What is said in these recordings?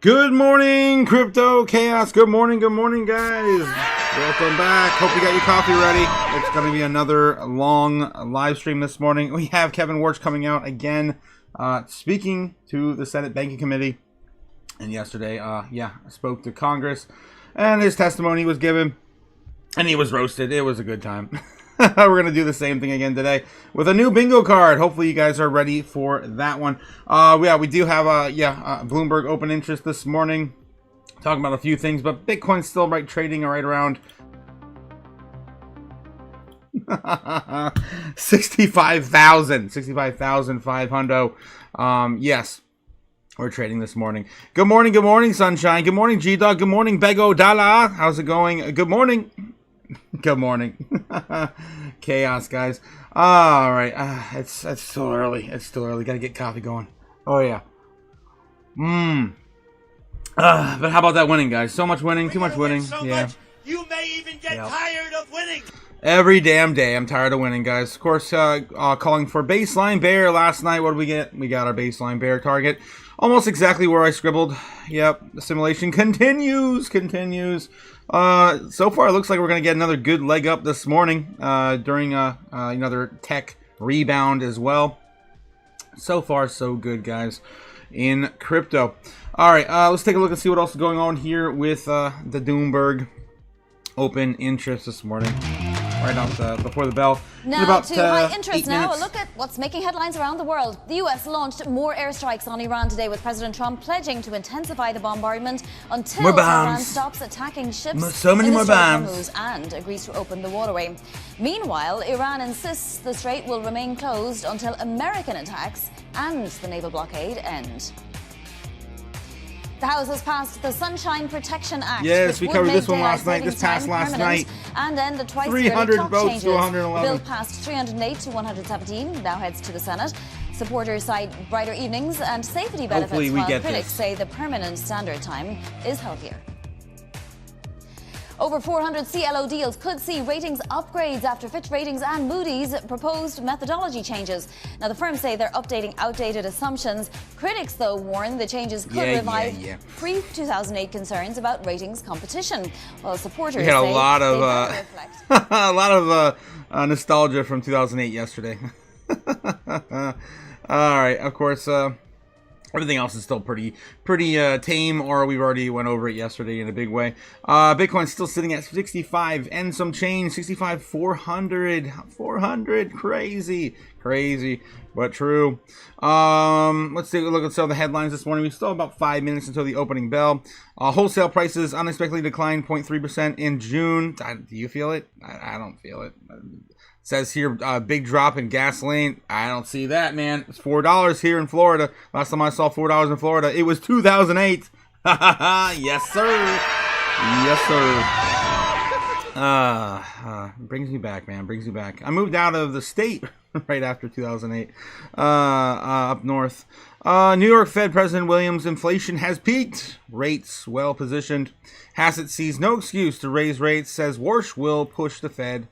Good morning, Crypto Chaos. Good morning, guys. Welcome back. Hope you got your coffee ready. It's going to be another long live stream this morning. We have Kevin WARSH coming out again, speaking to the Senate Banking Committee. And yesterday, spoke to Congress, and his testimony was given, and he was roasted. It was a good time. We're going to do the same thing again today with a new bingo card. Hopefully you guys are ready for that one. We do have Bloomberg open interest this morning. Talking about a few things, but Bitcoin's still trading right around 65,500. Yes, we're trading this morning. Good morning, Sunshine. Good morning, G-Dog. Good morning, Bego Dala. How's it going? Good morning. Good morning. Chaos, guys. All right. It's still early. Got to get coffee going. Oh, yeah. But how about that winning, guys? So much winning. Too much winning. Yeah. You may even get tired of winning. Every damn day. I'm tired of winning, guys. Of course, calling for baseline bear last night. What did we get? We got our baseline bear target. Almost exactly where I scribbled. Yep. The simulation continues. So far, it looks like we're going to get another good leg up this morning during another tech rebound as well. So far, so good, guys, in crypto. All right, let's take a look and see what else is going on here with the Bloomberg open interest this morning. Right out before the bell. Now about, to high interest now, minutes. a look at what's making headlines around the world. The US launched more airstrikes on Iran today, with President Trump pledging to intensify the bombardment until Iran stops attacking ships So many in more the Strait of bombs. Hormuz and agrees to open the waterway. Meanwhile, Iran insists the strait will remain closed until American attacks and the naval blockade end. The House has passed the Sunshine Protection Act. Yes, which we covered would this make one last daylight night. This savings passed time last permanent night. And end the twice 300 clock votes changes. to 111. The bill passed 308 to 117. Now heads to the Senate. Supporters cite brighter evenings and safety benefits, Hopefully we while get critics this. say the permanent standard time is healthier. Over 400 CLO deals could see ratings upgrades after Fitch Ratings and Moody's proposed methodology changes. Now, the firms say they're updating outdated assumptions. Critics, though, warn the changes could revive pre-2008 concerns about ratings competition. While supporters We had say a lot of they reflect. a lot of nostalgia from 2008 yesterday. All right, of course. Everything else is still pretty tame, or we already went over it yesterday in a big way. Bitcoin's still sitting at 65 and some change, 65,400. Crazy, but true. Let's take a look at some of the headlines this morning. We still have about 5 minutes until the opening bell. Wholesale prices unexpectedly declined 0.3% in June. Do you feel it? I don't feel it. Says here, big drop in gasoline. I don't see that, man. It's $4 here in Florida. Last time I saw $4 in Florida, it was 2008. Yes, sir. Brings me back, man. Brings me back. I moved out of the state right after 2008, up north. New York Fed President Williams, inflation has peaked. Rates well positioned. Hassett sees no excuse to raise rates. Says WARSH will push the Fed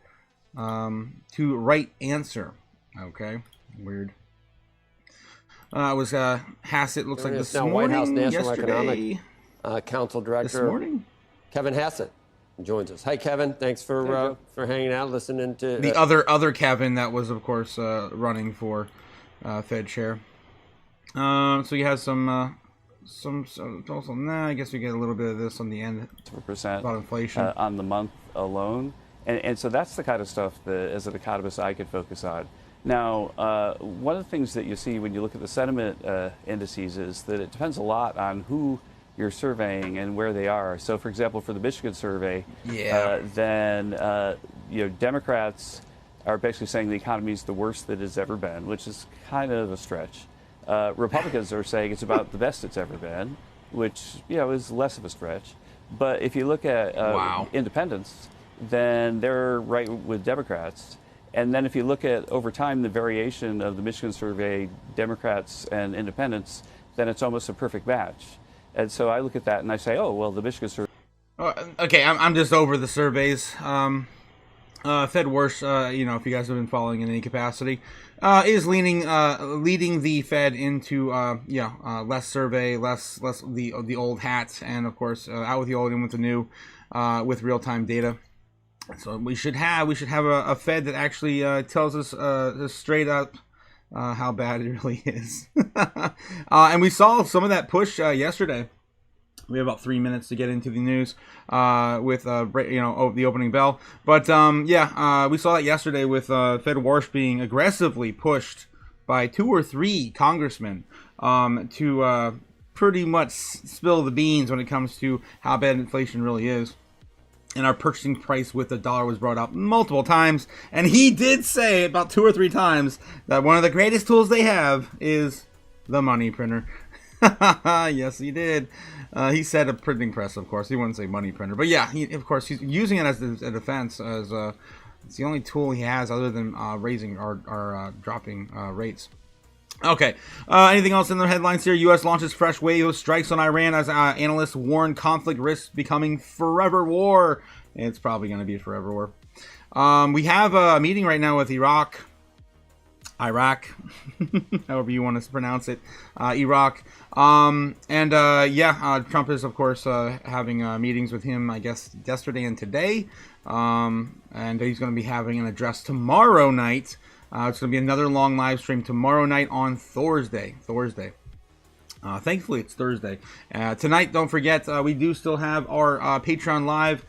to right answer. Okay, weird. It was Hassett. Looks like this morning. White House National yesterday. Economic Council Director This morning. Kevin Hassett joins us. Hi, Kevin. Thanks for hanging out, listening to The other Kevin that was, of course, running for Fed chair. So you have some also. Nah, I guess we get a little bit of this on the end. Percent about inflation on the month alone. And so that's the kind of stuff that, as an economist, I could focus on. Now, one of the things that you see when you look at the sentiment indices is that it depends a lot on who you're surveying and where they are. So, for example, for the Michigan survey, Democrats are basically saying the economy is the worst that it's ever been, which is kind of a stretch. Republicans are saying it's about the best it's ever been, which is less of a stretch. But if you look at independents, then they're right with Democrats. And then if you look at, over time, the variation of the Michigan survey, Democrats and independents, then it's almost a perfect match. And so I look at that and I say, oh, well, the Michigan survey... Okay, I'm just over the surveys. Fed WARSH, if you guys have been following in any capacity, is leading the Fed into less survey, less the old hat, and of course out with the old, in with the new, with real-time data. So we should have a Fed that actually tells us straight up how bad it really is. And we saw some of that push yesterday. We have about 3 minutes to get into the news with the opening bell. But we saw that yesterday with Fed WARSH being aggressively pushed by 2 or 3 congressmen to pretty much spill the beans when it comes to how bad inflation really is. And our purchasing price with the dollar was brought up multiple times. And he did say about 2 or 3 times that one of the greatest tools they have is the money printer. Yes, he did. He said a printing press, of course. He wouldn't say money printer. But yeah, of course, he's using it as a defense. As it's the only tool he has other than raising or dropping rates. Okay. Anything else in the headlines here? U.S. launches fresh wave of strikes on Iran as analysts warn conflict risks becoming forever war. It's probably going to be a forever war. We have a meeting right now with Iraq, however you want to pronounce it, Iraq. Trump is, of course, having meetings with him, I guess, yesterday and today. And he's going to be having an address tomorrow night. It's going to be another long live stream tomorrow night on Thursday. Thankfully, it's Thursday. Tonight, don't forget, we do still have our Patreon live.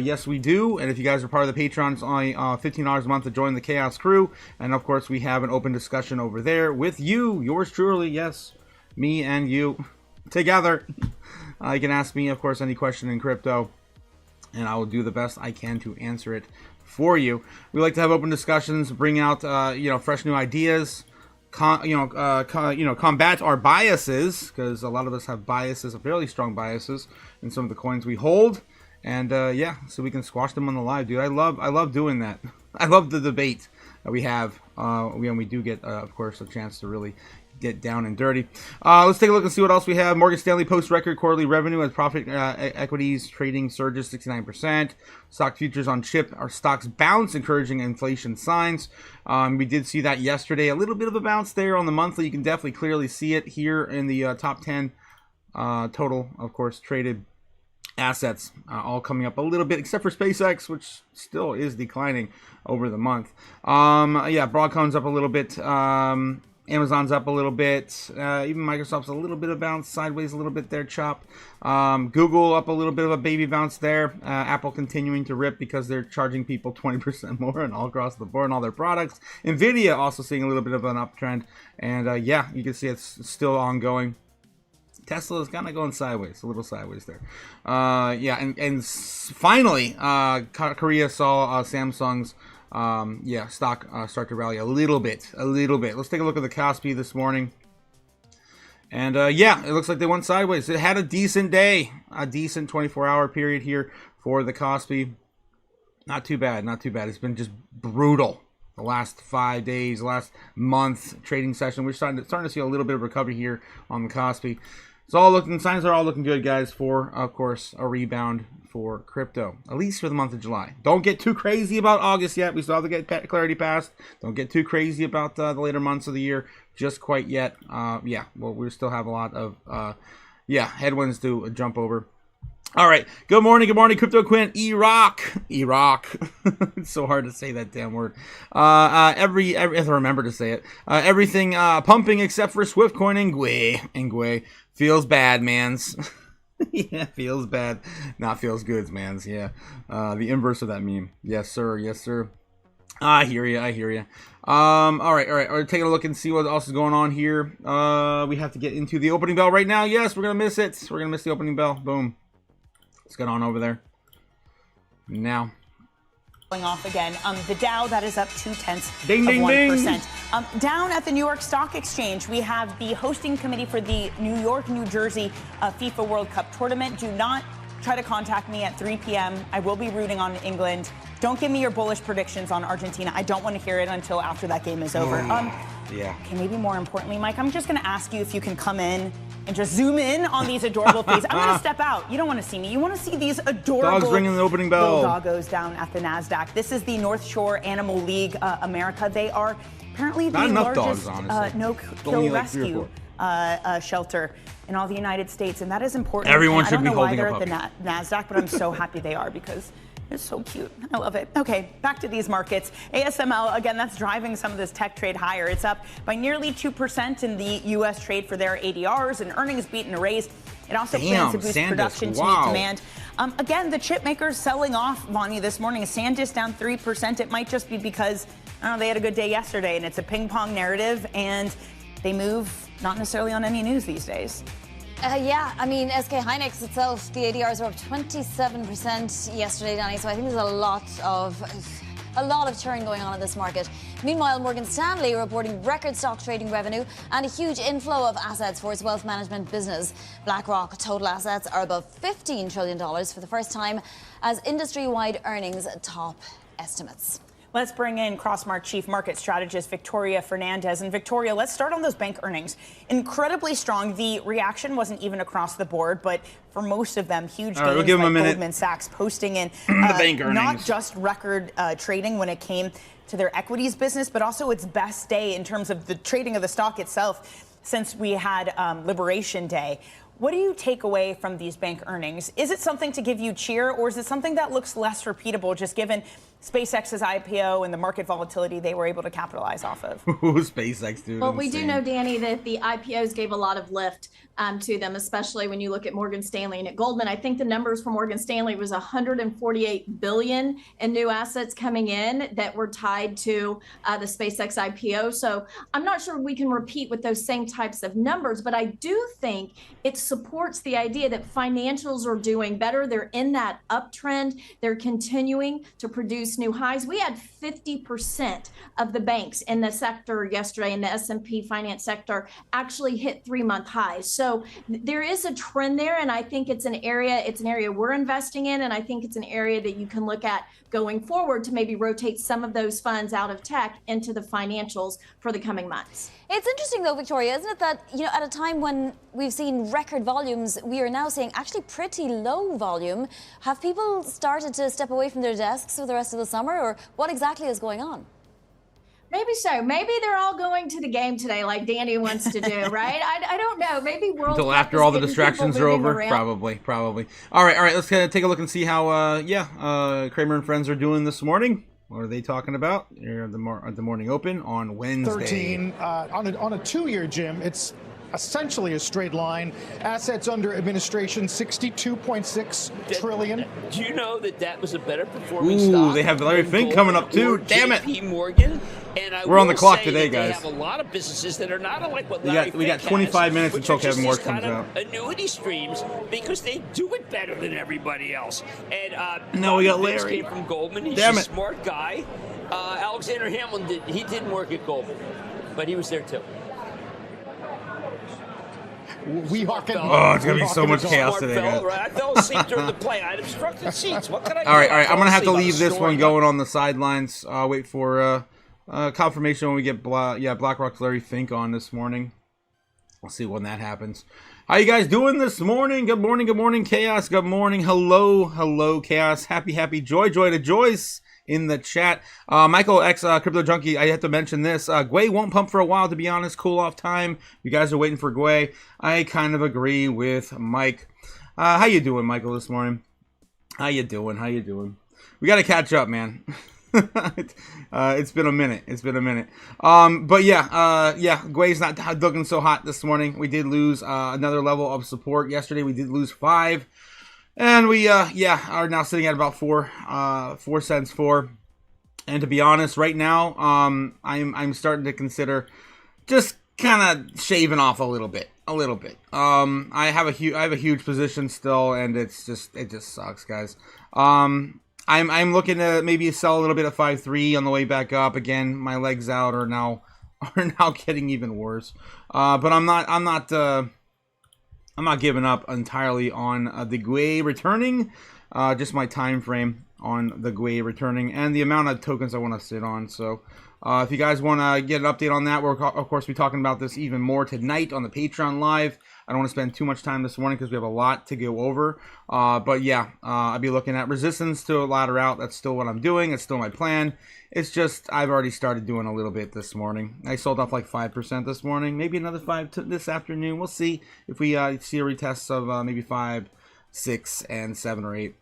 Yes, we do. And if you guys are part of the Patreon, it's only $15 a month to join the Chaos crew. And, of course, we have an open discussion over there with you, yours truly, yes, me and you together. You can ask me, of course, any question in crypto, and I will do the best I can to answer it for you. We like to have open discussions, bring out fresh new ideas, combat our biases, because a lot of us have biases, fairly strong biases in some of the coins we hold, and so we can squash them on the live, dude. I love doing that. I love the debate that we have when we do get of course a chance to really get down and dirty. Let's take a look and see what else we have. Morgan Stanley posts record quarterly revenue as profit equities trading surges 69%. Stock futures on chip are stocks bounce, encouraging inflation signs. We did see that yesterday. A little bit of a bounce there on the monthly. You can definitely clearly see it here in the top 10 total, of course, traded assets, all coming up a little bit, except for SpaceX, which still is declining over the month. Broadcom's up a little bit. Amazon's up a little bit. Even Microsoft's a little bit of bounce sideways, a little bit there, chop. Google up a little bit of a baby bounce there. Apple continuing to rip because they're charging people 20% more and all across the board on all their products. Nvidia also seeing a little bit of an uptrend. And you can see it's still ongoing. Tesla is kind of going sideways, a little sideways there. And finally, Korea saw Samsung's stock start to rally a little bit. Let's take a look at the Kospi this morning. And it looks like they went sideways. It had a decent day, a decent 24-hour period here for the Kospi. Not too bad. It's been just brutal the last 5 days, last month trading session. We're starting to see a little bit of recovery here on the Kospi. Signs are all looking good, guys, for, of course, a rebound for crypto, at least for the month of July. Don't get too crazy about August yet. We still have to get clarity passed. Don't get too crazy about the later months of the year just quite yet. We still have a lot of headwinds to jump over. All right. Good morning, Crypto Quinn. Iraq. It's so hard to say that damn word. I have to remember to say it. Everything pumping except for Swift Coin and Ngwe. Feels bad, mans. Yeah, feels bad. Not feels good, mans. Yeah. The inverse of that meme. Yes, sir. I hear you. All right. We're taking a look and see what else is going on here. We have to get into the opening bell right now. Yes, we're going to miss it. We're going to miss the opening bell. Boom. Let's get on over there. Now. Going off again. The Dow, that is up 0.2%. Ding. Down at the New York Stock Exchange, we have the hosting committee for the New York, New Jersey FIFA World Cup tournament. Do not try to contact me at 3 p.m. I will be rooting on England. Don't give me your bullish predictions on Argentina. I don't want to hear it until after that game is over. Yeah. Okay, maybe more importantly, Mike, I'm just going to ask you if you can come in and just zoom in on these adorable faces. I'm going to step out. You don't want to see me. You want to see these adorable Dogs ringing the opening bell. little doggos down at the NASDAQ. This is the North Shore Animal League America. They are apparently the largest no-kill rescue shelter in all the United States, and that is important. Everyone should be holding I a don't know why they're at the NASDAQ, but I'm so happy they are because it's so cute. I love it. Okay, back to these markets. ASML, again, that's driving some of this tech trade higher. It's up by nearly 2% in the U.S. trade for their ADRs, and earnings beat and a raise. It also plans to boost production to meet demand. Again, the chip makers selling off, Vonnie, this morning. SanDisk down 3%. It might just be because, I don't know, they had a good day yesterday, and it's a ping-pong narrative, and they move not necessarily on any news these days. Yeah, I mean, SK Hynix itself, the ADRs were up 27% yesterday, Danny, so I think there's a lot of churn going on in this market. Meanwhile, Morgan Stanley reporting record stock trading revenue and a huge inflow of assets for its wealth management business. BlackRock total assets are above $15 trillion for the first time as industry-wide earnings top estimates. Let's bring in Crossmark Chief Market Strategist Victoria Fernandez. And Victoria, let's start on those bank earnings. Incredibly strong. The reaction wasn't even across the board, but for most of them, huge gains like Goldman Sachs posting in bank earnings. Not just record trading when it came to their equities business, but also its best day in terms of the trading of the stock itself since we had Liberation Day. What do you take away from these bank earnings? Is it something to give you cheer, or is it something that looks less repeatable, just given SpaceX's IPO and the market volatility they were able to capitalize off of? SpaceX, dude. Well, we do know, Danny, that the IPOs gave a lot of lift to them, especially when you look at Morgan Stanley and at Goldman. I think the numbers for Morgan Stanley was 148 billion in new assets coming in that were tied to the SpaceX IPO. So I'm not sure we can repeat with those same types of numbers, but I do think it supports the idea that financials are doing better. They're in that uptrend. They're continuing to produce new highs. We had 50% of the banks in the sector yesterday, in the S&P finance sector, actually hit 3-month highs. So there is a trend there, and I think it's an area we're investing in, and I think it's an area that you can look at going forward to maybe rotate some of those funds out of tech into the financials for the coming months. It's interesting though, Victoria, isn't it, that, you know, at a time when we've seen record volumes, we are now seeing actually pretty low volume. Have people started to step away from their desks for the rest of the summer, or what exactly is going on? Maybe so. Maybe they're all going to the game today, like Danny wants to do, right? I don't know. Maybe World Until Cup after all the distractions are over. Around. Probably. All right. Let's take a look and see how, Kramer and friends are doing this morning. What are they talking about here at the morning open on Wednesday? 13 on a 2-year, Jim. It's essentially a straight line. Assets under administration, 62.6 trillion. Do you know that was a better performing stock? Ooh, they have Larry Fink coming up too. Damn it! JP Morgan. And we're on the clock today, guys. They have a lot of businesses that are not like what Larry Fink we got 25 minutes until Kevin Ward comes out. Annuity streams, because they do it better than everybody else. And no, we got Larry. Came from Goldman. He's Damn a it. smart guy. Alexander Hamilton didn't work at Goldman, but he was there too. Oh, it's gonna be so much chaos today, guys. Right? I fell asleep during the play. I had obstructed seats. What could I do? All right. I'm gonna have to leave this one going on the sidelines. Wait for confirmation when we get BlackRock's Larry Fink on this morning. We'll see when that happens. How you guys doing this morning? Good morning, Chaos. Good morning. Hello, Chaos. Happy joy to Joyce in the chat. Michael X, Crypto Junkie, I have to mention this. Gwei won't pump for a while, to be honest. Cool off time. You guys are waiting for Gwei. I kind of agree with Mike. How you doing, Michael, this morning? How you doing? We got to catch up, man. It's been a minute. But Gwei's not looking so hot this morning. We did lose another level of support yesterday. We did lose 5. And we, are now sitting at about 4 cents for. And to be honest, right now, I'm starting to consider just kind of shaving off a little bit. I have a huge position still, and it just sucks, guys. I'm looking to maybe sell a little bit at 5.3 on the way back up. Again, my legs out are now getting even worse. But I'm not giving up entirely on the Gwei returning. Just my time frame on the Gwei returning and the amount of tokens I want to sit on. So If you guys want to get an update on that, we'll of course be talking about this even more tonight on the Patreon Live. I don't want to spend too much time this morning because we have a lot to go over. But yeah, I'll be looking at resistance to a ladder out. That's still what I'm doing. It's still my plan. It's just I've already started doing a little bit this morning. I sold off like 5% this morning. Maybe another 5 this afternoon. We'll see if we see a retest of maybe 5, 6, and 7 or 8.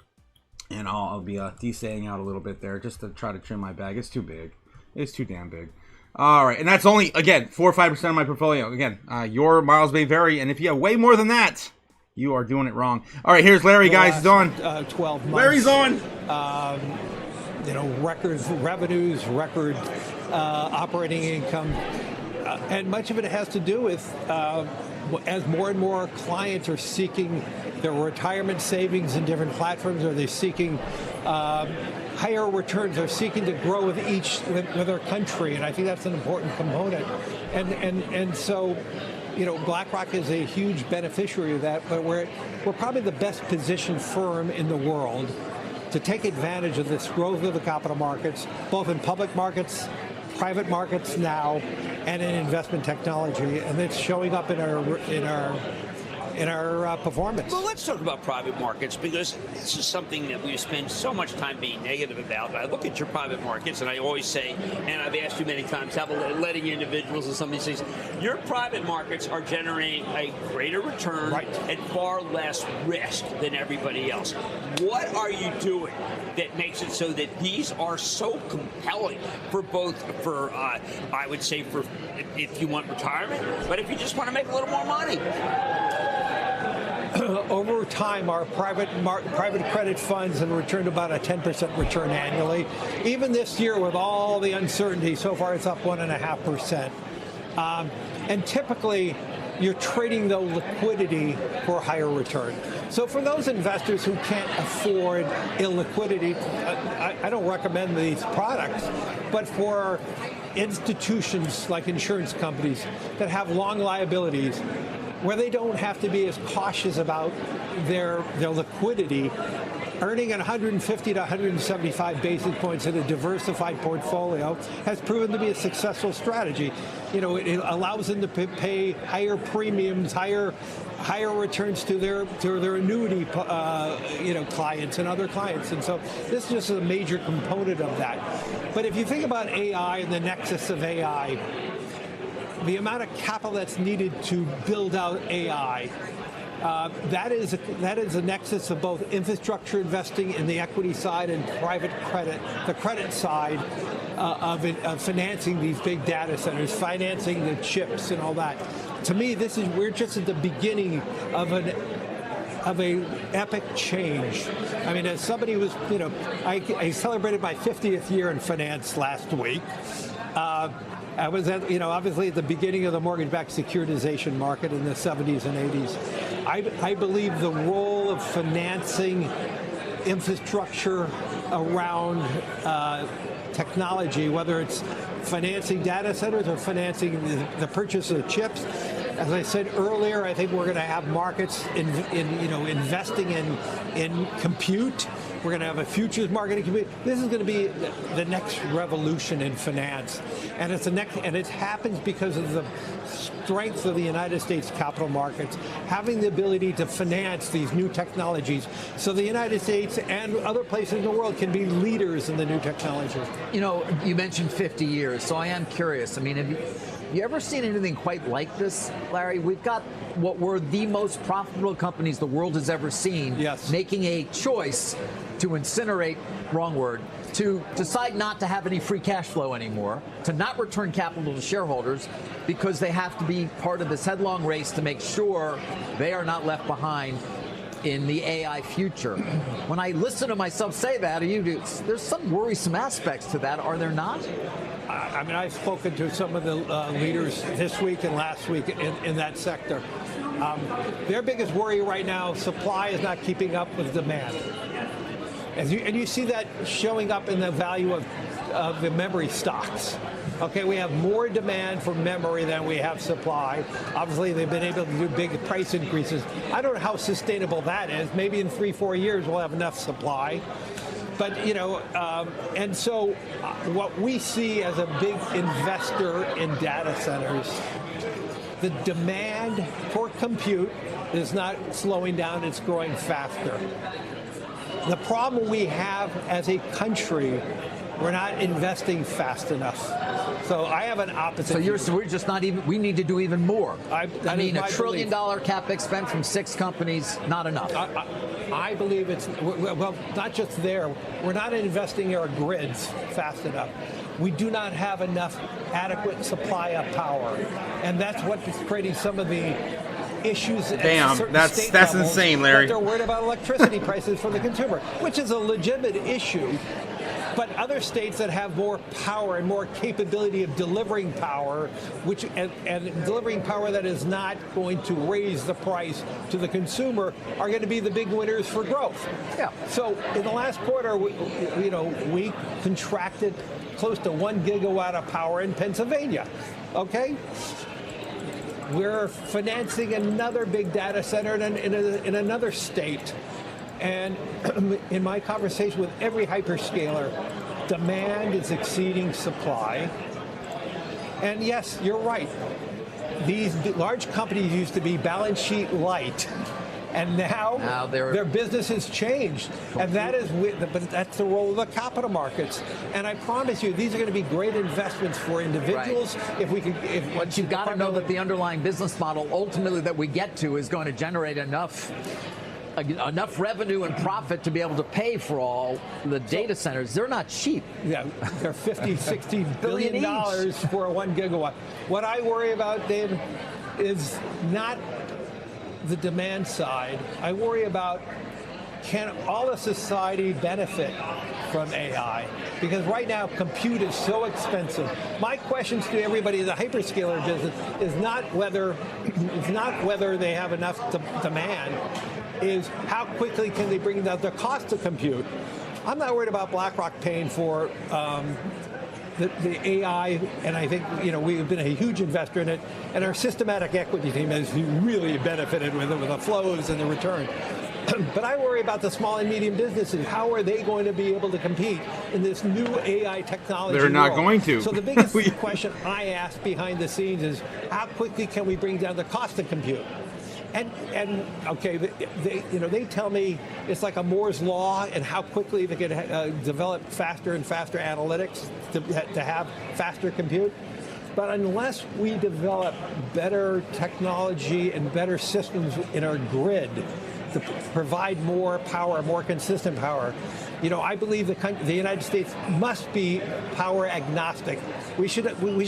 And I'll be de-saying out a little bit there just to try to trim my bag. It's too big. It's too damn big. All right, and that's only, again, 4 or 5% of my portfolio. Again, your miles may vary, and if you have way more than that, you are doing it wrong. All right, here's Larry, guys. He's on. 12 months. Larry's on. Record revenues, record operating income, and much of it has to do with as more and more clients are seeking their retirement savings in different platforms, or they're seeking higher returns, they're seeking to grow with their country, and I think that's an important component. And so, BlackRock is a huge beneficiary of that, but we're probably the best positioned firm in the world to take advantage of this growth of the capital markets, both in public markets, private markets now, and in investment technology, and it's showing up in our performance. Well, let's talk about private markets, because this is something that we spend so much time being negative about. I look at your private markets, and I always say, and I've asked you many times, how about letting individuals and some of these things, your private markets are generating a greater return and far less risk than everybody else. What are you doing that makes it so that these are so compelling for both, I would say, for if you want retirement, but if you just want to make a little more money? Over time, our private credit funds have returned about a 10% return annually. Even this year, with all the uncertainty, so far it's up 1.5%. And typically, you're trading the liquidity for higher return. So for those investors who can't afford illiquidity, I don't recommend these products, but for institutions like insurance companies that have long liabilities, where they don't have to be as cautious about their liquidity, earning 150 to 175 basis points in a diversified portfolio has proven to be a successful strategy. It allows them to pay higher premiums, higher returns to their annuity clients and other clients, and so this is just a major component of that. But if you think about AI and the nexus of AI, the amount of capital that's needed to build out AI, that is a nexus of both infrastructure investing in the equity side and private credit, the credit side of financing these big data centers, financing the chips and all that. To me, we're just at the beginning of an epic change. I mean, as somebody who was, I celebrated my 50th year in finance last week. I was at, obviously at the beginning of the mortgage-backed securitization market in the 70s and 80s. I believe the role of financing infrastructure around technology, whether it's financing data centers or financing the purchase of chips. As I said earlier, I think we're going to have markets investing in compute. We're going to have a futures market in compute. This is going to be the next revolution in finance, and it happens because of the strength of the United States capital markets, having the ability to finance these new technologies, so the United States and other places in the world can be leaders in the new technology. You mentioned 50 years, so I am curious. I mean, have you ever seen anything quite like this, Larry? We've got what were the most profitable companies the world has ever seen, making a choice to incinerate, wrong word, to decide not to have any free cash flow anymore, to not return capital to shareholders because they have to be part of this headlong race to make sure they are not left behind in the AI future. When I listen to myself say that, there's some worrisome aspects to that, are there not? I mean, I've spoken to some of the leaders this week and last week in that sector. Their biggest worry right now, supply is not keeping up with demand. And you see that showing up in the value of the memory stocks. Okay, we have more demand for memory than we have supply. Obviously, they've been able to do big price increases. I don't know how sustainable that is. Maybe in 3-4 years we'll have enough supply. But, and so what we see as a big investor in data centers, the demand for compute is not slowing down, it's growing faster. The problem we have as a country, we're not investing fast enough. So I have an opposite. So we're just not even, we need to do even more. I mean, $1 trillion CapEx spent from 6 companies, not enough. I believe it's, well, not just there. We're not investing in our grids fast enough. We do not have enough adequate supply of power. And that's what is creating some of the issues. Damn, that's insane, Larry. They're worried about electricity prices for the consumer, which is a legitimate issue. But other states that have more power and more capability of delivering power, and delivering power that is not going to raise the price to the consumer, are going to be the big winners for growth. Yeah. So in the last quarter, we contracted close to 1 gigawatt of power in Pennsylvania. Okay. We're financing another big data center in another state. And in my conversation with every hyperscaler, demand is exceeding supply. And yes, you're right. These large companies used to be balance sheet light. And now their business has changed. And but that's the role of the capital markets. And I promise you, these are going to be great investments for individuals. Right. If we could, but you've got to know that the underlying business model ultimately that we get to is going to generate enough revenue and profit to be able to pay for all the data centers. They're not cheap. Yeah, they're $50–60 billion for a 1 gigawatt. What I worry about, Dave, is not the demand side. I worry about, can all of society benefit from AI? Because right now, compute is so expensive. My questions to everybody in the hyperscaler business is not whether they have enough demand, is how quickly can they bring down the cost of compute. I'm not worried about BlackRock paying for the AI, and I think we've been a huge investor in it, and our systematic equity team has really benefited with the flows and the return. But I worry about the small and medium businesses. How are they going to be able to compete in this new AI technology They're not world? going to. So the biggest question I ask behind the scenes is, how quickly can we bring down the cost of compute? And okay, they tell me it's like a Moore's law, and how quickly they can develop faster and faster analytics to have faster compute. But unless we develop better technology and better systems in our grid to provide more power, more consistent power, I believe the United States must be power agnostic. We should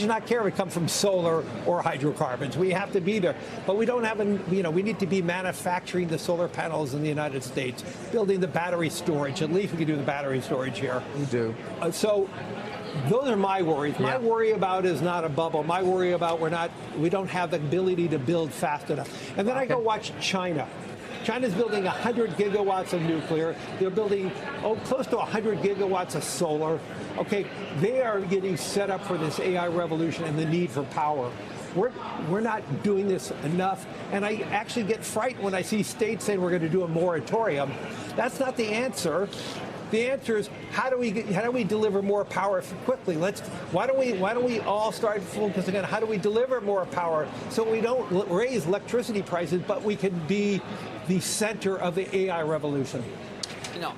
not care if it comes from solar or hydrocarbons. We have to be there, but we don't have we need to be manufacturing the solar panels in the United States, building the battery storage. At least we can do the battery storage here. We do. So those are my worries. Yeah. My worry about is not a bubble. My worry about we don't have the ability to build fast enough. And then I go watch China. China's building 100 gigawatts of nuclear. They're building close to 100 gigawatts of solar. Okay, they are getting set up for this AI revolution and the need for power. We're not doing this enough, and I actually get frightened when I see states saying we're going to do a moratorium. That's not the answer. The answer is, how do we deliver more power quickly? Why don't we all start focusing on how do we deliver more power so we don't raise electricity prices, but we can be the center of the AI revolution.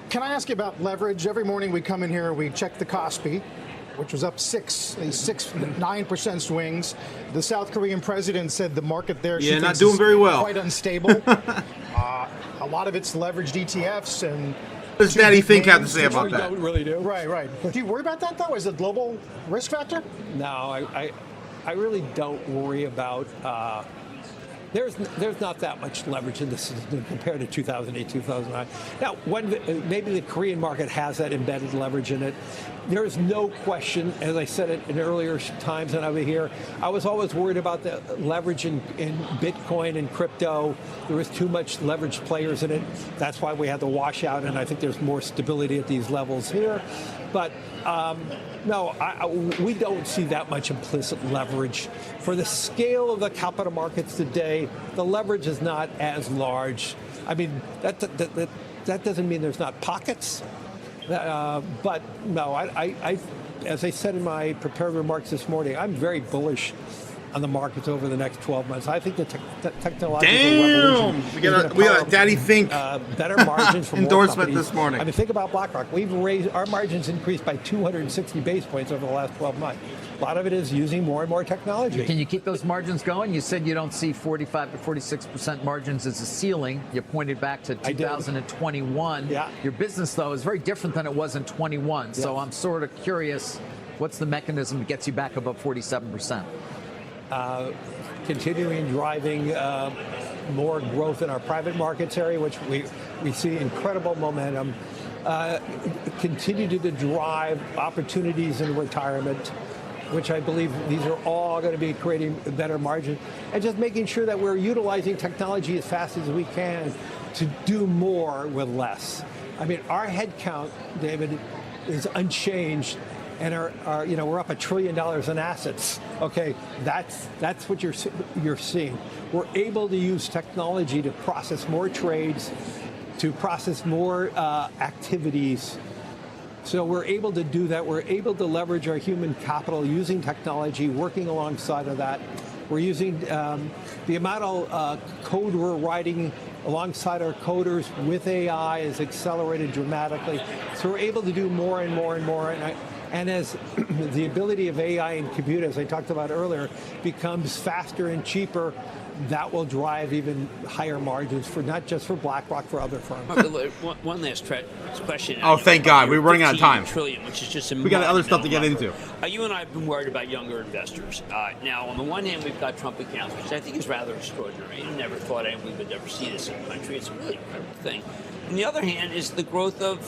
Can I ask you about leverage? Every morning we come in here, we check the Kospi, which was up 9% swings. The South Korean president said the market there not doing very well, quite unstable. A lot of it's leveraged ETFs and. What does Daddy Think have to say about that? Don't really do. Right. Do you worry about that, though? Is it a global risk factor? No, I really don't worry about. There's not that much leverage in this compared to 2008, 2009. Now, maybe the Korean market has that embedded leverage in it. There is no question, as I said it in earlier times when I was here, I was always worried about the leverage in Bitcoin and crypto. There was too much leveraged players in it. That's why we had the washout, and I think there's more stability at these levels here. But no, we don't see that much implicit leverage. For the scale of the capital markets today, the leverage is not as large. I mean, that doesn't mean there's not pockets. But no, I, as I said in my prepared remarks this morning, I'm very bullish on the markets over the next 12 months. I think the technological revolution we got Daddy Think better margins for endorsement more this morning. I mean, think about BlackRock. We've raised our margins increased by 260 basis points over the last 12 months. A lot of it is using more and more technology. Can you keep those margins going? You said you don't see 45 to 46% margins as a ceiling. You pointed back to 2021. Yeah. Your business, though, is very different than it was in 21. Yes. So I'm sort of curious, what's the mechanism that gets you back above 47%? Continuing driving more growth in our private markets area, which we see incredible momentum. Continue to drive opportunities in retirement, which I believe these are all going to be creating better margins, and just making sure that we're utilizing technology as fast as we can to do more with less. I mean, our head count, David, is unchanged, and our we're up $1 trillion in assets. Okay, that's what you're seeing. We're able to use technology to process more trades, to process more activities. So we're able to do that. We're able to leverage our human capital using technology, working alongside of that. We're using the amount of code we're writing alongside our coders with AI is accelerated dramatically. So we're able to do more and more and more. And as the ability of AI and compute, as I talked about earlier, becomes faster and cheaper, that will drive even higher margins for not just for BlackRock, for other firms. One last question. Oh, thank God. We're running out of time. Trillion, which is just we got other stuff to get into. You and I have been worried about younger investors. Now, on the one hand, we've got Trump accounts, which I think is rather extraordinary. I never thought we would ever see this in the country. It's a really incredible thing. On the other hand is the growth of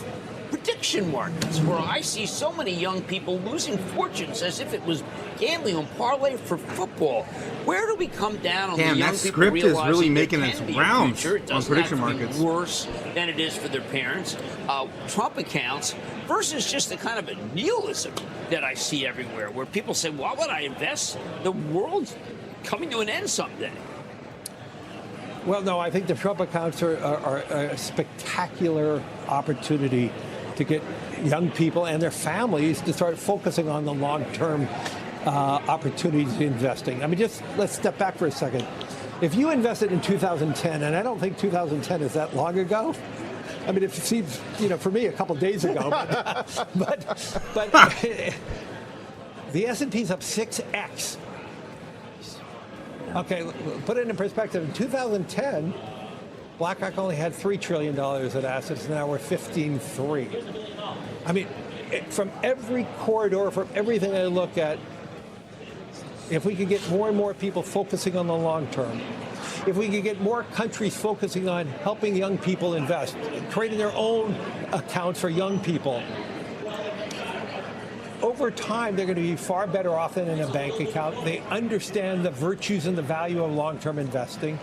prediction markets, where I see so many young people losing fortunes as if it was gambling on parlay for football. Where do we come down on the young that people script is realizing really making there its can be a rounds future? It on doesn't prediction have to be markets. worse than it is for their parents. Trump accounts versus just the kind of a nihilism that I see everywhere, where people say, why would I invest? The world's coming to an end someday. Well, no, I think the Trump accounts are a spectacular opportunity to get young people and their families to start focusing on the long-term opportunities in investing. I mean, just let's step back for a second. If you invested in 2010, and I don't think 2010 is that long ago. I mean, it seems, for me, a couple days ago. but the S&P's up 6x. Okay, put it in perspective. In 2010, BlackRock only had $3 trillion in assets. Now we're 15.3. I mean, from every corridor, from everything I look at, if we could get more and more people focusing on the long term, if we could get more countries focusing on helping young people invest, creating their own accounts for young people, over time, they're going to be far better off than in a bank account. They understand the virtues and the value of long-term investing.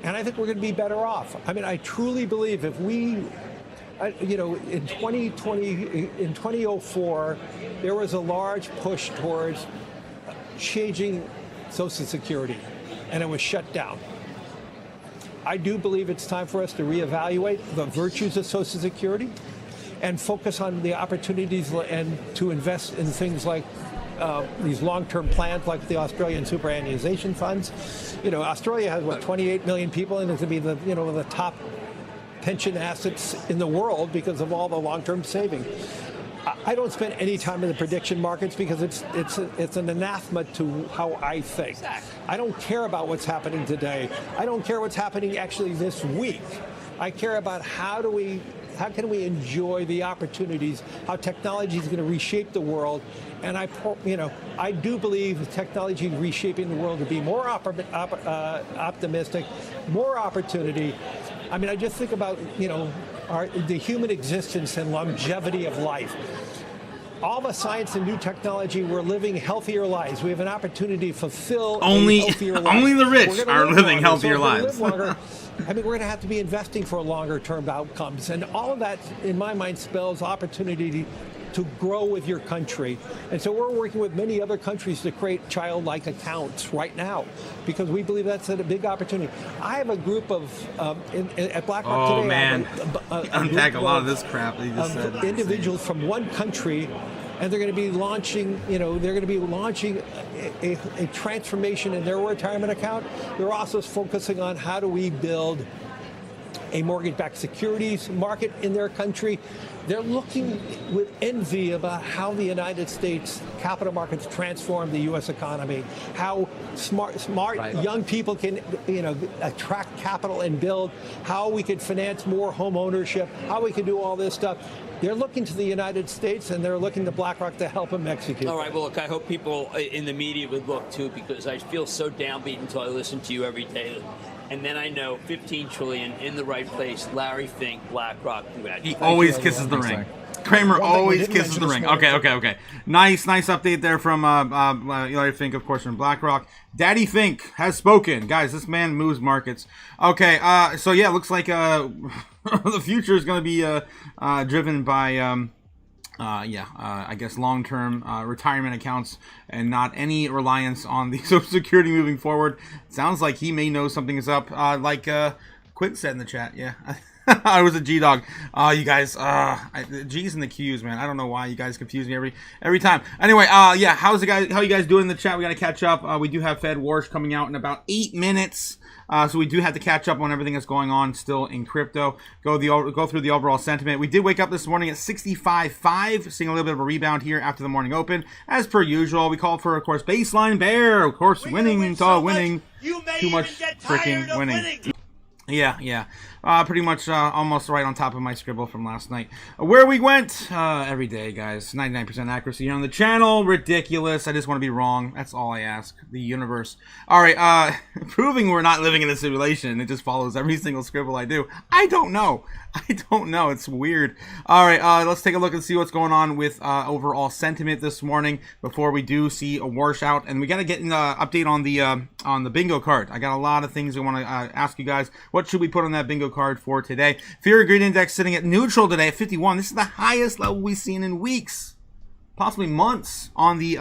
And I think we're going to be better off. I mean, I truly believe if we, in 2004, there was a large push towards changing Social Security, and it was shut down. I do believe it's time for us to reevaluate the virtues of Social Security and focus on the opportunities and to invest in things like these long-term plans like the Australian superannuation funds. Australia has, 28 million people, and it's going to be the top pension assets in the world because of all the long-term saving. I don't spend any time in the prediction markets because it's an anathema to how I think. Exactly. I don't care about what's happening today. I don't care what's happening actually this week. I care about how can we enjoy the opportunities, how technology is going to reshape the world. And I do believe technology is reshaping the world to be more optimistic, more opportunity. I mean, I just think about, the human existence and longevity of life. All the science and new technology, we're living healthier lives. We have an opportunity to fulfill a healthier life. Only the rich are living healthier lives. Live longer, I mean, we're going to have to be investing for longer term outcomes. And all of that, in my mind, spells opportunity to grow with your country. And so we're working with many other countries to create childlike accounts right now, because we believe that's a big opportunity. I have a group of, at BlackRock today, man. Unpack a lot of this crap that you just said. Individuals from one country, and they're going to be launching, a transformation in their retirement account. They're also focusing on how do we build a mortgage-backed securities market in their country. They're looking with envy about how the United States capital markets transform the U.S. economy, how smart young people can, attract capital and build, how we can finance more home ownership, how we can do all this stuff. They're looking to the United States, and they're looking to BlackRock to help them execute. All right, well, look, I hope people in the media would look, too, because I feel so downbeat until I listen to you every day. And then I know 15 trillion in the right place. Larry Fink, BlackRock. He always kisses the ring. Kramer always kisses the ring. Okay. Nice update there from Larry Fink, of course, from BlackRock. Daddy Fink has spoken. Guys, this man moves markets. Okay, so yeah, looks like the future is going to be driven by I guess long-term retirement accounts and not any reliance on the Social Security moving forward. Sounds like he may know something is up, like Quinn said in the chat. Yeah, I was a G-Dog. You guys, the G's and the Q's, man. I don't know why you guys confuse me every time. Anyway, yeah, how you guys doing in the chat? We got to catch up. We do have Fed WARSH coming out in about 8 minutes. So we do have to catch up on everything that's going on still in crypto. Go through the overall sentiment. We did wake up this morning at 65.5, seeing a little bit of a rebound here after the morning open. As per usual, we called for, of course, baseline bear. Of course, winning. Too much freaking winning. Yeah. Pretty much almost right on top of my scribble from last night. Where we went every day, guys. 99% accuracy on the channel. Ridiculous. I just want to be wrong. That's all I ask. The universe. All right. Proving we're not living in a simulation. It just follows every single scribble I do. I don't know. It's weird. All right. Let's take a look and see what's going on with overall sentiment this morning before we do see a wash out. And we got to get an update on the bingo card. I got a lot of things I want to ask you guys. What should we put on that bingo card for today? Fear and greed index sitting at neutral today at 51. This is the highest level we've seen in weeks, possibly months, on the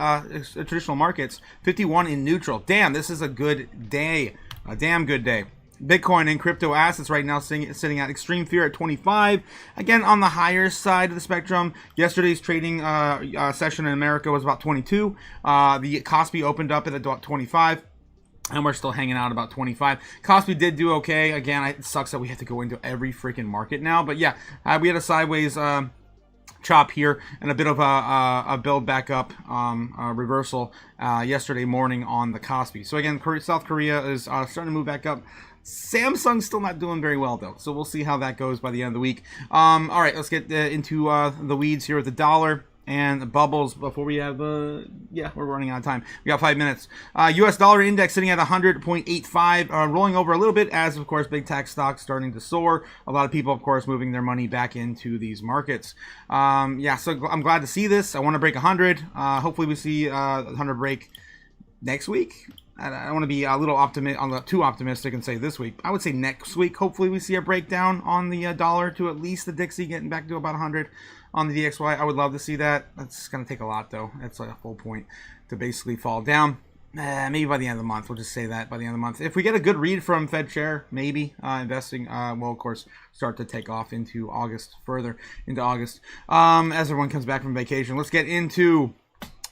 traditional markets. 51 in neutral. Damn, this is a good day. A damn good day. Bitcoin and crypto assets right now sitting at extreme fear at 25. Again, on the higher side of the spectrum. Yesterday's trading session in America was about 22. The Kospi opened up at about 25. And we're still hanging out about 25. Kospi did do okay. Again, it sucks that we have to go into every freaking market now. But yeah, we had a sideways chop here and a bit of a build back up reversal yesterday morning on the Kospi. So again, South Korea is starting to move back up. Samsung's still not doing very well, though. So we'll see how that goes by the end of the week. All right, let's get into the weeds here with the dollar and bubbles before we have we're running out of time. We got 5 minutes. US dollar index sitting at 100.85, rolling over a little bit as, of course, big tech stocks starting to soar. A lot of people, of course, moving their money back into these markets. So I'm glad to see this. I want to break 100. Hopefully we see 100 break next week. I don't want to be a little too optimistic and say this week. I would say next week. Hopefully we see a breakdown on the dollar to at least the Dixie, getting back to about 100 on the DXY. I would love to see that. That's going to take a lot, though. That's like a full point to basically fall down. Maybe by the end of the month. We'll just say that by the end of the month. If we get a good read from Fed Chair, maybe investing will, of course, start to take off into August, further into August, as everyone comes back from vacation. Let's get into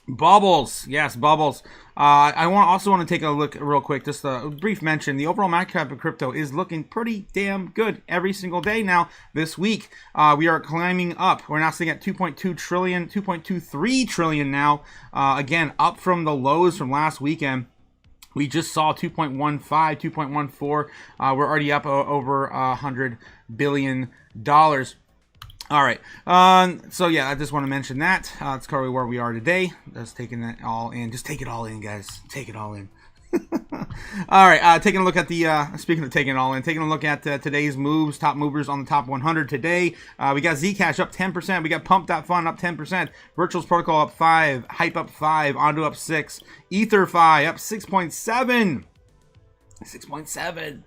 bubbles. Yes, bubbles. I also want to take a look real quick, just a brief mention. The overall market cap of crypto is looking pretty damn good every single day now this week. We are climbing up. We're now sitting at 2.2 trillion, 2.23 trillion now. Again, up from the lows from last weekend. We just saw 2.15, 2.14. We're already up over $100 billion. All right. So yeah, I just want to mention that. That's currently where we are today. Just taking that all in. Just take it all in, guys. Take it all in. All right. Taking a look at the, speaking of taking it all in, taking a look at today's moves, top movers on the top 100 today. We got Zcash up 10%. We got Pump.Fun up 10%. Virtuals Protocol up 5. Hype up 5. Ondo up 6. EtherFi up 6.7. 6.7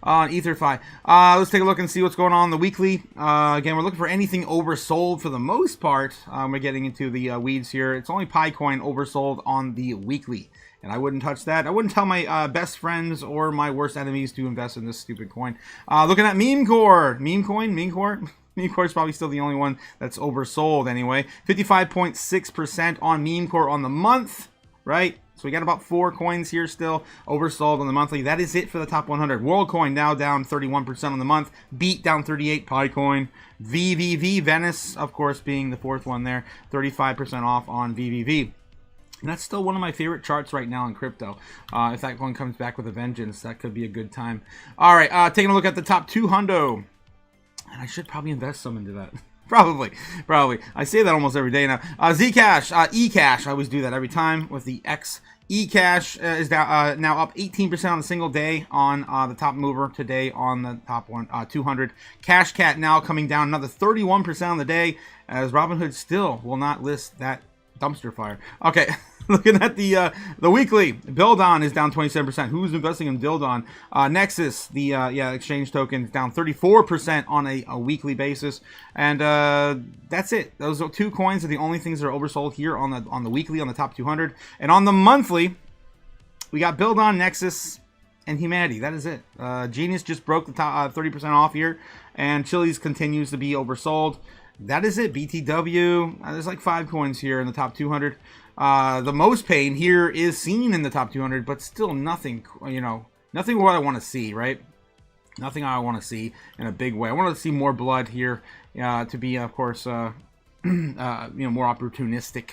on EtherFi. Let's take a look and see what's going on the weekly. Again, we're looking for anything oversold for the most part. We're getting into the weeds here. It's only Picoin oversold on the weekly, and I wouldn't touch that. I wouldn't tell my best friends or my worst enemies to invest in this stupid coin. Looking at Memecore. Memecore is probably still the only one that's oversold anyway. 55.6% on Memecore on the month, right? So we got about 4 coins here still oversold on the monthly. That is it for the top 100. WorldCoin now down 31% on the month. Beat down 38. Picoin. VVV, Venice, of course, being the 4th one there. 35% off on VVV. And that's still one of my favorite charts right now in crypto. If that one comes back with a vengeance, that could be a good time. All right, taking a look at the top 200. And I should probably invest some into that. Probably. I say that almost every day now. Zcash, eCash. I always do that every time with the X. eCash is down, now up 18% on a single day on the top mover today on the top 200. CashCat now coming down another 31% on the day as Robinhood still will not list that dumpster fire. Okay. Looking at the weekly, Bildon is down 27%. Who's investing in Bildon? Nexus, the exchange token, is down 34% on a weekly basis, and that's it. Those 2 coins are the only things that are oversold here on the weekly on the top 200, and on the monthly, we got Bildon, Nexus, and Humanity. That is it. Genius just broke the top 30% off here, and Chili's continues to be oversold. That is it. BTW. There's like 5 coins here in the top 200. The most pain here is seen in the top 200, but still nothing, nothing what I want to see, right? Nothing I want to see in a big way. I want to see more blood here to be, of course, more opportunistic.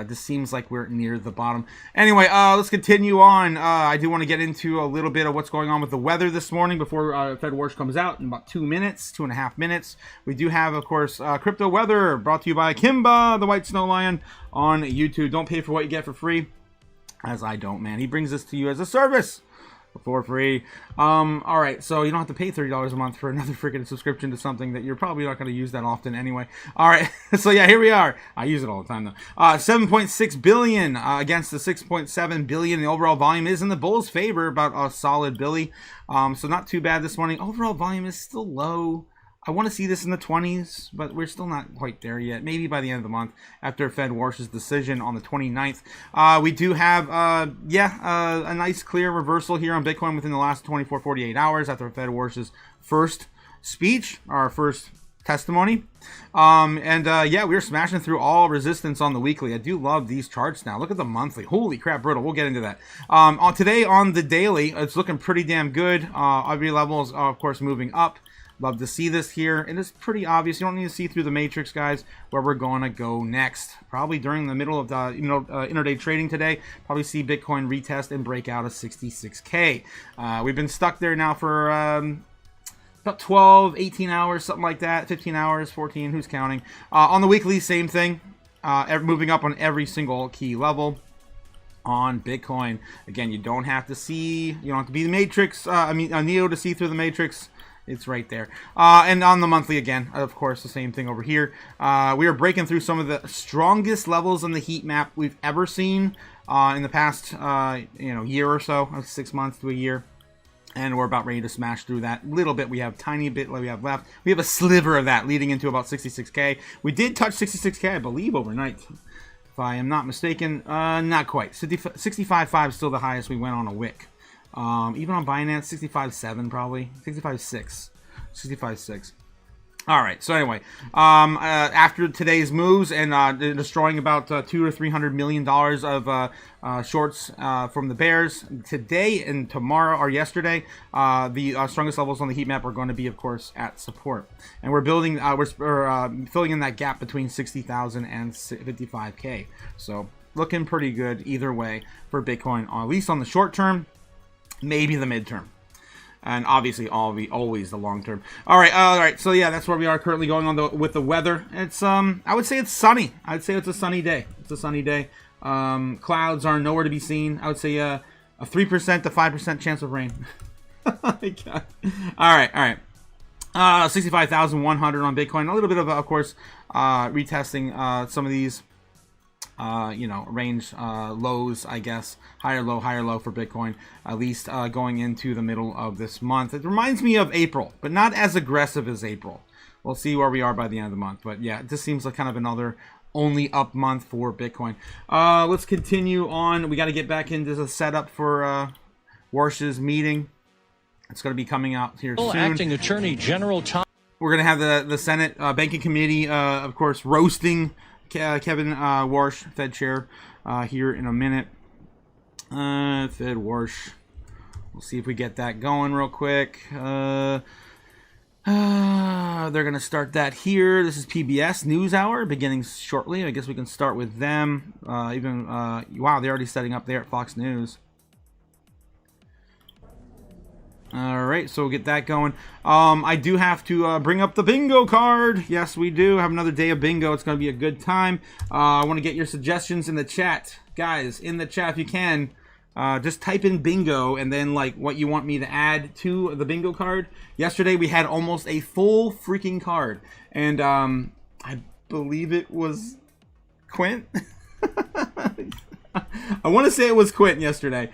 This seems like we're near the bottom. Anyway, let's continue on. I do want to get into a little bit of what's going on with the weather this morning before Fed WARSH comes out in about 2.5 minutes. We do have, of course, crypto weather brought to you by Kimba, the White Snow Lion, on YouTube. Don't pay for what you get for free, as I don't, man. He brings this to you as a service for free. All right, so you don't have to pay $30 a month for another freaking subscription to something that you're probably not going to use that often anyway. All right, so yeah, here we are. I use it all the time though. 7.6 billion against the 6.7 billion. The overall volume is in the bulls' favor, about a solid billy. So not too bad this morning. Overall volume is still low. I want to see this in the 20s, but we're still not quite there yet. Maybe by the end of the month, after Fed WARSH's decision on the 29th. We do have, a nice clear reversal here on Bitcoin within the last 48 hours after Fed WARSH's first speech, our first testimony. We're smashing through all resistance on the weekly. I do love these charts now. Look at the monthly. Holy crap, brutal. We'll get into that. Today on the daily, it's looking pretty damn good. Every level is, of course, moving up. Love to see this here. It is pretty obvious. You don't need to see through the matrix, guys, where we're going to go next. Probably during the middle of the intraday trading today, probably see Bitcoin retest and break out of 66K. We've been stuck there now for about 12, 18 hours, something like that. 15 hours, 14, who's counting? On the weekly, same thing. Moving up on every single key level on Bitcoin. Again, you don't have to be the matrix, Neo to see through the matrix. It's right there. And on the monthly again, of course, the same thing over here. We are breaking through some of the strongest levels on the heat map we've ever seen in the past, year or so, 6 months to a year. And we're about ready to smash through that little bit. We have tiny bit we have left. We have a sliver of that leading into about 66K. We did touch 66K, I believe, overnight. If I am not mistaken, not quite. 65.5 is still the highest we went on a wick. Even on Binance, 65.7 probably, 65.6, 65.6. All right. So anyway, after today's moves and destroying about $200 to $300 million of shorts from the bears today and tomorrow or yesterday, the strongest levels on the heat map are going to be, of course, at support, and we're building, we're filling in that gap between 60,000 and 55K. So looking pretty good either way for Bitcoin, at least on the short term, maybe the midterm. And obviously, always the long term. All right. So yeah, that's where we are currently going on with the weather. It's I would say it's sunny. I'd say it's a sunny day. It's a sunny day. Clouds are nowhere to be seen. I would say a 3% to 5% chance of rain. Oh my God. All right. 65,100 on Bitcoin. A little bit of course, retesting some of these you know, range lows, I guess, higher low for Bitcoin, at least going into the middle of this month. It reminds me of April, but not as aggressive as April. We'll see where we are by the end of the month. But yeah, it just seems like kind of another only up month for Bitcoin. Let's continue on. We got to get back into the setup for WARSH's meeting. It's going to be coming out here soon. Acting Attorney General Tom. We're going to have the Senate Banking Committee, of course, roasting Kevin WARSH, Fed Chair, here in a minute. Fed WARSH. We'll see if we get that going real quick. They're going to start that here. This is PBS NewsHour, beginning shortly. I guess we can start with them. Wow, they're already setting up there at Fox News. All right, so we'll get that going. I do have to bring up the bingo card. Yes, we do have another day of bingo. It's going to be a good time. I want to get your suggestions in the chat. Guys, in the chat if you can. Just type in bingo and then like what you want me to add to the bingo card. Yesterday we had almost a full freaking card. And I believe it was Quint. I want to say it was Quint yesterday.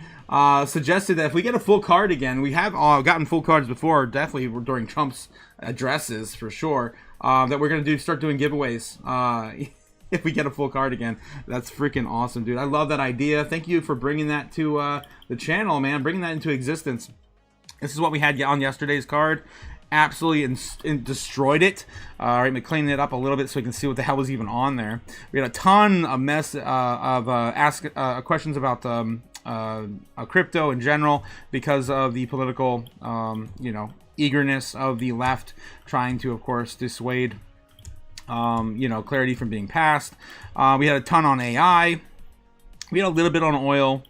Suggested that if we get a full card again, we have gotten full cards before, definitely during Trump's addresses for sure, that we're going to start doing giveaways if we get a full card again. That's freaking awesome, dude. I love that idea. Thank you for bringing that to the channel, man, bringing that into existence. This is what we had on yesterday's card. Absolutely destroyed it. All right, cleaning it up a little bit so we can see what the hell was even on there. We had a ton of questions about crypto in general because of the political, you know, eagerness of the left trying to, of course, dissuade, you know, clarity from being passed. We had a ton on AI. We had a little bit on oil.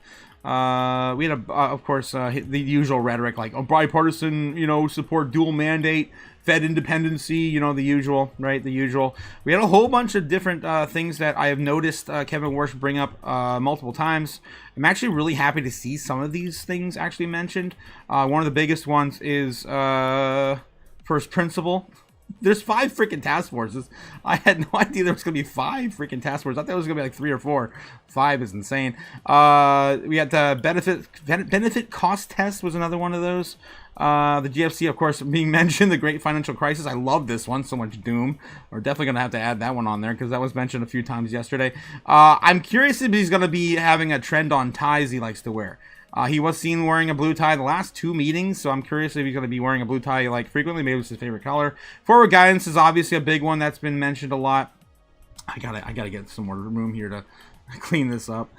We had, of course, the usual rhetoric like, bipartisan, you know, support dual mandate, Fed independency, you know, the usual, right? The usual. We had a whole bunch of different things that I have noticed Kevin WARSH bring up multiple times. I'm actually really happy to see some of these things actually mentioned. One of the biggest ones is first principle. There's 5 freaking task forces. I had no idea there was going to be 5 freaking task forces. I thought it was going to be like 3 or 4. 5 is insane. We had the benefit cost test was another one of those. The GFC, of course, being mentioned, the Great Financial Crisis. I love this one. So much doom. We're definitely going to have to add that one on there because that was mentioned a few times yesterday. I'm curious if he's going to be having a trend on ties he likes to wear. He was seen wearing a blue tie the last 2 meetings, so I'm curious if he's going to be wearing a blue tie like frequently. Maybe it's his favorite color. Forward guidance is obviously a big one that's been mentioned a lot. I gotta get some more room here to clean this up.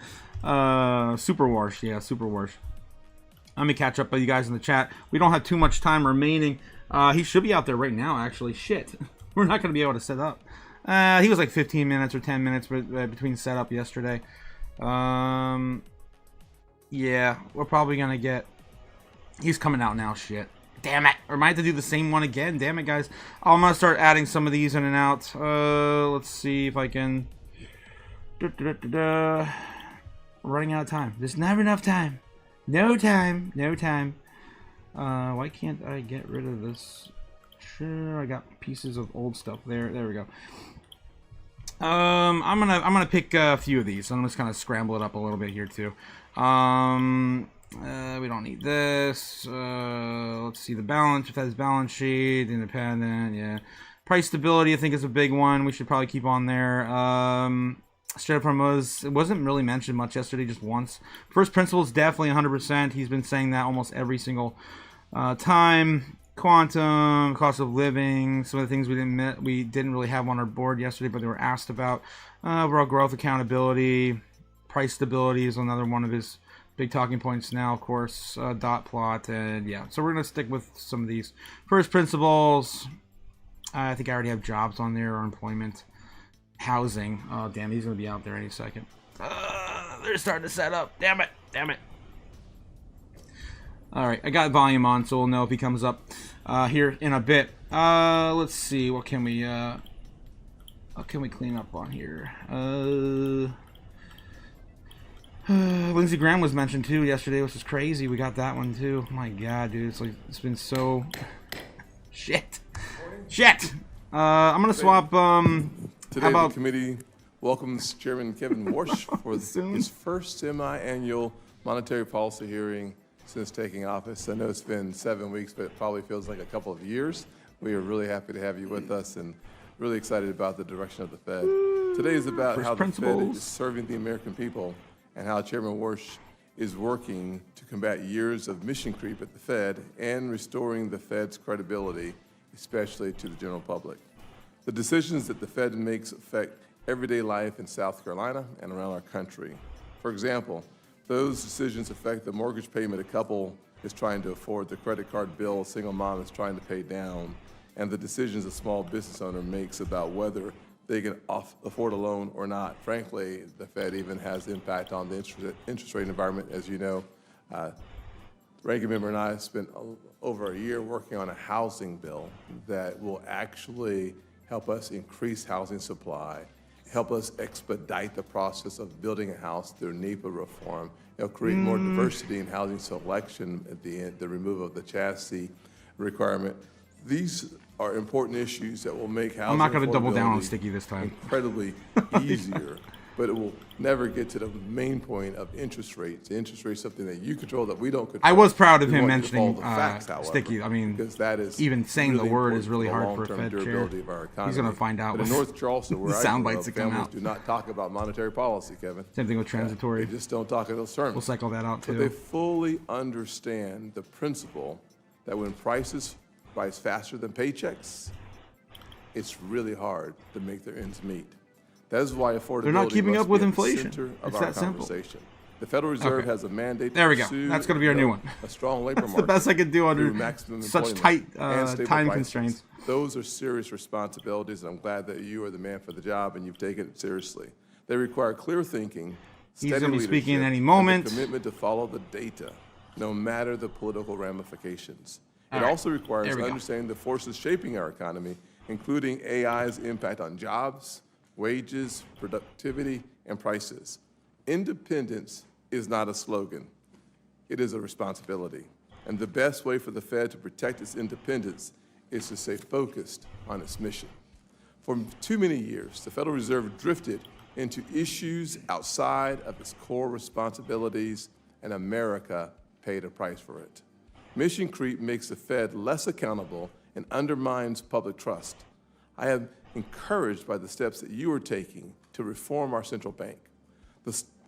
Super WARSH, yeah, Super WARSH. Let me catch up with you guys in the chat. We don't have too much time remaining. He should be out there right now, actually. Shit, we're not going to be able to set up. He was like 15 minutes or 10 minutes between setup yesterday. Yeah, we're probably going to get... He's coming out now, shit. Damn it. Or might have to do the same one again. Damn it, guys. I'm going to start adding some of these in and out. Let's see if I can... We're running out of time. There's never enough time. No time. No time. Why can't I get rid of this? Sure, I got pieces of old stuff there. There we go. I'm gonna pick a few of these. I'm just gonna scramble it up a little bit here too. We don't need this. Let's see the balance. If that's balance sheet, independent, yeah. Price stability, I think, is a big one. We should probably keep on there. Straight up from it wasn't really mentioned much yesterday, just once. First principles, definitely 100%. He's been saying that almost every single time. Quantum, cost of living, some of the things we didn't really have on our board yesterday, but they were asked about. Overall growth, accountability, price stability is another one of his big talking points now, of course. Dot plot, and yeah. So we're gonna stick with some of these. First principles. I think I already have jobs on there, or employment, housing. Oh damn, he's gonna be out there any second. They're starting to set up. Damn it! Damn it! All right, I got volume on, so we'll know if he comes up here in a bit. Let's see, what can we clean up on here? Lindsey Graham was mentioned too yesterday, which is crazy. We got that one too. My God, dude, it's been so shit. I'm gonna swap. Today, the committee welcome Chairman Kevin WARSH for his first semi-annual monetary policy hearing since taking office. I know it's been 7 weeks, but it probably feels like a couple of years. We are really happy to have you with us and really excited about the direction of the Fed. Today is about how the Fed is serving the American people and how Chairman WARSH is working to combat years of mission creep at the Fed and restoring the Fed's credibility, especially to the general public. The decisions that the Fed makes affect everyday life in South Carolina and around our country. For example, those decisions affect the mortgage payment a couple is trying to afford, the credit card bill a single mom is trying to pay down, and the decisions a small business owner makes about whether they can afford a loan or not. Frankly, the Fed even has impact on the interest rate environment. As you know, Ranking Member and I spent over a year working on a housing bill that will actually help us increase housing supply, help us expedite the process of building a house through NEPA reform. It'll create more diversity in housing selection at the end, the removal of the chassis requirement. These are important issues that will make housing I'm not going to double down on Sticky this time. Incredibly easier, but it will never get to the main point of interest rates. The interest rate is something that you control that we don't control. I was proud of We him want to mentioning follow the facts, however, Sticky. I mean, because that is even saying really the word important is really for the hard for a long-term Fed chair. durability of our economy. He's going to find out. But in North Charleston, where I sound grew bites up, that come families out. do not talk about monetary policy, Kevin. Same thing with transitory. They just don't talk in those terms. We'll cycle that out, But they too. fully understand the principle that when prices rise faster than paychecks, it's really hard to make their ends meet. That is why affordability They're not keeping must up with be at the inflation. center of It's our that simple. conversation. The Federal Reserve Okay. has a mandate There we to go. pursue, That's gonna be our new one. a strong labor That's the market best I could do under through maximum such employment tight and stable time prices. constraints. Those are serious responsibilities, and I'm glad that you are the man for the job and you've taken it seriously. They require clear thinking, He's steady gonna be speaking in leadership, any and moment. the commitment to follow the data, no matter the political ramifications. All It right. also requires There we go. understanding the forces shaping our economy, including AI's impact on jobs, wages, productivity, and prices. Independence is not a slogan. It is a responsibility. And the best way for the Fed to protect its independence is to stay focused on its mission. For too many years, the Federal Reserve drifted into issues outside of its core responsibilities, and America paid a price for it. Mission creep makes the Fed less accountable and undermines public trust. I am encouraged by the steps that you are taking to reform our central bank.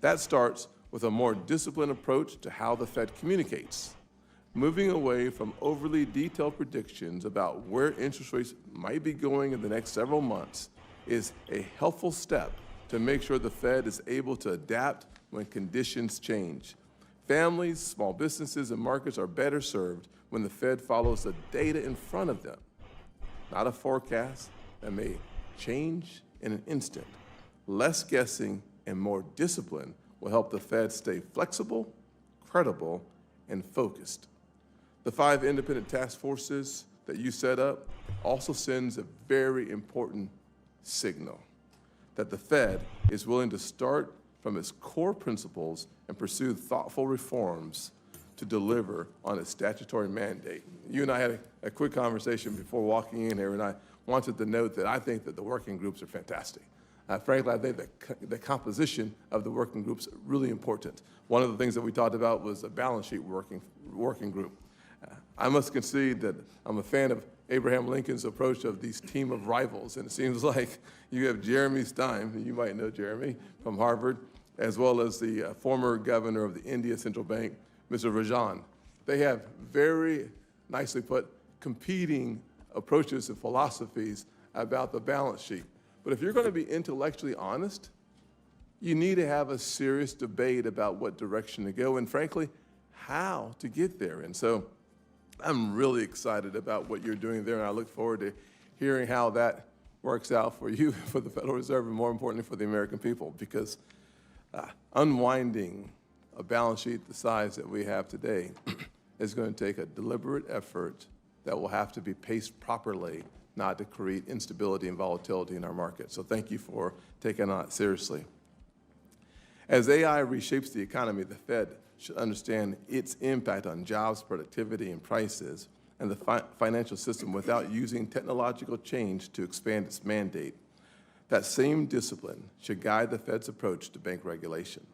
That starts with a more disciplined approach to how the Fed communicates, moving away from overly detailed predictions about where interest rates might be going in the next several months is a helpful step to make sure the Fed is able to adapt when conditions change. Families, small businesses, and markets are better served when the Fed follows the data in front of them, not a forecast that may change in an instant. Less guessing and more discipline will help the Fed stay flexible, credible, and focused. The 5 independent task forces that you set up also sends a very important signal that the Fed is willing to start from its core principles and pursue thoughtful reforms to deliver on its statutory mandate. You and I had a quick conversation before walking in here, and I wanted to note that I think that the working groups are fantastic. Frankly, I think that the composition of the working groups is really important. One of the things that we talked about was a balance sheet working group. I must concede that I'm a fan of Abraham Lincoln's approach of these team of rivals, and it seems like you have Jeremy Stein, you might know Jeremy, from Harvard, as well as the former governor of the India Central Bank, Mr. Rajan. They have very nicely put competing approaches and philosophies about the balance sheet. But if you're going to be intellectually honest, you need to have a serious debate about what direction to go and, frankly, how to get there. And so I'm really excited about what you're doing there, and I look forward to hearing how that works out for you, for the Federal Reserve, and more importantly for the American people, because unwinding a balance sheet the size that we have today is going to take a deliberate effort that will have to be paced properly, not to create instability and volatility in our market. So thank you for taking that seriously. As AI reshapes the economy, the Fed should understand its impact on jobs, productivity, and prices, and the financial system without using technological change to expand its mandate. That same discipline should guide the Fed's approach to bank regulation.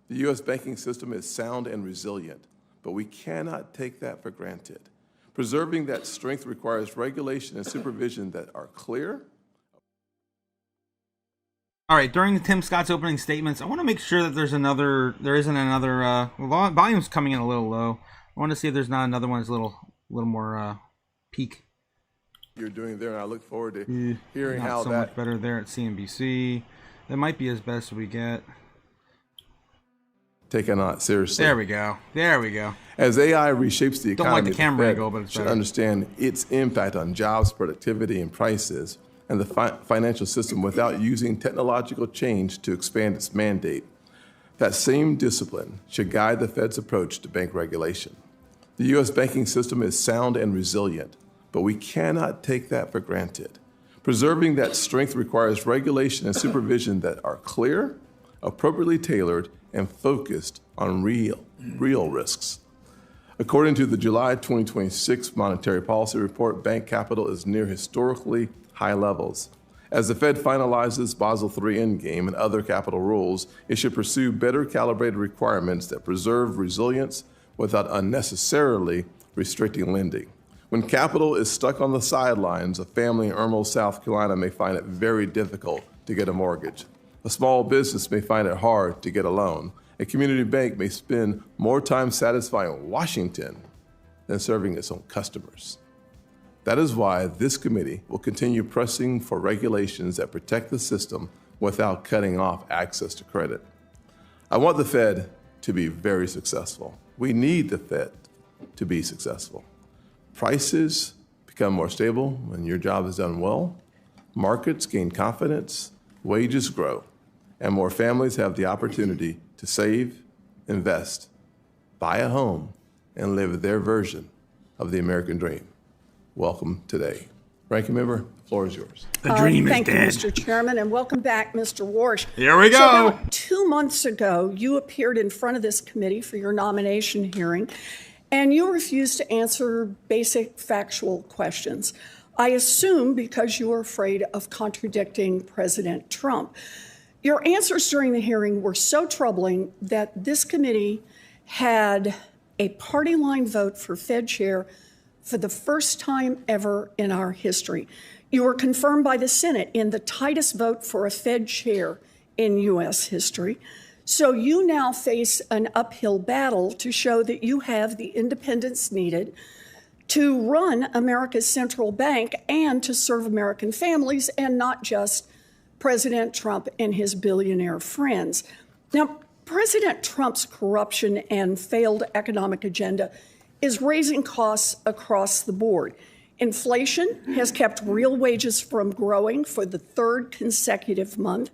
The U.S. banking system is sound and resilient, but we cannot take that for granted. Preserving that strength requires regulation and supervision that are clear. All right, during Tim Scott's opening statements, I want to make sure that there isn't another, volume's coming in a little low. I want to see if there's not another one that's a little more peak. You're doing there, and I look forward to hearing how so much better there at CNBC. That might be as best we get. Take it not seriously. There we go. There we go. As AI reshapes the economy, don't like the camera Fed angle, but it's should better. understand its impact on jobs, productivity, and prices, and the financial system without using technological change to expand its mandate. That same discipline should guide the Fed's approach to bank regulation. The U.S. banking system is sound and resilient, but we cannot take that for granted. Preserving that strength requires regulation and supervision that are clear, appropriately tailored, and focused on real risks. According to the July 2026 Monetary Policy Report, bank capital is near historically high levels. As the Fed finalizes Basel III Endgame and other capital rules, it should pursue better calibrated requirements that preserve resilience without unnecessarily restricting lending. When capital is stuck on the sidelines, a family in Irmo, South Carolina may find it very difficult to get a mortgage. A small business may find it hard to get a loan. A community bank may spend more time satisfying Washington than serving its own customers. That is why this committee will continue pressing for regulations that protect the system without cutting off access to credit. I want the Fed to be very successful. We need the Fed to be successful. Prices become more stable when your job is done well. Markets gain confidence, wages grow, and more families have the opportunity to save, invest, buy a home, and live their version of the American dream. Welcome today. Ranking member, the floor is yours. The dream is dead. Thank you, Mr. Chairman, and welcome back, Mr. Warsh. Here we go. So about 2 months ago, you appeared in front of this committee for your nomination hearing, and you refused to answer basic factual questions. I assume because you were afraid of contradicting President Trump. Your answers during the hearing were so troubling that this committee had a party line vote for Fed chair for the first time ever in our history. You were confirmed by the Senate in the tightest vote for a Fed chair in U.S. history. So you now face an uphill battle to show that you have the independence needed to run America's central bank and to serve American families and not just President Trump and his billionaire friends. Now, President Trump's corruption and failed economic agenda is raising costs across the board. Inflation has kept real wages from growing for the third consecutive month.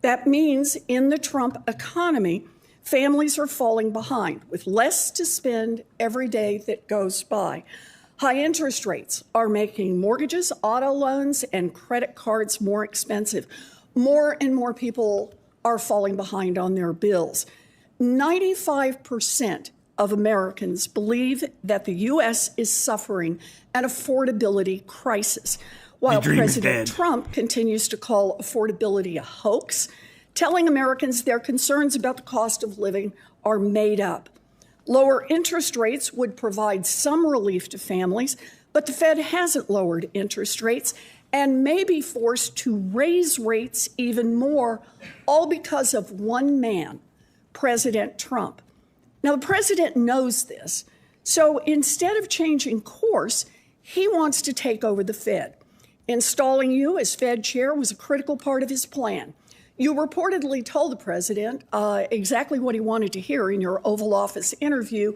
That means in the Trump economy, families are falling behind with less to spend every day that goes by. High interest rates are making mortgages, auto loans, and credit cards more expensive. More and more people are falling behind on their bills. 95% of Americans believe that the U.S. is suffering an affordability crisis, while President Trump continues to call affordability a hoax, telling Americans their concerns about the cost of living are made up. Lower interest rates would provide some relief to families, but the Fed hasn't lowered interest rates and may be forced to raise rates even more, all because of one man, President Trump. Now, the president knows this, so instead of changing course, he wants to take over the Fed. Installing you as Fed chair was a critical part of his plan. You reportedly told the president exactly what he wanted to hear in your Oval Office interview,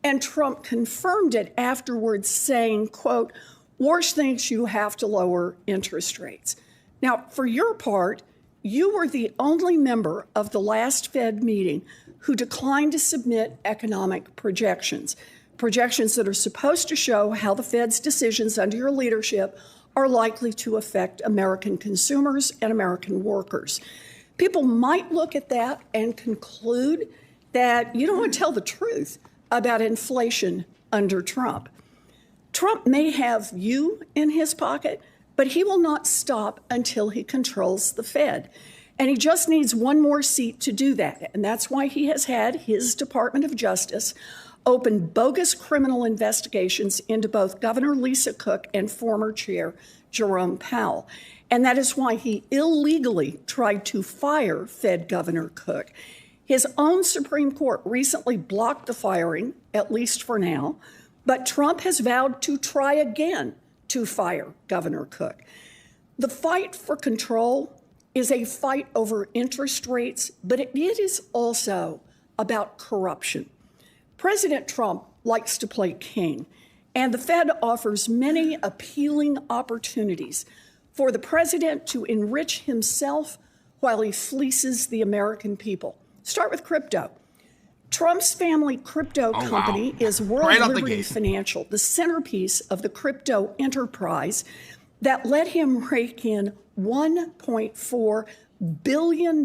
and Trump confirmed it afterwards, saying, quote, "WARSH thinks you have to lower interest rates." Now, for your part, you were the only member of the last Fed meeting who declined to submit economic projections that are supposed to show how the Fed's decisions under your leadership are likely to affect American consumers and American workers. People might look at that and conclude that you don't want to tell the truth about inflation under Trump. Trump may have you in his pocket, But he will not stop until he controls the Fed. And he just needs one more seat to do that. And that's why he has had his Department of Justice open bogus criminal investigations into both Governor Lisa Cook and former Chair Jerome Powell. And that is why he illegally tried to fire Fed Governor Cook. His own Supreme Court recently blocked the firing, at least for now, but Trump has vowed to try again to fire Governor Cook. The fight for control is a fight over interest rates, but it is also about corruption. President Trump likes to play king, and the Fed offers many appealing opportunities for the president to enrich himself while he fleeces the American people. Start with crypto. Trump's family crypto company is World Liberty Financial, the centerpiece of the crypto enterprise that let him rake in $1.4 billion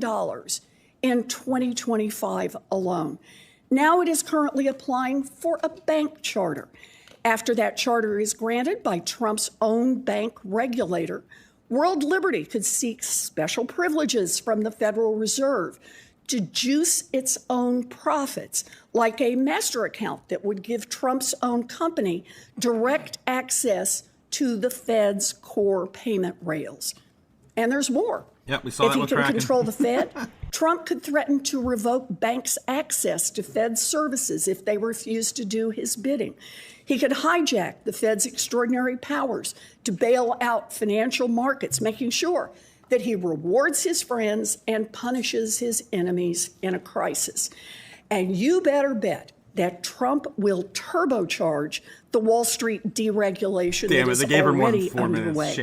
in 2025 alone. Now it is currently applying for a bank charter. After that charter is granted by Trump's own bank regulator, World Liberty could seek special privileges from the Federal Reserve to juice its own profits, like a master account that would give Trump's own company direct access to the Fed's core payment rails. And there's more. Yep, we saw that with If he can Kraken. control the Fed, Trump could threaten to revoke banks' access to Fed services if they refuse to do his bidding. He could hijack the Fed's extraordinary powers to bail out financial markets, making sure that he rewards his friends and punishes his enemies in a crisis. And you better bet that Trump will turbocharge the Wall Street deregulation that is already underway,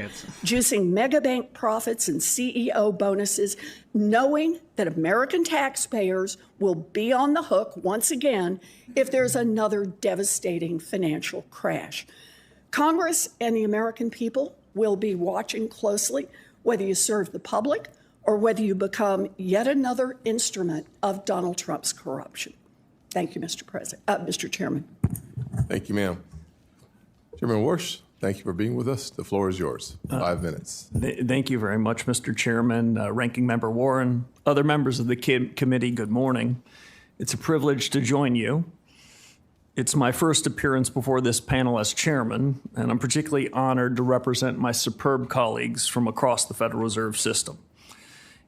juicing mega bank profits and CEO bonuses, knowing that American taxpayers will be on the hook once again if there's another devastating financial crash. Congress and the American people will be watching closely whether you serve the public or whether you become yet another instrument of Donald Trump's corruption. Thank you, Mr. Chairman. Thank you, ma'am. Chairman Warsh, thank you for being with us. The floor is yours. 5 minutes. Thank you very much, Mr. Chairman, Ranking Member Warren, other members of the committee, good morning. It's a privilege to join you. It's my first appearance before this panel as chairman, and I'm particularly honored to represent my superb colleagues from across the Federal Reserve System.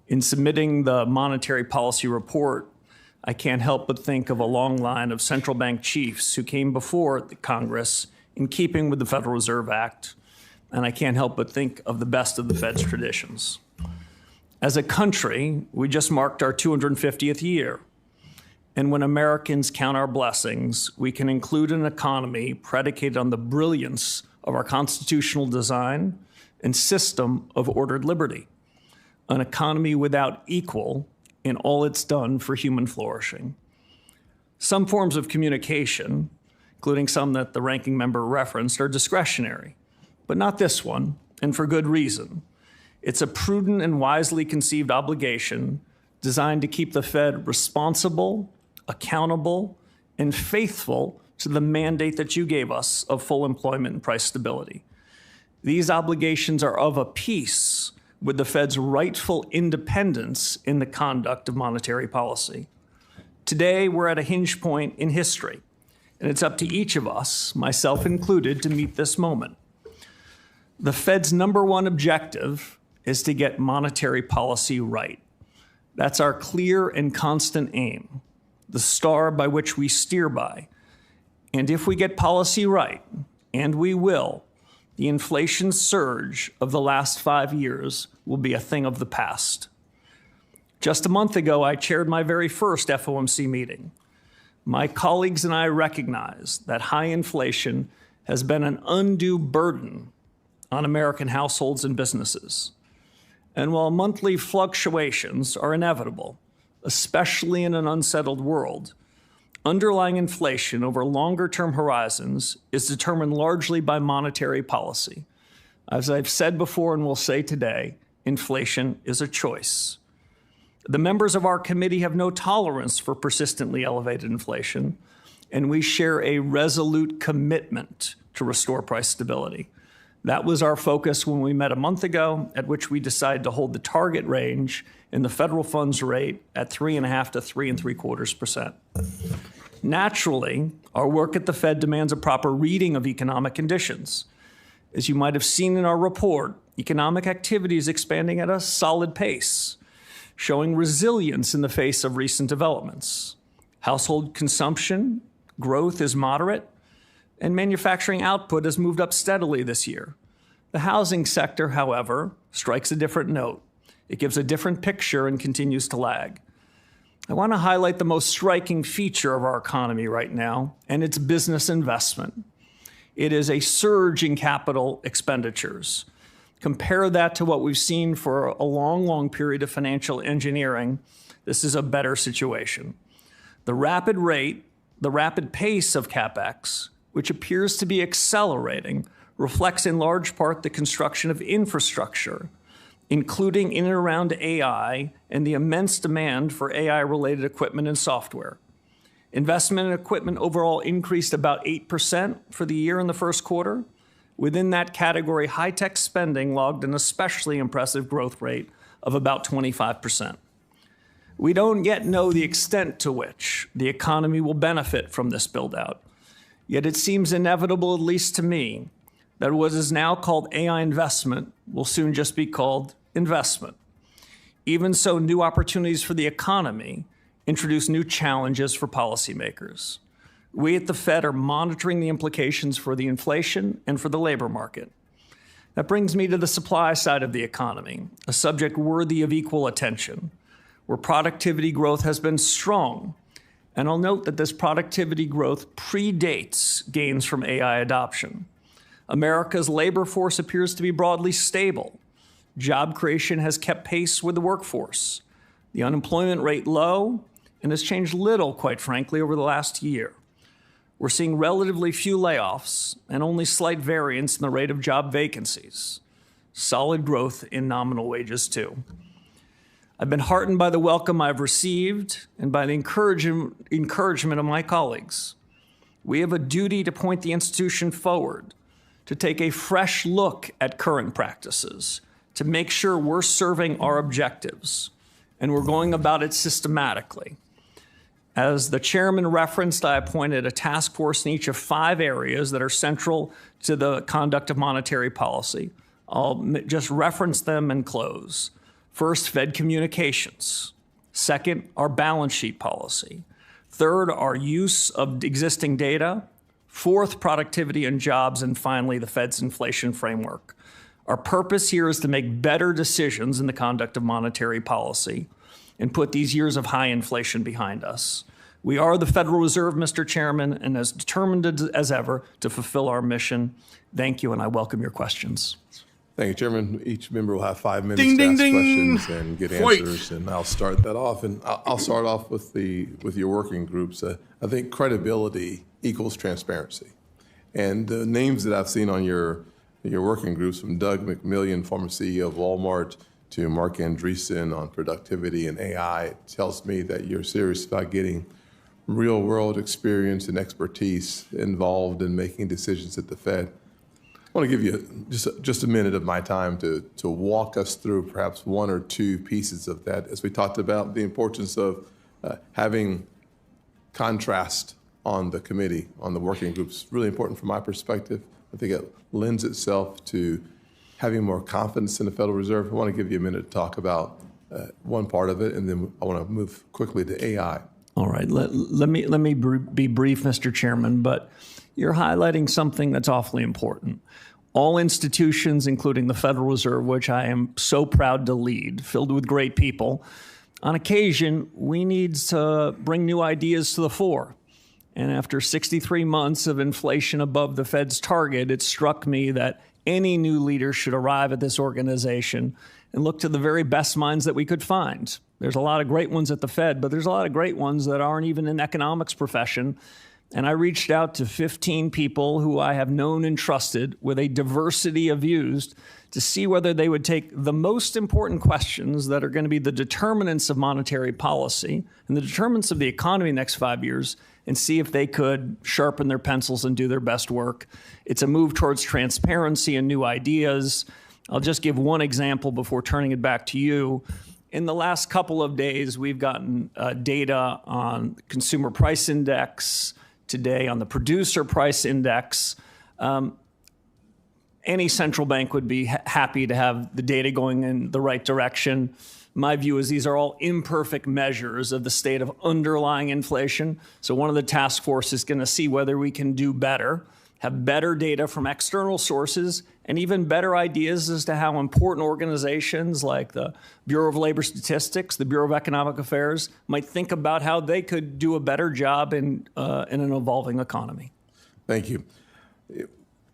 In submitting the monetary policy report, I can't help but think of a long line of central bank chiefs who came before the Congress in keeping with the Federal Reserve Act, and I can't help but think of the best of the Fed's traditions. As a country, we just marked our 250th year. And when Americans count our blessings, we can include an economy predicated on the brilliance of our constitutional design and system of ordered liberty, an economy without equal in all it's done for human flourishing. Some forms of communication, including some that the ranking member referenced, are discretionary, but not this one, and for good reason. It's a prudent and wisely conceived obligation designed to keep the Fed responsible, accountable, and faithful to the mandate that you gave us of full employment and price stability. These obligations are of a piece with the Fed's rightful independence in the conduct of monetary policy. Today, we're at a hinge point in history, and it's up to each of us, myself included, to meet this moment. The Fed's number one objective is to get monetary policy right. That's our clear and constant aim, the star by which we steer by. And if we get policy right, and we will, the inflation surge of the last 5 years will be a thing of the past. Just a month ago, I chaired my very first FOMC meeting. My colleagues and I recognize that high inflation has been an undue burden on American households and businesses. And while monthly fluctuations are inevitable, especially in an unsettled world, underlying inflation over longer-term horizons is determined largely by monetary policy. As I've said before and will say today, inflation is a choice. The members of our committee have no tolerance for persistently elevated inflation, and we share a resolute commitment to restore price stability. That was our focus when we met a month ago, at which we decided to hold the target range in the federal funds rate at 3.5 to 3.75%. Naturally, our work at the Fed demands a proper reading of economic conditions. As you might have seen in our report, economic activity is expanding at a solid pace, showing resilience in the face of recent developments. Household consumption growth is moderate, and manufacturing output has moved up steadily this year. The housing sector, however, strikes a different note. It gives a different picture and continues to lag. I want to highlight the most striking feature of our economy right now, and it's business investment. It is a surge in capital expenditures. Compare that to what we've seen for a long, long period of financial engineering. This is a better situation. The rapid pace of CapEx, which appears to be accelerating, reflects in large part the construction of infrastructure, including in and around AI and the immense demand for AI-related equipment and software. Investment in equipment overall increased about 8% for the year in the first quarter. Within that category, high-tech spending logged an especially impressive growth rate of about 25%. We don't yet know the extent to which the economy will benefit from this build-out. Yet it seems inevitable, at least to me, that what is now called AI investment will soon just be called investment. Even so, new opportunities for the economy introduce new challenges for policymakers. We at the Fed are monitoring the implications for the inflation and for the labor market. That brings me to the supply side of the economy, a subject worthy of equal attention, where productivity growth has been strong. And I'll note that this productivity growth predates gains from AI adoption. America's labor force appears to be broadly stable. Job creation has kept pace with the workforce. The unemployment rate low and has changed little, quite frankly, over the last year. We're seeing relatively few layoffs and only slight variance in the rate of job vacancies. Solid growth in nominal wages, too. I've been heartened by the welcome I've received and by the encouragement of my colleagues. We have a duty to point the institution forward, to take a fresh look at current practices, to make sure we're serving our objectives, and we're going about it systematically. As the chairman referenced, I appointed a task force in each of 5 areas that are central to the conduct of monetary policy. I'll just reference them and close. First, Fed communications. Second, our balance sheet policy. Third, our use of existing data. Fourth, productivity and jobs. And finally, the Fed's inflation framework. Our purpose here is to make better decisions in the conduct of monetary policy and put these years of high inflation behind us. We are the Federal Reserve, Mr. Chairman, and as determined as ever to fulfill our mission. Thank you, and I welcome your questions. Thank you, Chairman. Each member will have 5 minutes to ask questions and get answers, and I'll start that off. And I'll start off with your working groups. I think credibility equals transparency, and the names that I've seen on your working groups, from Doug McMillion, former CEO of Walmart, to Mark Andreessen on productivity and AI, tells me that you're serious about getting real-world experience and expertise involved in making decisions at the Fed. I want to give you just a minute of my time to walk us through perhaps 1 or 2 pieces of that, as we talked about the importance of having contrast on the committee, on the working groups. Really important from my perspective. I think it lends itself to having more confidence in the Federal Reserve. I want to give you a minute to talk about one part of it, and then I want to move quickly to AI. All right, let me be brief, Mr. Chairman, but you're highlighting something that's awfully important. All institutions, including the Federal Reserve, which I am so proud to lead, filled with great people, on occasion, we need to bring new ideas to the fore. And after 63 months of inflation above the Fed's target, it struck me that any new leader should arrive at this organization and look to the very best minds that we could find. There's a lot of great ones at the Fed, but there's a lot of great ones that aren't even in the economics profession. And I reached out to 15 people who I have known and trusted with a diversity of views to see whether they would take the most important questions that are going to be the determinants of monetary policy and the determinants of the economy in the next 5 years and see if they could sharpen their pencils and do their best work. It's a move towards transparency and new ideas. I'll just give one example before turning it back to you. In the last couple of days, we've gotten data on consumer price index, today on the producer price index. Any central bank would be happy to have the data going in the right direction. My view is these are all imperfect measures of the state of underlying inflation. So one of the task force is going to see whether we can do better, have better data from external sources, and even better ideas as to how important organizations like the Bureau of Labor Statistics, the Bureau of Economic Affairs, might think about how they could do a better job in an evolving economy. Thank you.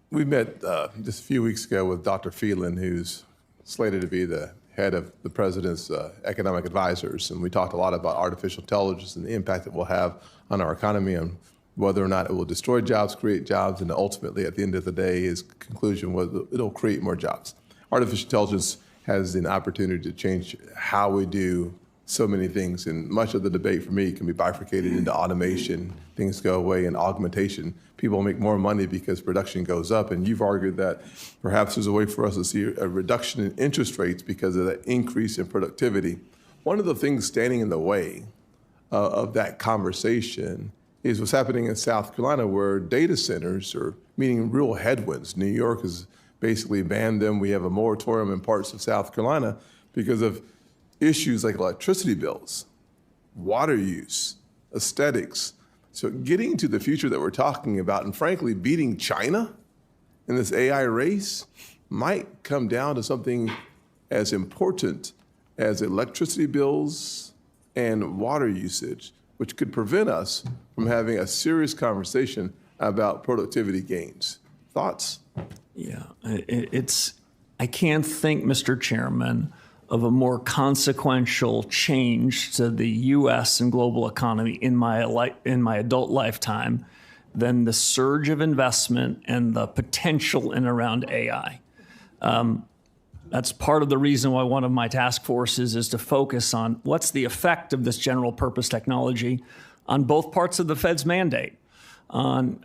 We met just a few weeks ago with Dr. Phelan, who's slated to be the head of the president's economic advisors, and we talked a lot about artificial intelligence and the impact it will have on our economy and whether or not it will destroy jobs, create jobs, and ultimately, at the end of the day, his conclusion was it'll create more jobs. Artificial intelligence has an opportunity to change how we do so many things, and much of the debate for me can be bifurcated into automation, things go away, and augmentation. People make more money because production goes up, and you've argued that perhaps there's a way for us to see a reduction in interest rates because of that increase in productivity. One of the things standing in the way of that conversation is what's happening in South Carolina, where data centers are meeting real headwinds. New York has basically banned them. We have a moratorium in parts of South Carolina because of issues like electricity bills, water use, aesthetics. So getting to the future that we're talking about, and frankly, beating China in this AI race might come down to something as important as electricity bills and water usage, which could prevent us from having a serious conversation about productivity gains. Thoughts? Yeah, I can't think, Mr. Chairman, of a more consequential change to the U.S. and global economy in my adult lifetime than the surge of investment and the potential in around AI. That's part of the reason why one of my task forces is to focus on what's the effect of this general purpose technology on both parts of the Fed's mandate, on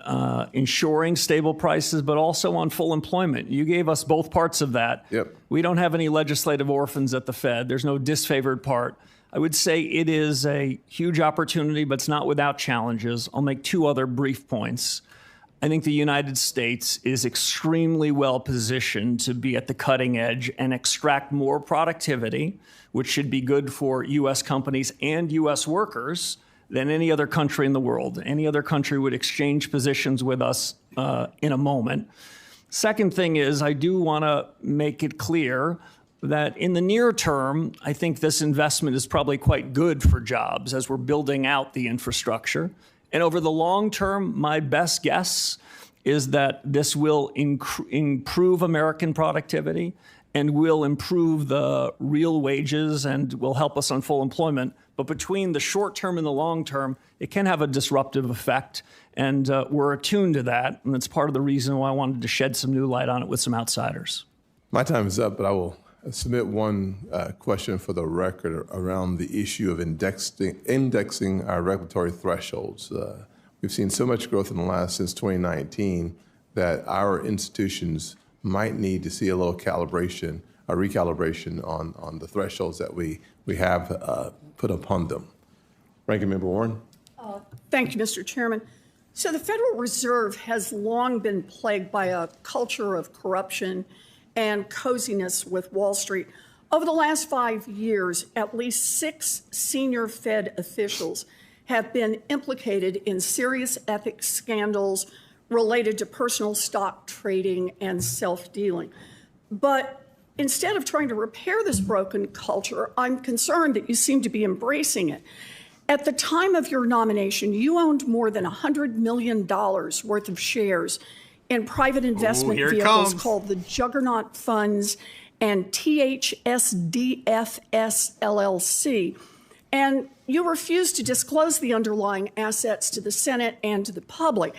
ensuring stable prices, but also on full employment. You gave us both parts of that. Yep. We don't have any legislative orphans at the Fed. There's no disfavored part. I would say it is a huge opportunity, but it's not without challenges. I'll make two other brief points. I think the United States is extremely well positioned to be at the cutting edge and extract more productivity, which should be good for U.S. companies and U.S. workers, than any other country in the world. Any other country would exchange positions with us in a moment. Second thing is, I do want to make it clear that in the near term, I think this investment is probably quite good for jobs as we're building out the infrastructure. And over the long term, my best guess is that this will improve American productivity and will improve the real wages and will help us on full employment. But between the short term and the long term, it can have a disruptive effect. And we're attuned to that. And that's part of the reason why I wanted to shed some new light on it with some outsiders. My time is up, but I will submit one question for the record around the issue of indexing our regulatory thresholds. We've seen so much growth in the since 2019 that our institutions might need to see a little recalibration on the thresholds that we have put upon them. Ranking Member Warren. Thank you, Mr. Chairman. So the Federal Reserve has long been plagued by a culture of corruption and coziness with Wall Street. Over the last 5 years, at least 6 senior Fed officials have been implicated in serious ethics scandals related to personal stock trading and self-dealing. But instead of trying to repair this broken culture, I'm concerned that you seem to be embracing it. At the time of your nomination, you owned more than $100 million worth of shares in private investment vehicles called the Juggernaut Funds and THSDFS LLC. And you refused to disclose the underlying assets to the Senate and to the public.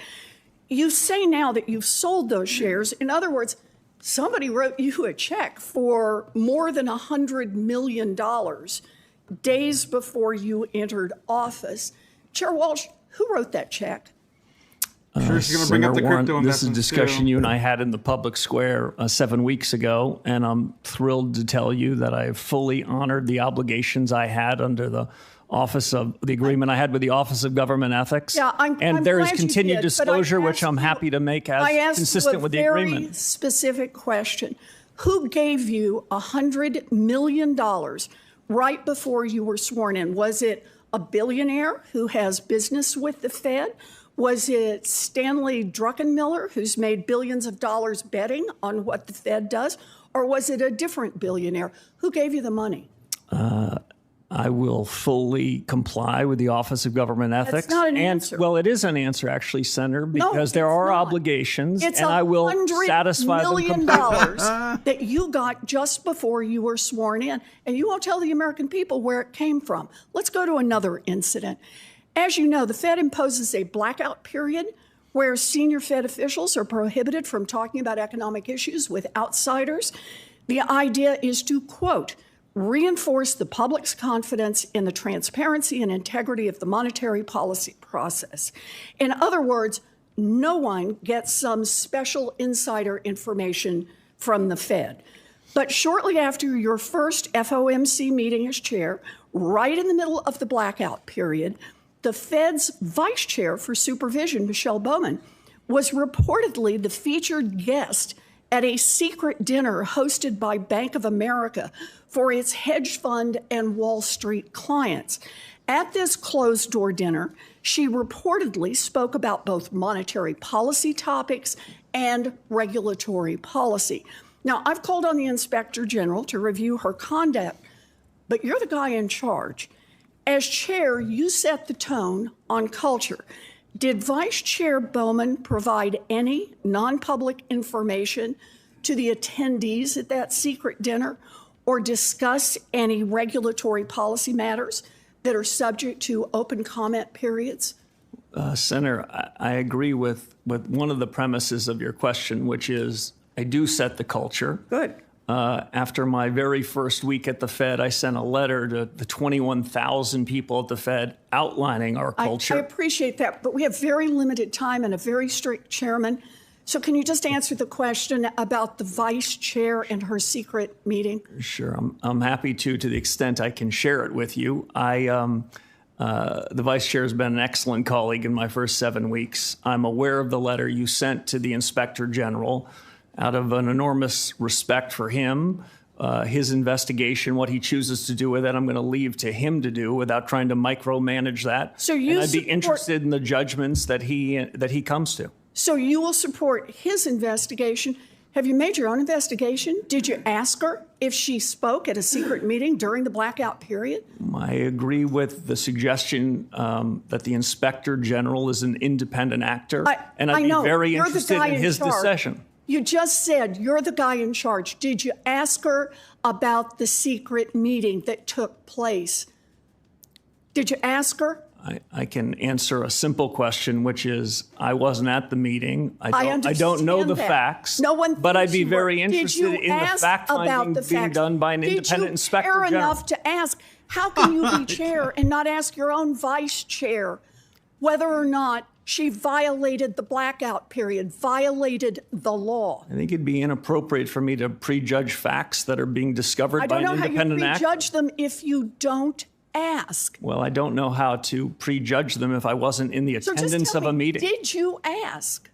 You say now that you've sold those shares. In other words, somebody wrote you a check for more than $100 million days before you entered office. Chair Walsh, Who wrote that check? I'm sure she's going to bring up the Senator crypto Warren, this is a investments discussion too. you and I had in the public square 7 weeks ago, and I'm thrilled to tell you that I have fully honored the obligations I had under the agreement I had with the Office of Government Ethics. Yeah, I'm there is glad you continued did, but disclosure, I which I'm asked happy to make I as asked consistent you a with the very agreement. specific question. Who gave you $100 million right before you were sworn in? Was it a billionaire who has business with the Fed? Was it Stanley Druckenmiller, who's made billions of dollars betting on what the Fed does? Or was it a different billionaire? Who gave you the money? I will fully comply with the Office of Government Ethics. That's not an answer. Well, it is an answer, actually, Senator, because there it's are not. obligations, It's and I will $100 satisfy them million completely. that you got just before you were sworn in, and you won't tell the American people where it came from. Let's go to another incident. As you know, the Fed imposes a blackout period where senior Fed officials are prohibited from talking about economic issues with outsiders. The idea is to, quote, reinforce the public's confidence in the transparency and integrity of the monetary policy process. In other words, no one gets some special insider information from the Fed. But shortly after your first FOMC meeting as chair, right in the middle of the blackout period, the Fed's vice chair for supervision, Michelle Bowman, was reportedly the featured guest at a secret dinner hosted by Bank of America for its hedge fund and Wall Street clients. At this closed-door dinner, she reportedly spoke about both monetary policy topics and regulatory policy. Now, I've called on the Inspector General to review her conduct, but you're the guy in charge. As chair, you set the tone on culture. Did Vice Chair Bowman provide any non-public information to the attendees at that secret dinner or discuss any regulatory policy matters that are subject to open comment periods? Senator, I agree with one of the premises of your question, which is I do set the culture. Good. After my very first week at the Fed, I sent a letter to the 21,000 people at the Fed outlining our culture. I appreciate that, but we have very limited time and a very strict chairman. So can you just answer the question about the vice chair and her secret meeting? Sure, I'm happy to the extent I can share it with you. The vice chair has been an excellent colleague in my first 7 weeks. I'm aware of the letter you sent to the Inspector General. Out of an enormous respect for him, his investigation, what he chooses to do with it, I'm going to leave to him to do without trying to micromanage that. So you and I'd be interested in the judgments that he comes to. So you will support his investigation. Have you made your own investigation? Did you ask her if she spoke at a secret meeting during the blackout period? I agree with the suggestion that the Inspector General is an independent actor, and I'd be very interested in his decision. You just said you're the guy in charge. Did you ask her about the secret meeting that took place? Did you ask her? I can answer a simple question, which is I wasn't at the meeting. I don't know the facts. No one. But I'd be you very were. interested in the fact finding being done by an independent Inspector General. Did you care enough to ask? How can you be chair and not ask your own vice chair whether or not she violated the blackout period, violated the law? I think it'd be inappropriate for me to prejudge facts that are being discovered by an independent actor. I don't know how you prejudge them if you don't ask. Well, I don't know how to prejudge them if I wasn't in the attendance of a meeting. Did you ask?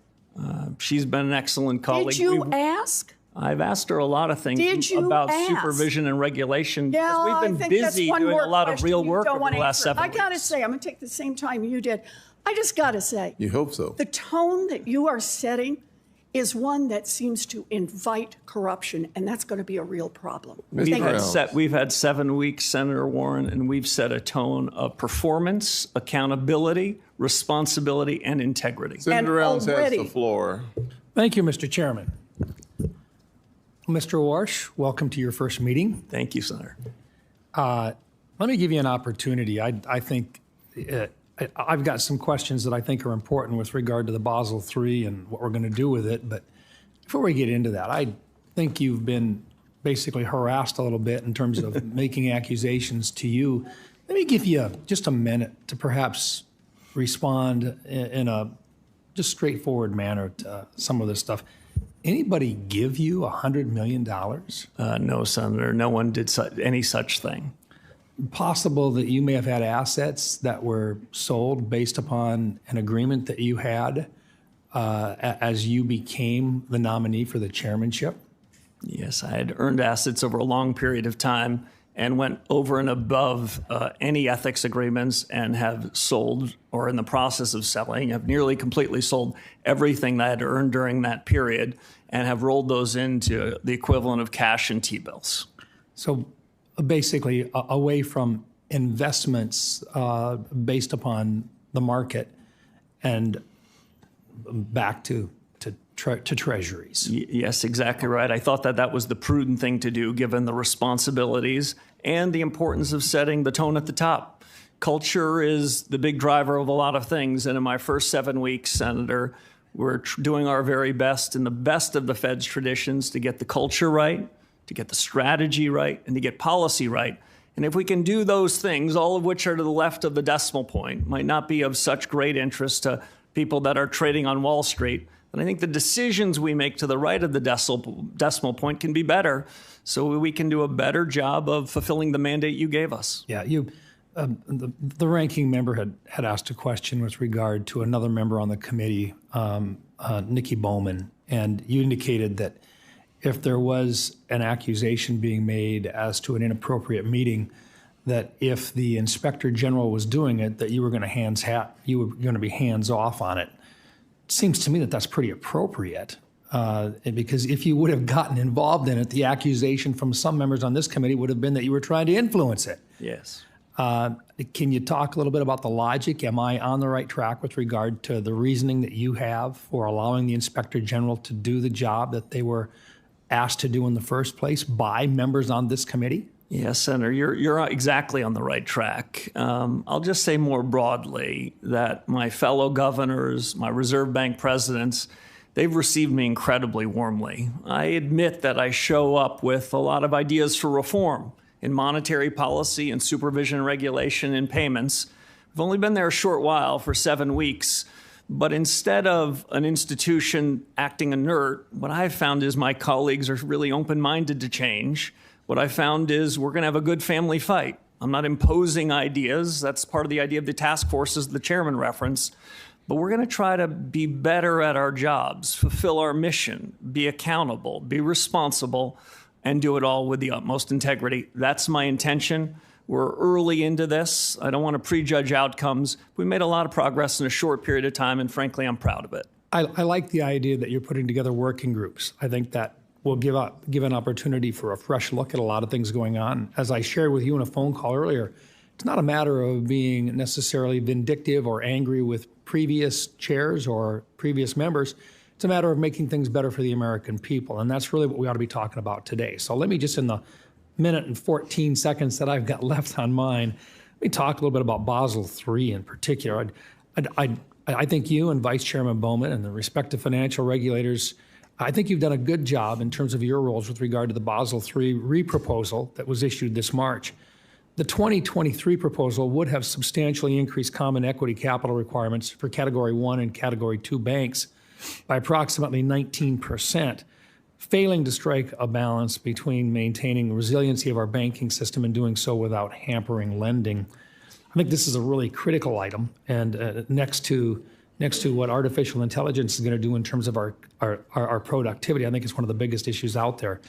She's been an excellent colleague. Did you ask? I've asked her a lot of things about supervision and regulation. Yeah, we've been busy doing a lot of real work over the last 7 weeks. I got to say, I'm going to take the same time you did. I just got to say. You hope so. The tone that you are setting is one that seems to invite corruption, and that's going to be a real problem. We've had 7 weeks, Senator Warren, and we've set a tone of performance, accountability, responsibility, and integrity. Senator Rounds has the floor. Thank you, Mr. Chairman. Mr. Warsh, welcome to your first meeting. Thank you, Senator. Let me give you an opportunity. I think I've got some questions that I think are important with regard to the Basel III and what we're going to do with it. But before we get into that, I think you've been basically harassed a little bit in terms of making accusations to you. Let me give you just a minute to perhaps respond in a just straightforward manner to some of this stuff. Anybody give you $100 million? No, Senator. No one did any such thing. Possible that you may have had assets that were sold based upon an agreement that you had as you became the nominee for the chairmanship? Yes, I had earned assets over a long period of time and went over and above any ethics agreements and have sold or in the process of selling, have nearly completely sold everything that I had earned during that period and have rolled those into the equivalent of cash and T-bills. So basically away from investments based upon the market and back to treasuries. Yes, exactly right. I thought that was the prudent thing to do given the responsibilities and the importance of setting the tone at the top. Culture is the big driver of a lot of things. And in my first 7 weeks, Senator, we're doing our very best in the best of the Fed's traditions to get the culture right, to get the strategy right, and to get policy right. And if we can do those things, all of which are to the left of the decimal point, might not be of such great interest to people that are trading on Wall Street, then I think the decisions we make to the right of the decimal point can be better, so we can do a better job of fulfilling the mandate you gave us. Yeah, the ranking member had asked a question with regard to another member on the committee, Nikki Bowman, and you indicated that if there was an accusation being made as to an inappropriate meeting, that if the inspector general was doing it, that you were going to be hands off on it. It seems to me that that's pretty appropriate because if you would have gotten involved in it, the accusation from some members on this committee would have been that you were trying to influence it. Yes. Can you talk a little bit about the logic? Am I on the right track with regard to the reasoning that you have for allowing the inspector general to do the job that they were asked to do in the first place by members on this committee? Yes, Senator, you're exactly on the right track. I'll just say more broadly that my fellow governors, my Reserve Bank presidents, they've received me incredibly warmly. I admit that I show up with a lot of ideas for reform in monetary policy and supervision and regulation and payments. I've only been there a short while, for 7 weeks, but instead of an institution acting inert, what I've found is my colleagues are really open-minded to change. What I found is we're going to have a good family fight. I'm not imposing ideas. That's part of the idea of the task forces the chairman referenced. But we're going to try to be better at our jobs, fulfill our mission, be accountable, be responsible, and do it all with the utmost integrity. That's my intention. We're early into this. I don't want to prejudge outcomes. We made a lot of progress in a short period of time, and frankly, I'm proud of it. I like the idea that you're putting together working groups. I think that will give an opportunity for a fresh look at a lot of things going on. As I shared with you in a phone call earlier, it's not a matter of being necessarily vindictive or angry with previous chairs or previous members. It's a matter of making things better for the American people, and that's really what we ought to be talking about today. So let me just, in the minute and 14 seconds that I've got left on mine, let me talk a little bit about Basel III in particular. I think you and Vice Chairman Bowman and the respective financial regulators, I think you've done a good job in terms of your roles with regard to the Basel III re-proposal that was issued this March. The 2023 proposal would have substantially increased common equity capital requirements for Category 1 and Category 2 banks by approximately 19%, failing to strike a balance between maintaining resiliency of our banking system and doing so without hampering lending. I think this is a really critical item, and next to what artificial intelligence is going to do in terms of our productivity, I think it's one of the biggest issues out there.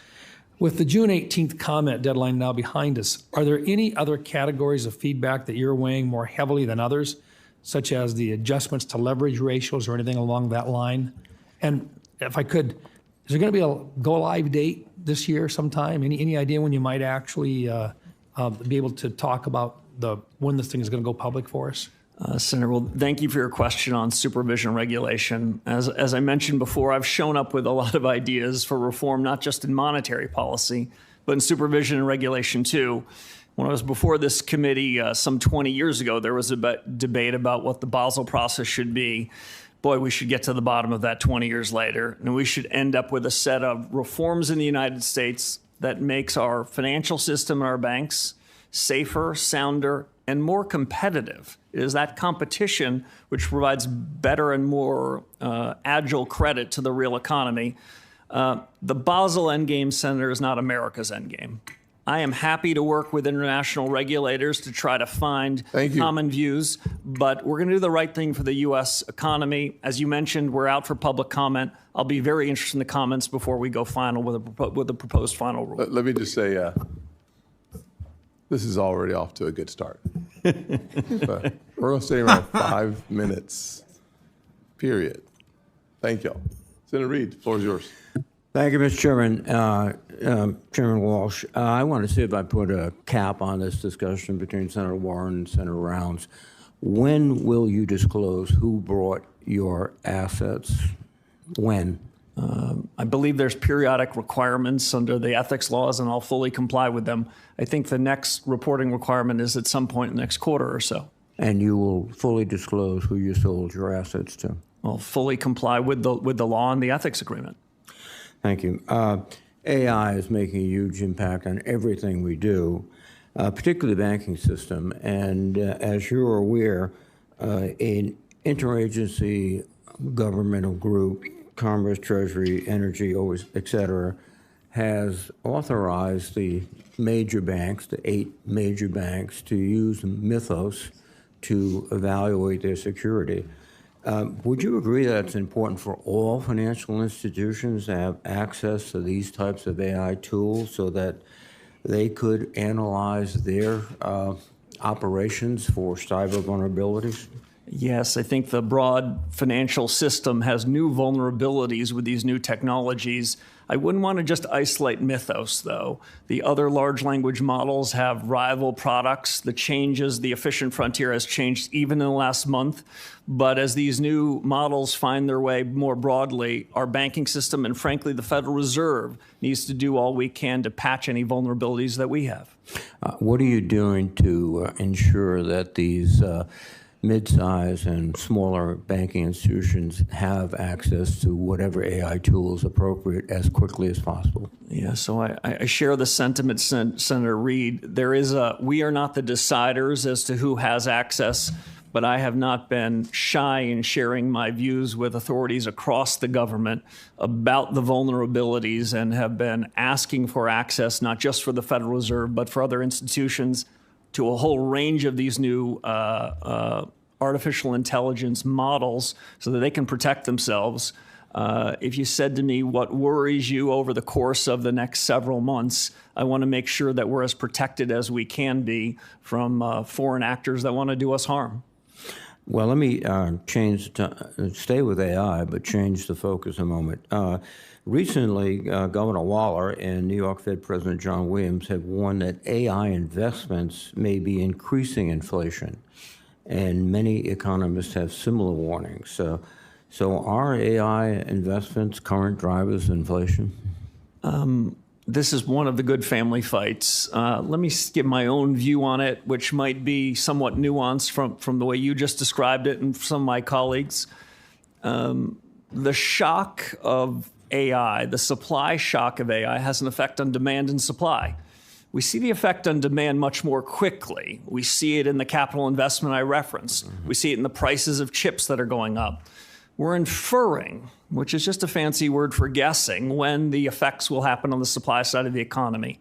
With the June 18th comment deadline now behind us, are there any other categories of feedback that you're weighing more heavily than others, such as the adjustments to leverage ratios or anything along that line? And if I could, is there going to be a go-live date this year sometime? Any idea when you might actually be able to talk about when this thing is going to go public for us? Senator, well, thank you for your question on supervision regulation. As I mentioned before, I've shown up with a lot of ideas for reform, not just in monetary policy, but in supervision and regulation too. When I was before this committee some 20 years ago, there was a debate about what the Basel process should be. Boy, we should get to the bottom of that 20 years later, and we should end up with a set of reforms in the United States that makes our financial system and our banks safer, sounder, and more competitive. It is that competition which provides better and more agile credit to the real economy. The Basel Endgame, Senator, is not America's endgame. I am happy to work with international regulators to try to find common views, but we're going to do the right thing for the U.S. economy. As you mentioned, we're out for public comment. I'll be very interested in the comments before we go final with the proposed final rule. Let me just say, this is already off to a good start. But we're going to stay around 5 minutes, period. Thank y'all. Senator Reid, the floor is yours. Thank you, Mr. Chairman. Chairman Walsh, I want to see if I put a cap on this discussion between Senator Warren and Senator Rounds. When will you disclose who brought your assets? When? I believe there's periodic requirements under the ethics laws, and I'll fully comply with them. I think the next reporting requirement is at some point in the next quarter or so. And you will fully disclose who you sold your assets to? I'll fully comply with the law and the ethics agreement. Thank you. AI is making a huge impact on everything we do, particularly the banking system. And as you're aware, an interagency governmental group, Commerce, Treasury, Energy, et cetera, has authorized the major banks, the 8 major banks, to use Mythos to evaluate their security. Would you agree that it's important for all financial institutions to have access to these types of AI tools so that they could analyze their operations for cyber vulnerabilities? Yes, I think the broad financial system has new vulnerabilities with these new technologies. I wouldn't want to just isolate Mythos, though. The other large language models have rival products. The efficient frontier has changed even in the last month. But as these new models find their way more broadly, our banking system and, frankly, the Federal Reserve needs to do all we can to patch any vulnerabilities that we have. What are you doing to ensure that these mid-size and smaller banking institutions have access to whatever AI tool is appropriate as quickly as possible? Yeah, so I share the sentiment, Senator Reid. We are not the deciders as to who has access, but I have not been shy in sharing my views with authorities across the government about the vulnerabilities and have been asking for access, not just for the Federal Reserve, but for other institutions, to a whole range of these new artificial intelligence models so that they can protect themselves. If you said to me, what worries you over the course of the next several months, I want to make sure that we're as protected as we can be from foreign actors that want to do us harm. Well, let me stay with AI, but change the focus a moment. Recently, Governor Waller and New York Fed President John Williams have warned that AI investments may be increasing inflation, and many economists have similar warnings. So are AI investments current drivers of inflation? This is one of the good family fights. Let me give my own view on it, which might be somewhat nuanced from the way you just described it and some of my colleagues. The shock of AI, the supply shock of AI, has an effect on demand and supply. We see the effect on demand much more quickly. We see it in the capital investment I referenced. We see it in the prices of chips that are going up. We're inferring, which is just a fancy word for guessing, when the effects will happen on the supply side of the economy.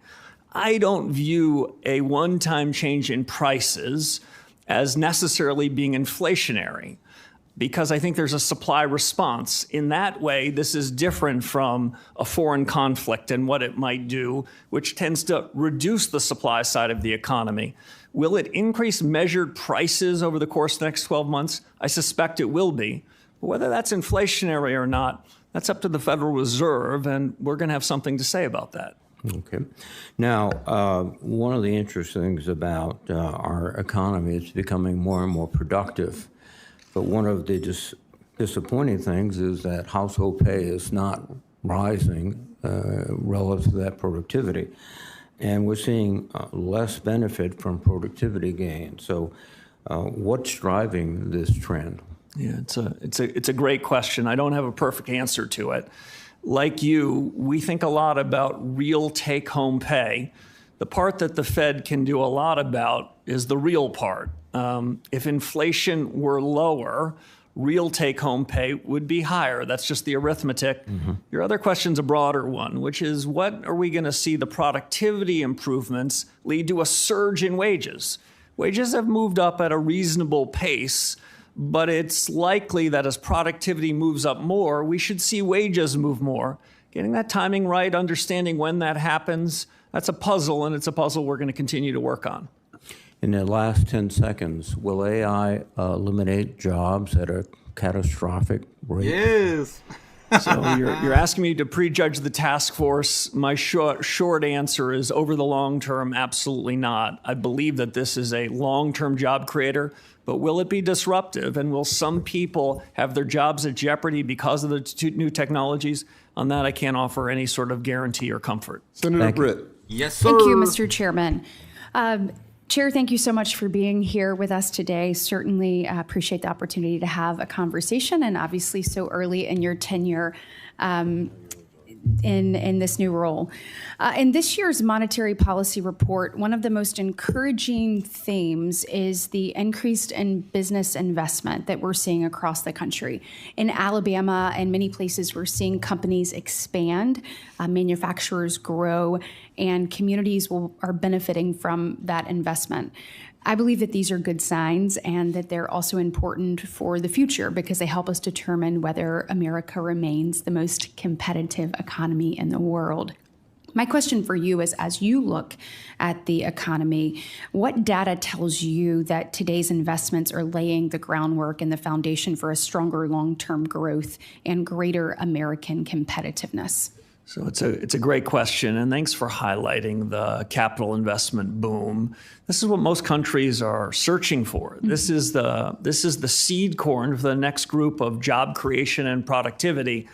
I don't view a one-time change in prices as necessarily being inflationary, because I think there's a supply response. In that way, this is different from a foreign conflict and what it might do, which tends to reduce the supply side of the economy. Will it increase measured prices over the course of the next 12 months? I suspect it will be. Whether that's inflationary or not, that's up to the Federal Reserve, and we're going to have something to say about that. Okay. Now, one of the interesting things about our economy is becoming more and more productive. But one of the disappointing things is that household pay is not rising relative to that productivity. And we're seeing less benefit from productivity gains. So what's driving this trend? Yeah, it's a great question. I don't have a perfect answer to it. Like you, we think a lot about real take-home pay, The part that the Fed can do a lot about is the real part. If inflation were lower, real take-home pay would be higher. That's just the arithmetic. Your other question's a broader one, which is what are we going to see the productivity improvements lead to a surge in wages? Wages have moved up at a reasonable pace, but it's likely that as productivity moves up more, we should see wages move more. Getting that timing right, understanding when that happens, that's a puzzle, and it's a puzzle we're going to continue to work on. In the last 10 seconds, will AI eliminate jobs at a catastrophic rate? Yes. So you're asking me to prejudge the task force. My short answer is over the long term, absolutely not. I believe that this is a long-term job creator, but will it be disruptive? And will some people have their jobs at jeopardy because of the new technologies? On that, I can't offer any sort of guarantee or comfort. Senator Britt. Yes, sir. Thank you, Mr. Chairman. Chair, thank you so much for being here with us today. Certainly appreciate the opportunity to have a conversation, and obviously so early in your tenure in this new role. In this year's monetary policy report, one of the most encouraging themes is the increased in business investment that we're seeing across the country. In Alabama and many places, we're seeing companies expand, manufacturers grow, and communities are benefiting from that investment. I believe that these are good signs and that they're also important for the future because they help us determine whether America remains the most competitive economy in the world. My question for you is, as you look at the economy, what data tells you that today's investments are laying the groundwork and the foundation for a stronger long-term growth and greater American competitiveness? So it's a great question, and thanks for highlighting the capital investment boom. This is what most countries are searching for. This is the seed corn for the next group of job creation and productivity.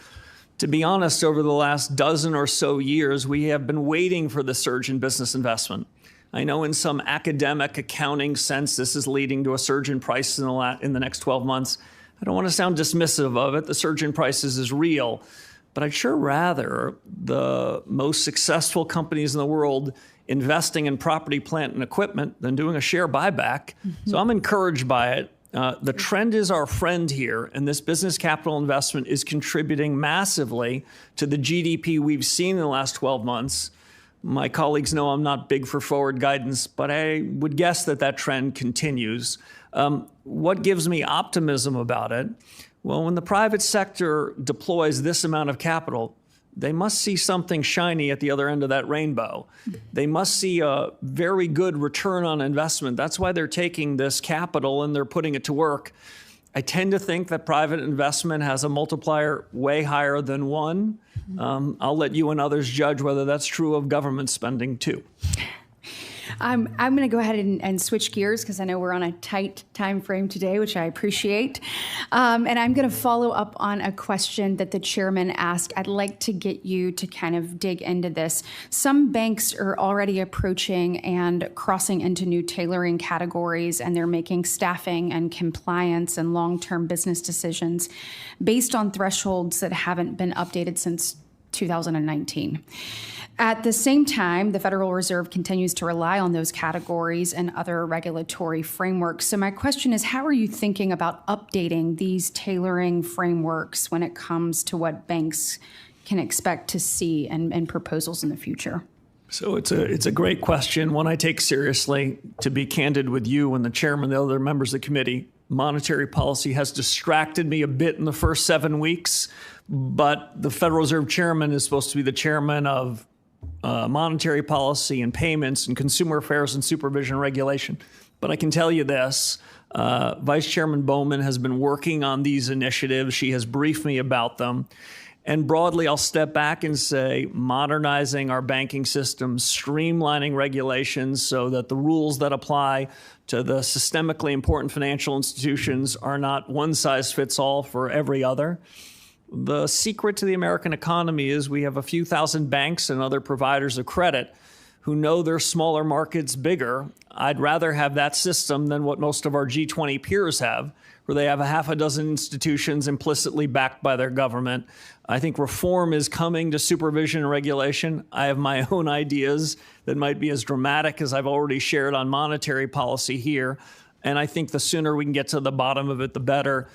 To be honest, over the last dozen or so years, we have been waiting for the surge in business investment. I know in some academic accounting sense, this is leading to a surge in prices in the next 12 months. I don't want to sound dismissive of it. The surge in prices is real. But I'd sure rather the most successful companies in the world investing in property, plant, and equipment than doing a share buyback. So I'm encouraged by it. The trend is our friend here, and this business capital investment is contributing massively to the GDP we've seen in the last 12 months. My colleagues know I'm not big for forward guidance, but I would guess that that trend continues. What gives me optimism about it? Well, when the private sector deploys this amount of capital, they must see something shiny at the other end of that rainbow. They must see a very good return on investment. That's why they're taking this capital and they're putting it to work. I tend to think that private investment has a multiplier way higher than one. I'll let you and others judge whether that's true of government spending too. I'm going to go ahead and switch gears because I know we're on a tight time frame today, which I appreciate. And I'm going to follow up on a question that the chairman asked. I'd like to get you to kind of dig into this. Some banks are already approaching and crossing into new tailoring categories, and they're making staffing and compliance and long-term business decisions based on thresholds that haven't been updated since 2019. At the same time, the Federal Reserve continues to rely on those categories and other regulatory frameworks. So my question is, how are you thinking about updating these tailoring frameworks when it comes to what banks can expect to see in proposals in the future? So it's a great question, one I take seriously. To be candid with you and the chairman and the other members of the committee, monetary policy has distracted me a bit in the first 7 weeks, but the Federal Reserve chairman is supposed to be the chairman of monetary policy and payments and consumer affairs and supervision regulation. But I can tell you this, Vice Chairman Bowman has been working on these initiatives. She has briefed me about them. And broadly, I'll step back and say modernizing our banking system, streamlining regulations so that the rules that apply to the systemically important financial institutions are not one size fits all for every other. The secret to the American economy is we have a few thousand banks and other providers of credit who know their smaller markets bigger. I'd rather have that system than what most of our G20 peers have, where they have a half a dozen institutions implicitly backed by their government. I think reform is coming to supervision and regulation. I have my own ideas that might be as dramatic as I've already shared on monetary policy here. And I think the sooner we can get to the bottom of it, the better.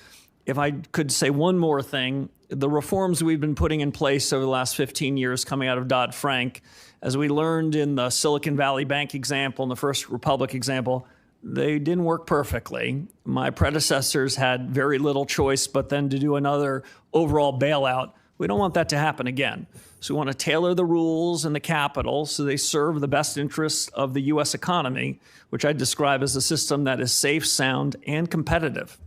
If I could say one more thing, the reforms we've been putting in place over the last 15 years coming out of Dodd-Frank, as we learned in the Silicon Valley Bank example and the First Republic example, they didn't work perfectly. My predecessors had very little choice but then to do another overall bailout. We don't want that to happen again. So we want to tailor the rules and the capital so they serve the best interests of the U.S. economy, which I describe as a system that is safe, sound, and competitive.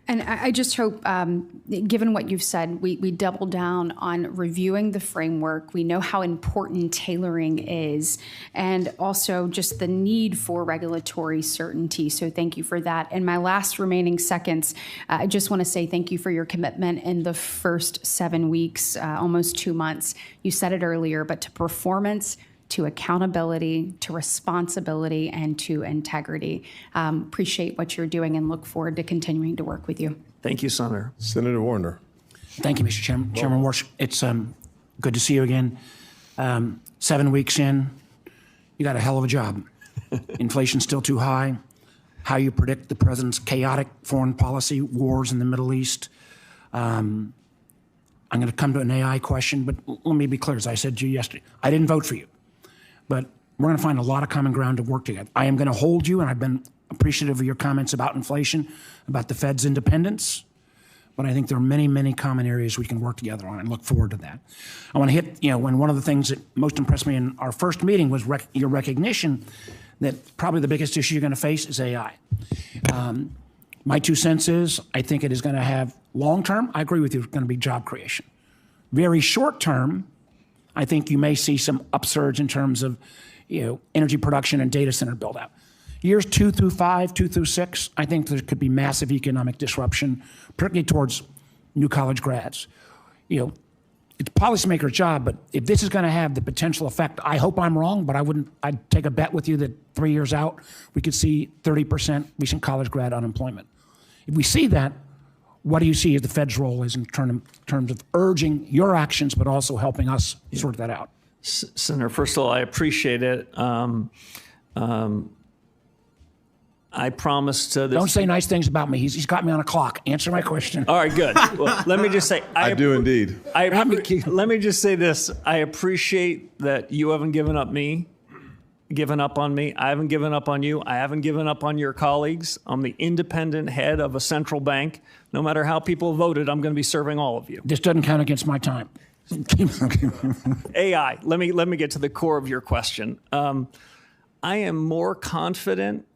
And I just hope, given what you've said, we double down on reviewing the framework. We know how important tailoring is, and also just the need for regulatory certainty. So thank you for that. In my last remaining seconds, I just want to say thank you for your commitment in the first 7 weeks, almost 2 months. You said it earlier, but to performance, to accountability, to responsibility, and to integrity. Appreciate what you're doing and look forward to continuing to work with you. Thank you, Senator. Senator Warner. Thank you, Mr. Chairman. Chairman Warsh, it's good to see you again. 7 weeks in, you got a hell of a job. Inflation's still too high. How you predict the president's chaotic foreign policy, wars in the Middle East. I'm going to come to an AI question, but let me be clear. As I said to you yesterday, I didn't vote for you. But we're going to find a lot of common ground to work together. I am going to hold you, and I've been appreciative of your comments about inflation, about the Fed's independence. But I think there are many, many common areas we can work together on, and look forward to that. I want to hit, when one of the things that most impressed me in our first meeting was your recognition that probably the biggest issue you're going to face is AI. My 2 cents is I think it is going to have long-term, I agree with you, it's going to be job creation. Very short-term, I think you may see some upsurge in terms of energy production and data center build-out. Years 2 through 5, 2 through 6, I think there could be massive economic disruption, particularly towards new college grads. It's a policymaker's job, but if this is going to have the potential effect, I hope I'm wrong, but I'd take a bet with you that 3 years out, we could see 30% recent college grad unemployment. If we see that, what do you see as the Fed's role is in terms of urging your actions, but also helping us sort that out? Senator, first of all, I appreciate it. I promised this. Don't say nice things about me. He's got me on a clock. Answer my question. All right, good. Well, let me just say. I do indeed. Let me just say this. I appreciate that you haven't given up on me. I haven't given up on you. I haven't given up on your colleagues. I'm the independent head of a central bank. No matter how people voted, I'm going to be serving all of you. This doesn't count against my time. AI. Let me get to the core of your question. I am more confident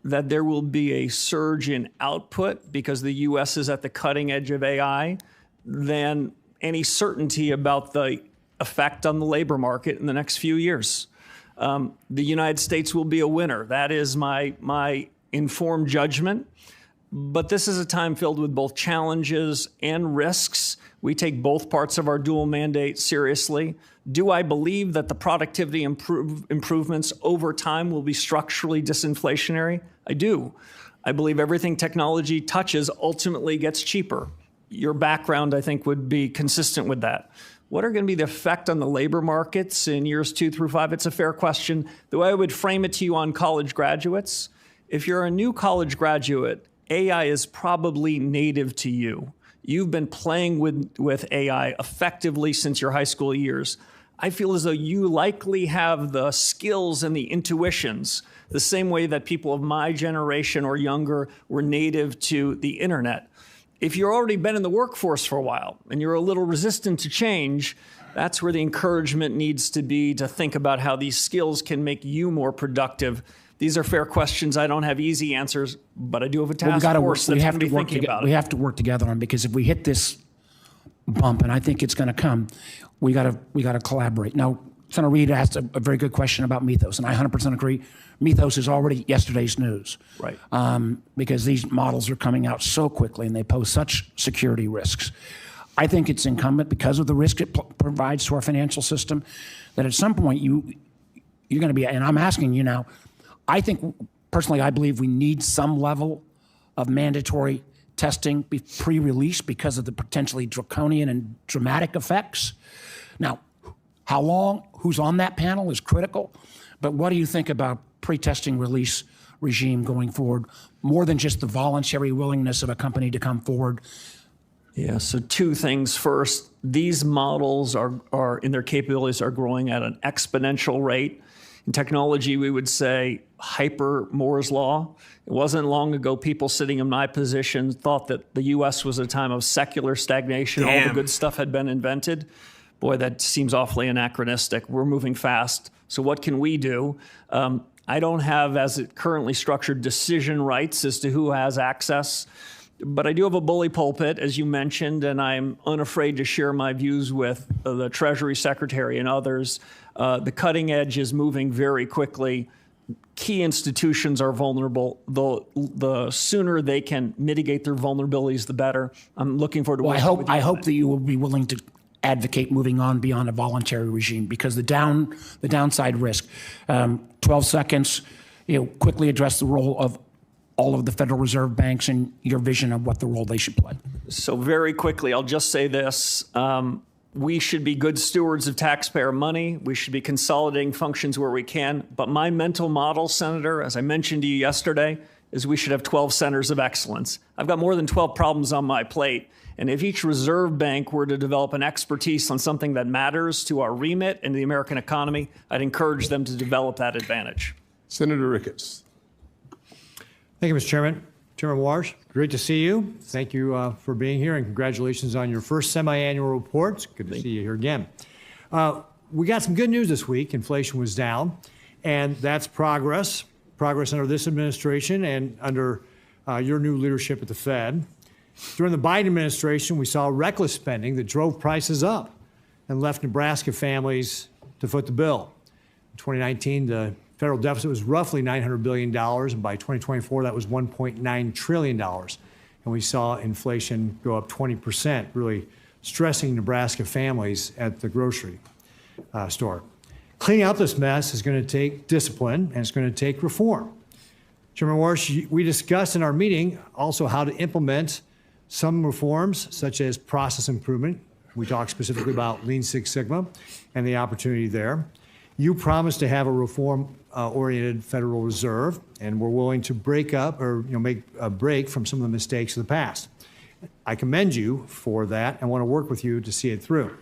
that there will be a surge in output because the U.S. is at the cutting edge of AI than any certainty about the effect on the labor market in the next few years. The United States will be a winner. That is my informed judgment. But this is a time filled with both challenges and risks. We take both parts of our dual mandate seriously. Do I believe that the productivity improvements over time will be structurally disinflationary? I do. I believe everything technology touches ultimately gets cheaper. Your background, I think, would be consistent with that. What are going to be the effect on the labor markets in years 2 through 5? It's a fair question. The way I would frame it to you on college graduates, if you're a new college graduate, AI is probably native to you. You've been playing with AI effectively since your high school years. I feel as though you likely have the skills and the intuitions the same way that people of my generation or younger were native to the internet. If you've already been in the workforce for a while and you're a little resistant to change, that's where the encouragement needs to be to think about how these skills can make you more productive. These are fair questions. I don't have easy answers, but I do have a task force that's going to be thinking about it. We have to work together on, because if we hit this bump, and I think it's going to come, we got to collaborate. Now, Senator Reid asked a very good question about Mythos, and I 100% agree. Mythos is already yesterday's news, right? Because these models are coming out so quickly, and they pose such security risks. I think it's incumbent, because of the risk it provides to our financial system, that at some point you're going to be, and I'm asking you now, I think, personally, I believe we need some level of mandatory testing pre-release because of the potentially draconian and dramatic effects. Now, how long, who's on that panel is critical, but what do you think about pre-testing release regime going forward, more than just the voluntary willingness of a company to come forward? Yeah, so two things. First, these models are in their capabilities are growing at an exponential rate. In technology, we would say hyper Moore's law. It wasn't long ago people sitting in my position thought that the US was a time of secular stagnation. All the good stuff had been invented. Boy, that seems awfully anachronistic. We're moving fast. So what can we do? I don't have, as it currently structured, decision rights as to who has access. But I do have a bully pulpit, as you mentioned, and I'm unafraid to share my views with the Treasury Secretary and others. The cutting edge is moving very quickly. Key institutions are vulnerable. The sooner they can mitigate their vulnerabilities, the better. I'm looking forward to Well, I hope that you will be willing to advocate moving on beyond a voluntary regime, because the downside risk. 12 seconds, quickly address the role of all of the Federal Reserve banks and your vision of what the role they should play. So very quickly, I'll just say this. We should be good stewards of taxpayer money. We should be consolidating functions where we can. But my mental model, Senator, as I mentioned to you yesterday, is we should have 12 centers of excellence. I've got more than 12 problems on my plate. And if each reserve bank were to develop an expertise on something that matters to our remit and the American economy, I'd encourage them to develop that advantage. Senator Ricketts. Thank you, Mr. Chairman. Chairman WARSH, great to see you. Thank you for being here, and congratulations on your first semi-annual report. It's good to see you here again. We got some good news this week. Inflation was down, and that's progress under this administration and under your new leadership at the Fed. During the Biden administration, we saw reckless spending that drove prices up and left Nebraska families to foot the bill. In 2019, the federal deficit was roughly $900 billion, and by 2024, that was $1.9 trillion. And we saw inflation go up 20%, really stressing Nebraska families at the grocery store. Cleaning out this mess is going to take discipline, and it's going to take reform. Chairman WARSH, we discussed in our meeting also how to implement some reforms, such as process improvement. We talked specifically about Lean Six Sigma and the opportunity there. You promised to have a reform-oriented Federal Reserve, and we're willing to break up or make a break from some of the mistakes of the past. I commend you for that and want to work with you to see it through.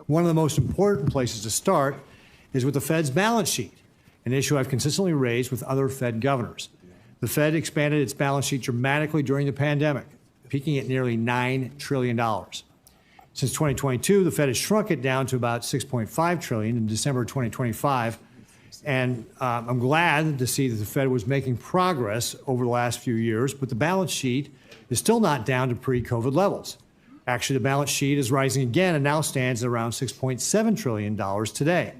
One of the most important places to start is with the Fed's balance sheet, an issue I've consistently raised with other Fed governors. The Fed expanded its balance sheet dramatically during the pandemic, peaking at nearly $9 trillion. Since 2022, the Fed has shrunk it down to about $6.5 trillion in December 2025. And I'm glad to see that the Fed was making progress over the last few years, but the balance sheet is still not down to pre-COVID levels. Actually, the balance sheet is rising again and now stands at around $6.7 trillion today.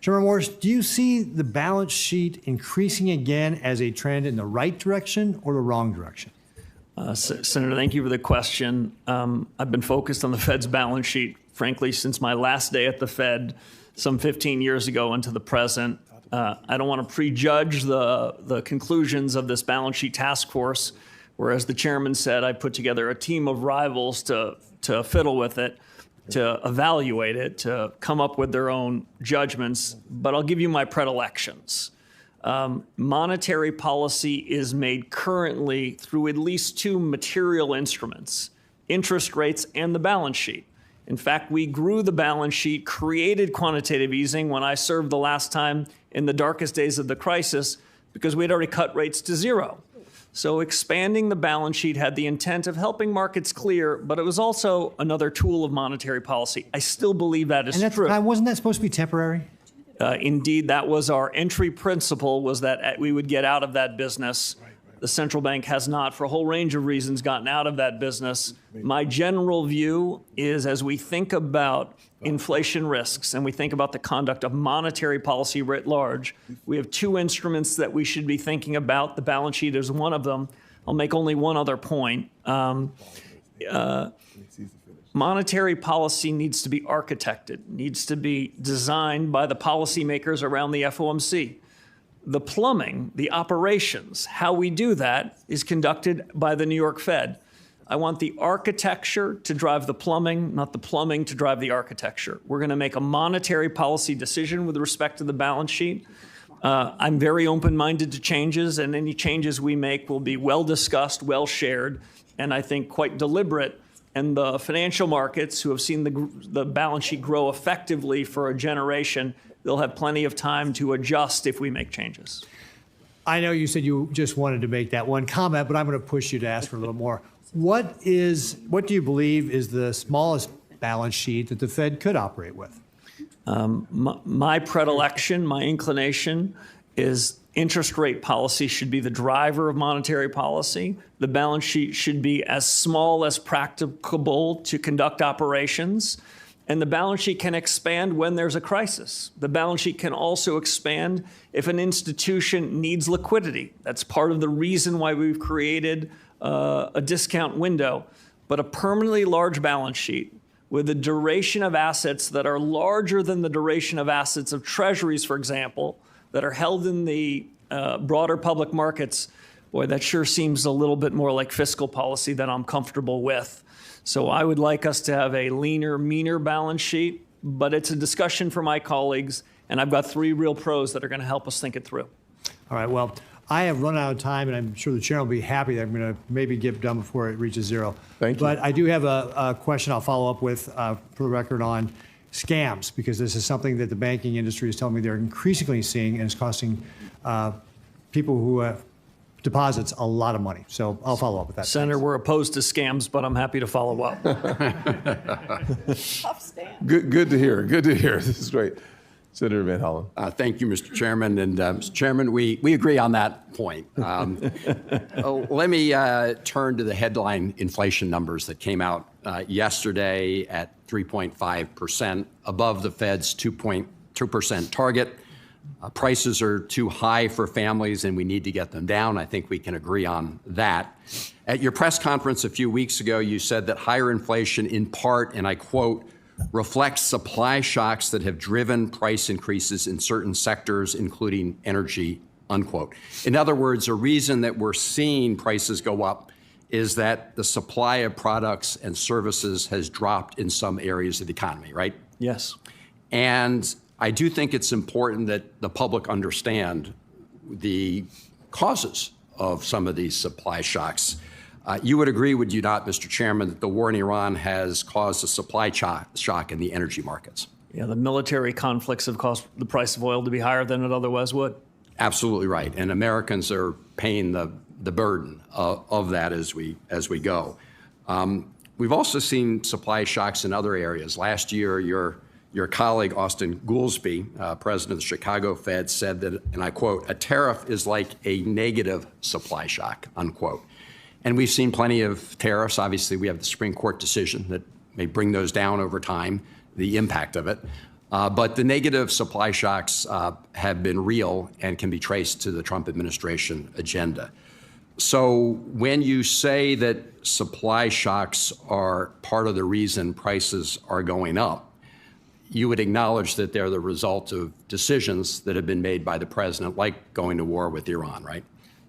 Chairman WARSH, do you see the balance sheet increasing again as a trend in the right direction or the wrong direction? Senator, thank you for the question. I've been focused on the Fed's balance sheet, frankly, since my last day at the Fed some 15 years ago into the present. I don't want to prejudge the conclusions of this balance sheet task force, where, as the chairman said, I put together a team of rivals to fiddle with it, to evaluate it, to come up with their own judgments. But I'll give you my predilections. Monetary policy is made currently through at least two material instruments, interest rates and the balance sheet. In fact, we grew the balance sheet, created quantitative easing when I served the last time in the darkest days of the crisis, because we had already cut rates to zero. So expanding the balance sheet had the intent of helping markets clear, but it was also another tool of monetary policy. I still believe that is true. And wasn't that supposed to be temporary? Indeed, that was our entry principle, was that we would get out of that business. The central bank has not, for a whole range of reasons, gotten out of that business. My general view is, as we think about inflation risks and we think about the conduct of monetary policy writ large, we have two instruments that we should be thinking about. The balance sheet is one of them. I'll make only one other point. monetary policy needs to be architected, needs to be designed by the policymakers around the FOMC. The plumbing, the operations, how we do that is conducted by the New York Fed. I want the architecture to drive the plumbing, not the plumbing to drive the architecture. We're going to make a monetary policy decision with respect to the balance sheet. I'm very open-minded to changes, and any changes we make will be well discussed, well shared, and I think quite deliberate. And the financial markets, who have seen the balance sheet grow effectively for a generation, they'll have plenty of time to adjust if we make changes. I know you said you just wanted to make that one comment, but I'm going to push you to ask for a little more. What do you believe is the smallest balance sheet that the Fed could operate with? My predilection, my inclination is interest rate policy should be the driver of monetary policy. The balance sheet should be as small as practicable to conduct operations. And the balance sheet can expand when there's a crisis. The balance sheet can also expand if an institution needs liquidity. That's part of the reason why we've created a discount window. But a permanently large balance sheet with a duration of assets that are larger than the duration of assets of treasuries, for example, that are held in the broader public markets, boy, that sure seems a little bit more like fiscal policy that I'm comfortable with. So I would like us to have a leaner, meaner balance sheet, but it's a discussion for my colleagues, and I've got 3 real pros that are going to help us think it through. All right, well, I have run out of time, and I'm sure the chair will be happy that I'm going to maybe get done before it reaches 0. Thank you. But I do have a question I'll follow up with, for the record, on scams, because this is something that the banking industry is telling me they're increasingly seeing, and it's costing people who have deposits a lot of money. So I'll follow up with that. Senator, we're opposed to scams, but I'm happy to follow up. Tough stand. Good to hear. Good to hear. This is great. Senator Van Hollen. Thank you, Mr. Chairman. And Mr. Chairman, we agree on that point. Let me turn to the headline inflation numbers that came out yesterday at 3.5%, above the Fed's 2.2% target. Prices are too high for families, and we need to get them down. I think we can agree on that. At your press conference a few weeks ago, you said that higher inflation in part, and I quote, reflects supply shocks that have driven price increases in certain sectors, including energy, unquote. In other words, a reason that we're seeing prices go up is that the supply of products and services has dropped in some areas of the economy, right? Yes. And I do think it's important that the public understand the causes of some of these supply shocks. You would agree, would you not, Mr. Chairman, that the war in Iran has caused a supply shock in the energy markets? Yeah, the military conflicts have caused the price of oil to be higher than it otherwise would. Absolutely right. And Americans are paying the burden of that as we go. We've also seen supply shocks in other areas. Last year, your colleague, Austin Goolsbee, president of the Chicago Fed, said that, and I quote, a tariff is like a negative supply shock, unquote. And we've seen plenty of tariffs. Obviously, we have the Supreme Court decision that may bring those down over time, the impact of it. But the negative supply shocks have been real and can be traced to the Trump administration agenda. So when you say that supply shocks are part of the reason prices are going up, you would acknowledge that they're the result of decisions that have been made by the president, like going to war with Iran, right?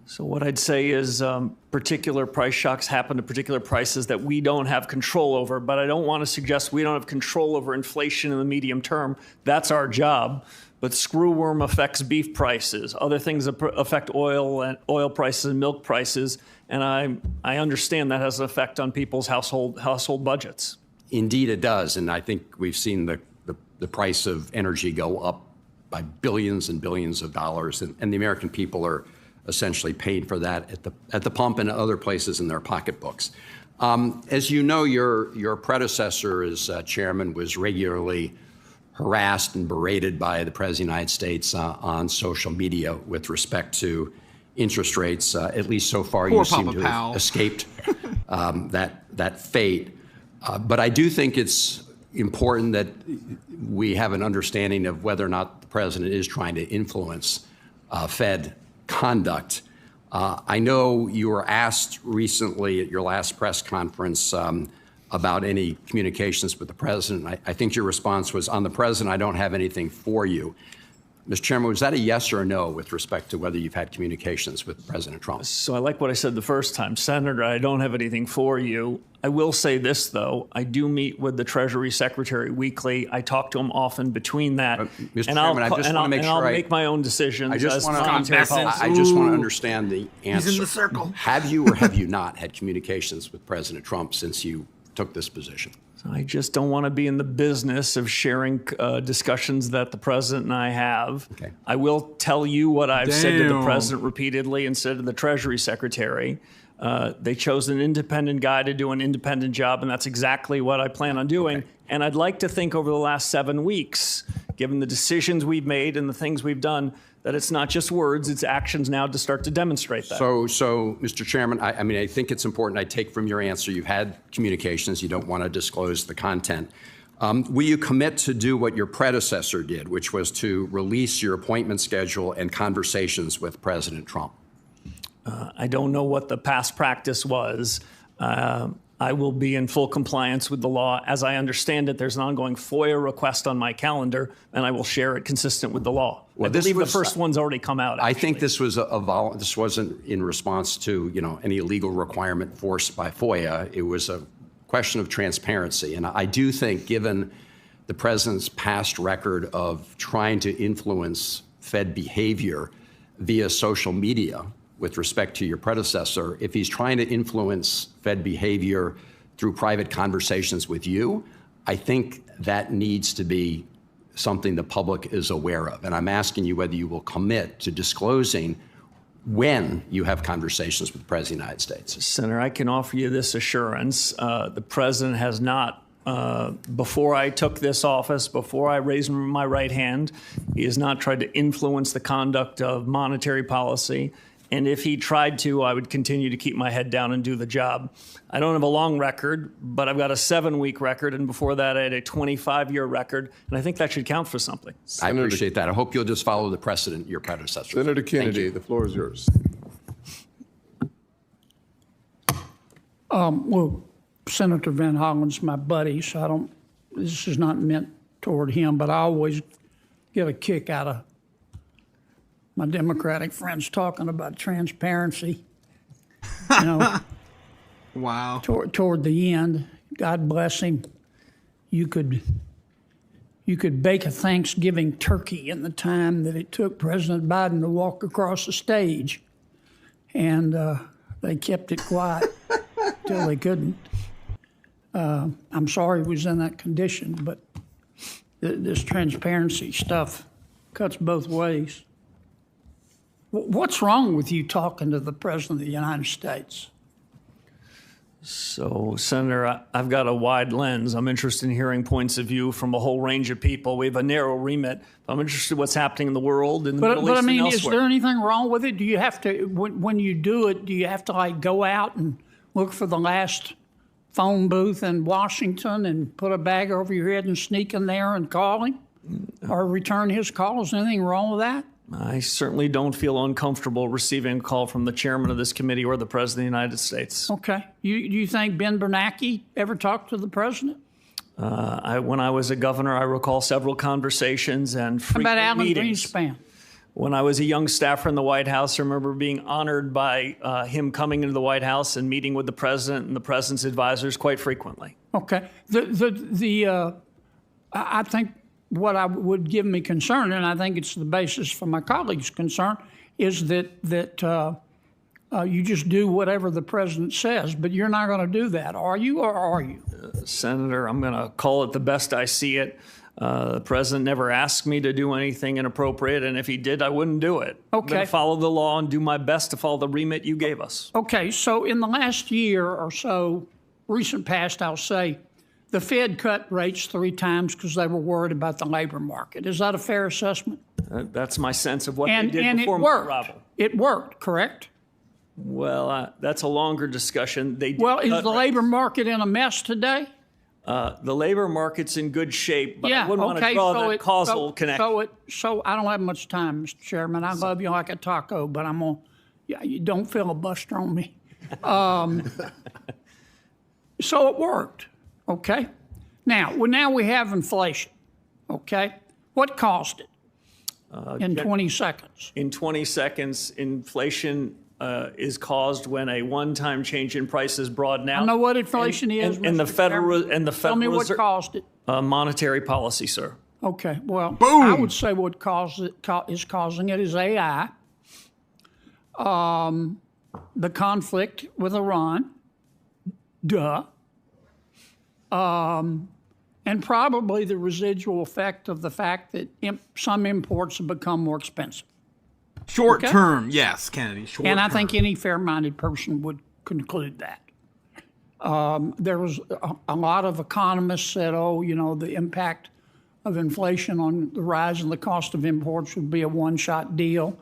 So what I'd say is particular price shocks happen to particular prices that we don't have control over, but I don't want to suggest we don't have control over inflation in the medium term. That's our job. But screwworm affects beef prices. Other things affect oil prices and milk prices, and I understand that has an effect on people's household budgets. Indeed, it does, and I think we've seen the price of energy go up by billions and billions of dollars, and the American people are essentially paid for that at the pump and other places in their pocketbooks. As you know, your predecessor as chairman was regularly harassed and berated by the President of the United States on social media with respect to interest rates. At least so far, you seem to have escaped that fate. But I do think it's important that we have an understanding of whether or not the president is trying to influence Fed conduct. I know you were asked recently at your last press conference about any communications with the president. I think your response was, on the president, I don't have anything for you. Mr. Chairman, was that a yes or a no with respect to whether you've had communications with President Trump? So I like what I said the first time. Senator, I don't have anything for you. I will say this, though. I do meet with the Treasury Secretary weekly. I talk to him often between that. Mr. Chairman, I just want to make sure I'll make my own decisions. I just want to understand the answer. He's in the circle. Have you or have you not had communications with President Trump since you took this position? I just don't want to be in the business of sharing discussions that the president and I have. Okay. I will tell you what I've said to the president repeatedly and said to the Treasury Secretary. They chose an independent guy to do an independent job, and that's exactly what I plan on doing. Okay. And I'd like to think over the last 7 weeks, given the decisions we've made and the things we've done, that it's not just words, it's actions now to start to demonstrate that. So Mr. Chairman, I think it's important. I take from your answer you've had communications. You don't want to disclose the content. Will you commit to do what your predecessor did, which was to release your appointment schedule and conversations with President Trump? I don't know what the past practice was. I will be in full compliance with the law. As I understand it, there's an ongoing FOIA request on my calendar, and I will share it consistent with the law. Well, I believe the first one's already come out. I think this was this wasn't in response to any legal requirement forced by FOIA. It was a question of transparency, and I do think, given the president's past record of trying to influence Fed behavior via social media, with respect to your predecessor, if he's trying to influence Fed behavior through private conversations with you, I think that needs to be something the public is aware of. And I'm asking you whether you will commit to disclosing when you have conversations with the President of the United States. Senator, I can offer you this assurance. The President has not, before I took this office, before I raised my right hand, he has not tried to influence the conduct of monetary policy. And if he tried to, I would continue to keep my head down and do the job. I don't have a long record, but I've got a 7-week record. And before that, I had a 25-year record. And I think that should count for something. I appreciate that. I hope you'll just follow the precedent your predecessor. Senator Kennedy, the floor is yours. Well, Senator Van Hollen's my buddy, so this is not meant toward him, but I always get a kick out of my Democratic friends talking about transparency. Wow. Toward the end, God bless him, you could bake a Thanksgiving turkey in the time that it took President Biden to walk across the stage, and they kept it quiet till they couldn't. I'm sorry he was in that condition, but this transparency stuff cuts both ways. What's wrong with you talking to the President of the United States? So, Senator, I've got a wide lens. I'm interested in hearing points of view from a whole range of people. We have a narrow remit. I'm interested in what's happening in the world, in the Middle East, and elsewhere. Is there anything wrong with it? Do you have to, when you do it, do you have to go out and look for the last phone booth in Washington and put a bag over your head and sneak in there and call him or return his call? Is there anything wrong with that? I certainly don't feel uncomfortable receiving a call from the chairman of this committee or the President of the United States. Okay. Do you think Ben Bernanke ever talked to the president? When I was a governor, I recall several conversations and frequent How about Alan meetings. Greenspan? When I was a young staffer in the White House, I remember being honored by him coming into the White House and meeting with the president and the president's advisors quite frequently. Okay. I think what would give me concern, and I think it's the basis for my colleagues' concern, is that you just do whatever the president says, but you're not going to do that, are you, or are you? Senator, I'm going to call it the best I see it. The president never asked me to do anything inappropriate, and if he did, I wouldn't do it. Okay. I'm going to follow the law and do my best to follow the remit you gave us. Okay, so in the last year or so, recent past, I'll say, the Fed cut rates 3 times because they were worried about the labor market. Is that a fair assessment? That's my sense of what they did and before it my worked. arrival. It worked, correct? Well, that's a longer discussion. Is the labor market in a mess today? The labor market's in good shape, but yeah, I wouldn't want to draw that causal connection. So I don't have much time, Mr. Chairman. I love you like a taco, but you don't filibuster on me. So it worked. Okay? Now we have inflation. Okay? What caused it? In 20 seconds. In 20 seconds, inflation is caused when a one-time change in price is brought out. I know what inflation is. And the Federal Tell me what caused it. Monetary policy, sir. Okay, well, Boom. I would say what is causing it is AI, the conflict with Iran, and probably the residual effect of the fact that some imports have become more expensive. Short Okay? term, yes, Kennedy. Short And I term. think any fair-minded person would conclude that. There was a lot of economists said, the impact of inflation on the rise in the cost of imports would be a one-shot deal.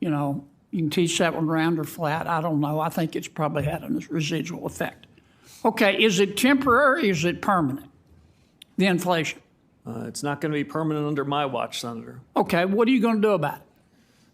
You can teach that one round or flat. I don't know. I think it's probably had a residual effect. Okay, is it temporary? Is it permanent? The inflation. It's not going to be permanent under my watch, Senator. Okay, what are you going to do about it?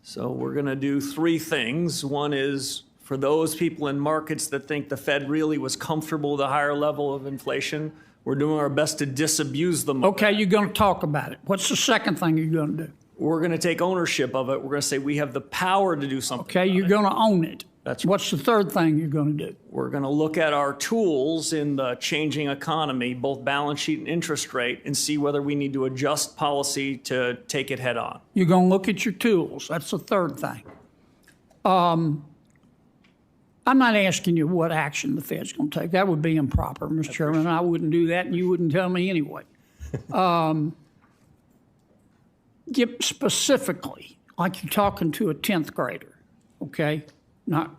So we're going to do three things. One is for those people in markets that think the Fed really was comfortable with a higher level of inflation, we're doing our best to disabuse them. Okay, you're going to talk about it. What's the second thing you're going to do? We're going to take ownership of it. We're going to say we have the power to do something. Okay, you're going to own it. That's What's the third thing you're going to do? We're going to look at our tools in the changing economy, both balance sheet and interest rate, and see whether we need to adjust policy to take it head on. You're going to look at your tools. That's the third thing. I'm not asking you what action the Fed's going to take. That would be improper, Mr. Chairman. I wouldn't do that, and you wouldn't tell me anyway. Get specifically, like you're talking to a 10th grader, okay? Not.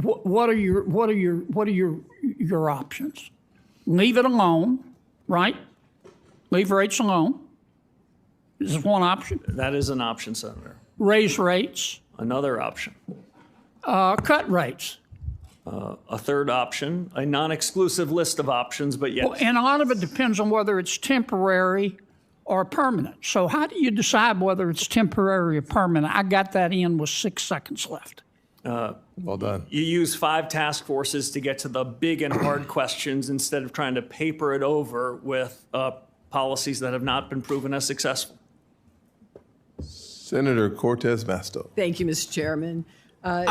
What are your options? Leave it alone, right? Leave rates alone. This is one option. That is an option, Senator. Raise rates. Another option. Cut rates. A third option. A non-exclusive list of options, but yes. Well, and a lot of it depends on whether it's temporary or permanent. So how do you decide whether it's temporary or permanent? I got that in with 6 seconds left. Well done. You use 5 task forces to get to the big and hard questions instead of trying to paper it over with policies that have not been proven as successful. Senator Cortez Masto. Thank you, Mr. Chairman.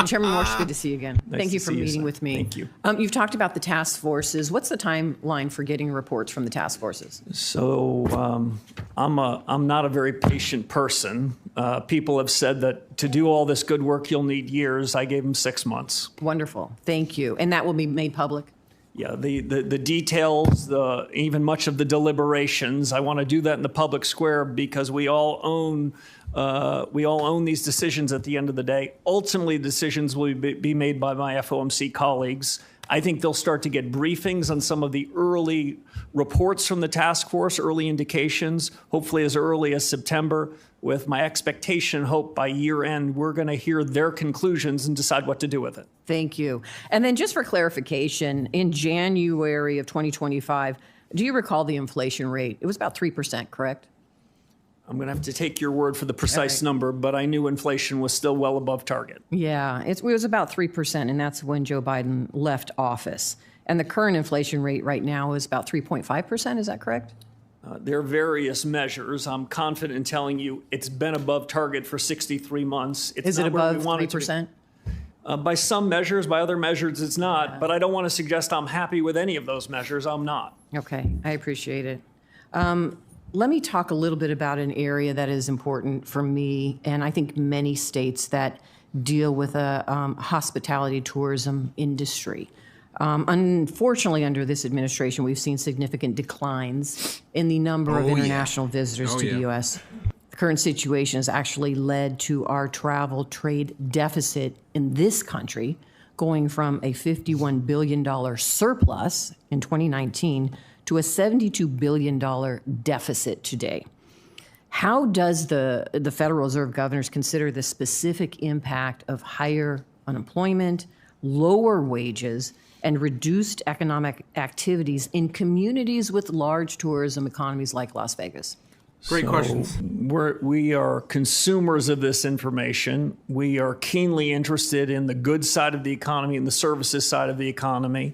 Chairman Warsh, good to see you again. Nice Thank you to for see you, meeting sir. with me. Thank you. You've talked about the task forces. What's the timeline for getting reports from the task forces? So I'm not a very patient person. People have said that to do all this good work, you'll need years. I gave them 6 months. Wonderful. Thank you. And that will be made public? Yeah, the details, even much of the deliberations, I want to do that in the public square because we all own these decisions at the end of the day. Ultimately, decisions will be made by my FOMC colleagues. I think they'll start to get briefings on some of the early reports from the task force, early indications, hopefully as early as September, with my expectation, hope by year end, we're going to hear their conclusions and decide what to do with it. Thank you. And then just for clarification, in January of 2025, do you recall the inflation rate? It was about 3%, correct? I'm going to have to take your word for the precise number, but I knew inflation was still well above target. Yeah, it was about 3%, and that's when Joe Biden left office. And the current inflation rate right now is about 3.5%, is that correct? There are various measures. I'm confident in telling you it's been above target for 63 months. It's is it not where we above want it to 3%? be. By some measures, by other measures, it's not. But I don't want to suggest I'm happy with any of those measures. I'm not. Okay, I appreciate it. Let me talk a little bit about an area that is important for me, and I think many states that deal with a hospitality tourism industry. Unfortunately, under this administration, we've seen significant declines in the number of international visitors to the U.S. The current situation has actually led to our travel trade deficit in this country going from a $51 billion surplus in 2019 to a $72 billion deficit today. How does the Federal Reserve governors consider the specific impact of higher unemployment, lower wages, and reduced economic activities in communities with large tourism economies like Las Vegas? Great questions. We are consumers of this information. We are keenly interested in the good side of the economy and the services side of the economy.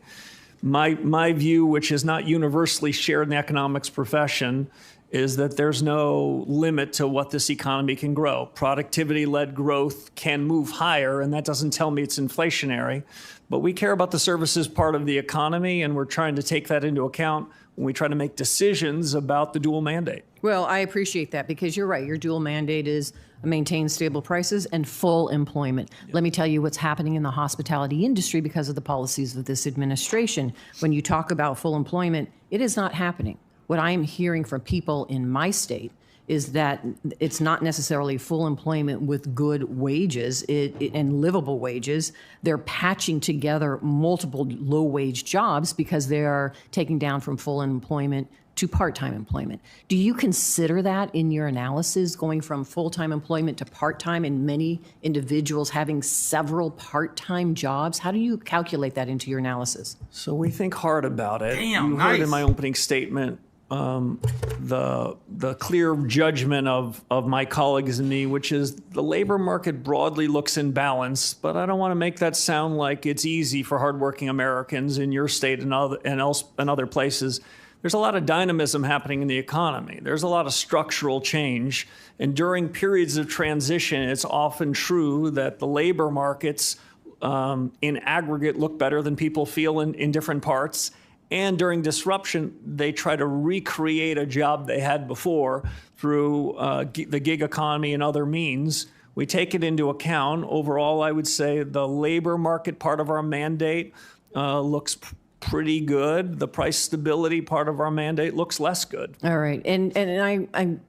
My view, which is not universally shared in the economics profession, is that there's no limit to what this economy can grow. Productivity-led growth can move higher, and that doesn't tell me it's inflationary. But we care about the services part of the economy, and we're trying to take that into account when we try to make decisions about the dual mandate. Well, I appreciate that because you're right. Your dual mandate is maintain stable prices and full employment. Yeah. Let me tell you what's happening in the hospitality industry because of the policies of this administration. When you talk about full employment, it is not happening. What I'm hearing from people in my state is that it's not necessarily full employment with good wages and livable wages. They're patching together multiple low-wage jobs because they are taking down from full employment to part-time employment. Do you consider that in your analysis, going from full-time employment to part-time and many individuals having several part-time jobs? How do you calculate that into your analysis? So we think hard about it. Damn, you nice. heard in my opening statement the clear judgment of my colleagues and me, which is the labor market broadly looks in balance, but I don't want to make that sound like it's easy for hardworking Americans in your state and other places. There's a lot of dynamism happening in the economy. There's a lot of structural change. And during periods of transition, it's often true that the labor markets in aggregate look better than people feel in different parts. And during disruption, they try to recreate a job they had before through the gig economy and other means. We take it into account. Overall, I would say the labor market part of our mandate looks pretty good. The price stability part of our mandate looks less good. All right. And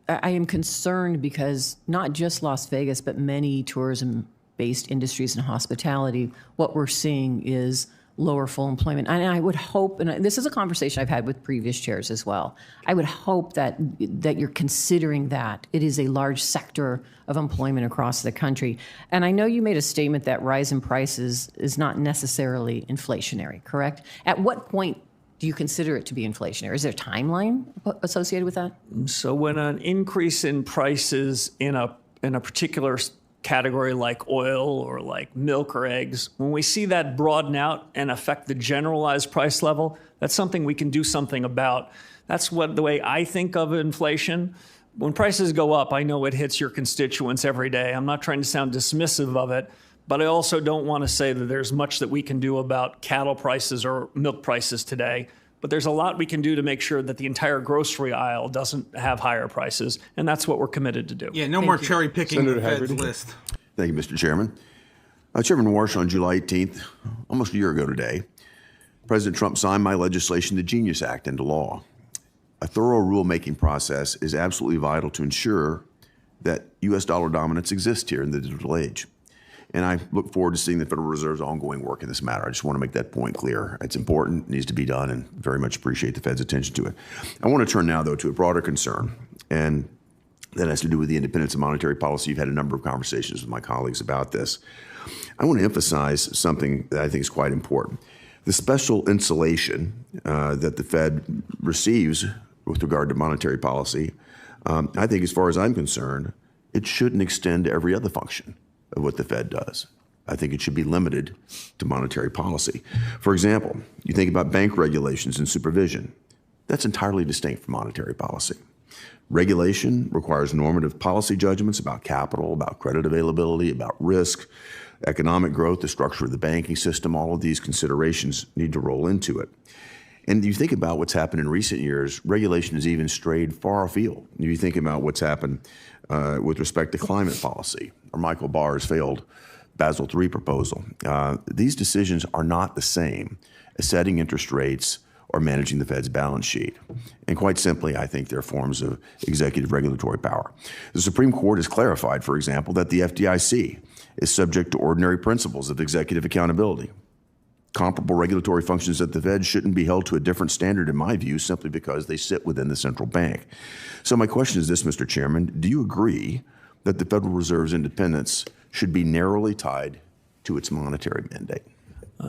I am concerned because not just Las Vegas, but many tourism-based industries and hospitality, what we're seeing is lower full employment. And I would hope, and this is a conversation I've had with previous chairs as well, I would hope that you're considering that. It is a large sector of employment across the country. And I know you made a statement that rise in prices is not necessarily inflationary, correct? At what point do you consider it to be inflationary? Is there a timeline associated with that? So when an increase in prices in a particular category like oil or like milk or eggs, when we see that broaden out and affect the generalized price level, that's something we can do something about. That's the way I think of inflation. When prices go up, I know it hits your constituents every day. I'm not trying to sound dismissive of it, but I also don't want to say that there's much that we can do about cattle prices or milk prices today. But there's a lot we can do to make sure that the entire grocery aisle doesn't have higher prices, and that's what we're committed to do. Yeah, no more cherry picking the Fed's list. Thank you, Mr. Chairman. Chairman WARSH, on July 18th, almost a year ago today, President Trump signed my legislation, the Genius Act, into law. A thorough rulemaking process is absolutely vital to ensure that U.S. dollar dominance exists here in the digital age. And I look forward to seeing the Federal Reserve's ongoing work in this matter. I just want to make that point clear. It's important, needs to be done, and very much appreciate the Fed's attention to it. I want to turn now, though, to a broader concern, and that has to do with the independence of monetary policy. You've had a number of conversations with my colleagues about this. I want to emphasize something that I think is quite important. The special insulation that the Fed receives with regard to monetary policy, I think as far as I'm concerned, it shouldn't extend to every other function of what the Fed does. I think it should be limited to monetary policy. For example, you think about bank regulations and supervision. That's entirely distinct from monetary policy. Regulation requires normative policy judgments about capital, about credit availability, about risk, economic growth, the structure of the banking system. All of these considerations need to roll into it. And you think about what's happened in recent years, regulation has even strayed far afield. You think about what's happened with respect to climate policy, or Michael Barr's failed Basel III proposal. These decisions are not the same as setting interest rates or managing the Fed's balance sheet. And quite simply, I think they're forms of executive regulatory power. The Supreme Court has clarified, for example, that the FDIC is subject to ordinary principles of executive accountability. Comparable regulatory functions at the Fed shouldn't be held to a different standard, in my view, simply because they sit within the central bank. So my question is this, Mr. Chairman, do you agree that the Federal Reserve's independence should be narrowly tied to its monetary mandate?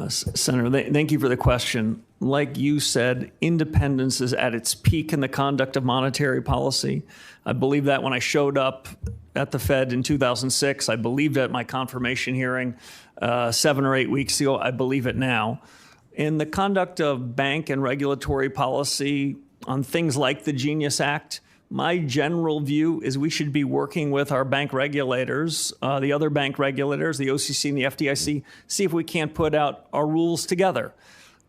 Senator, thank you for the question. Like you said, independence is at its peak in the conduct of monetary policy. I believe that when I showed up at the Fed in 2006. I believed at my confirmation hearing 7 or 8 weeks ago. I believe it now. In the conduct of bank and regulatory policy on things like the Genius Act, my general view is we should be working with our bank regulators, the other bank regulators, the OCC and the FDIC, see if we can't put out our rules together.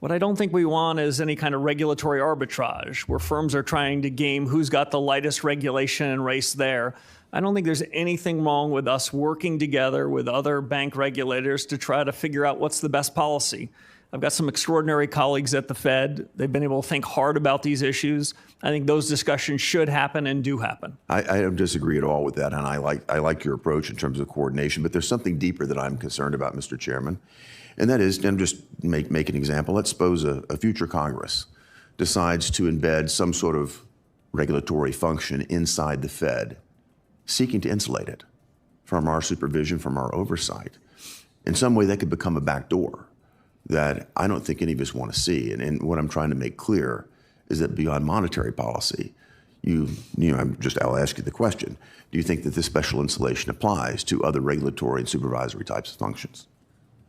What I don't think we want is any kind of regulatory arbitrage where firms are trying to game who's got the lightest regulation and race there. I don't think there's anything wrong with us working together with other bank regulators to try to figure out what's the best policy. I've got some extraordinary colleagues at the Fed. They've been able to think hard about these issues. I think those discussions should happen and do happen. I don't disagree at all with that, and I like your approach in terms of coordination, but there's something deeper that I'm concerned about, Mr. Chairman, and that is, and just make an example, let's suppose a future Congress decides to embed some sort of regulatory function inside the Fed, seeking to insulate it from our supervision, from our oversight. In some way, that could become a backdoor that I don't think any of us want to see. And what I'm trying to make clear is that beyond monetary policy, I'll ask you the question, do you think that this special insulation applies to other regulatory and supervisory types of functions?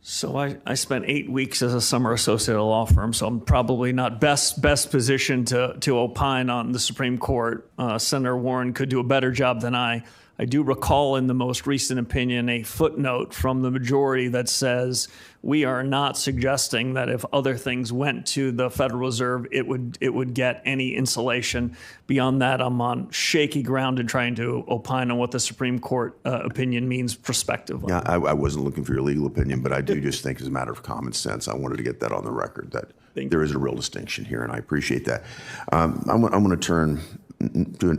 So I spent 8 weeks as a summer associate at a law firm, so I'm probably not best positioned to opine on the Supreme Court. Senator Warren could do a better job than I. I do recall in the most recent opinion a footnote from the majority that says we are not suggesting that if other things went to the Federal Reserve, it would get any insulation. Beyond that, I'm on shaky ground in trying to opine on what the Supreme Court opinion means prospectively. Yeah, I wasn't looking for your legal opinion, but I do just think as a matter of common sense, I wanted to get that on the record, that there is a real distinction here, and I appreciate that. I'm going to turn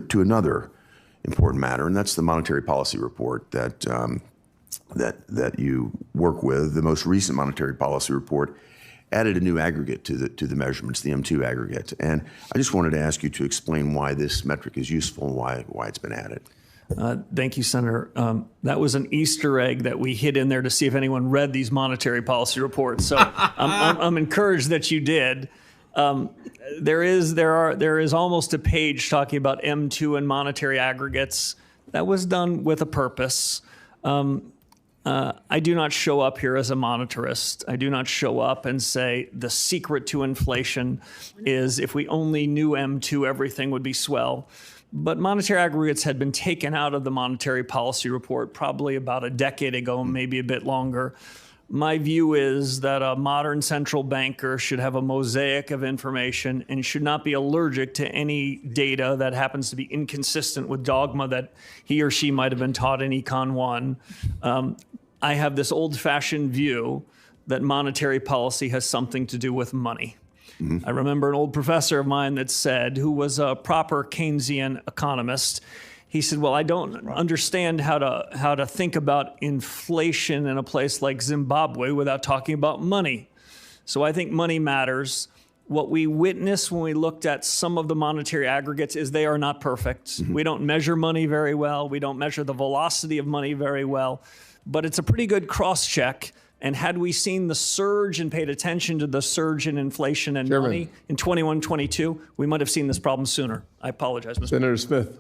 to another important matter, and that's the monetary policy report that you work with. The most recent monetary policy report added a new aggregate to the measurements, the M2 aggregate. And I just wanted to ask you to explain why this metric is useful and why it's been added. Thank you, Senator. That was an Easter egg that we hid in there to see if anyone read these monetary policy reports. So I'm encouraged that you did. There is almost a page talking about M2 and monetary aggregates. That was done with a purpose. I do not show up here as a monetarist. I do not show up and say the secret to inflation is if we only knew M2, everything would be swell. But monetary aggregates had been taken out of the monetary policy report probably about a decade ago, maybe a bit longer. My view is that a modern central banker should have a mosaic of information and should not be allergic to any data that happens to be inconsistent with dogma that he or she might have been taught in Econ 1. I have this old-fashioned view that monetary policy has something to do with money. I remember an old professor of mine that said, who was a proper Keynesian economist, he said, well, I don't understand how to think about inflation in a place like Zimbabwe without talking about money. So I think money matters. What we witnessed when we looked at some of the monetary aggregates is they are not perfect. We don't measure money very well. We don't measure the velocity of money very well. But it's a pretty good cross-check. And had we seen the surge and paid attention to the surge in inflation and money in 21-22, we might have seen this problem sooner. I apologize, Mr. Senator Smith.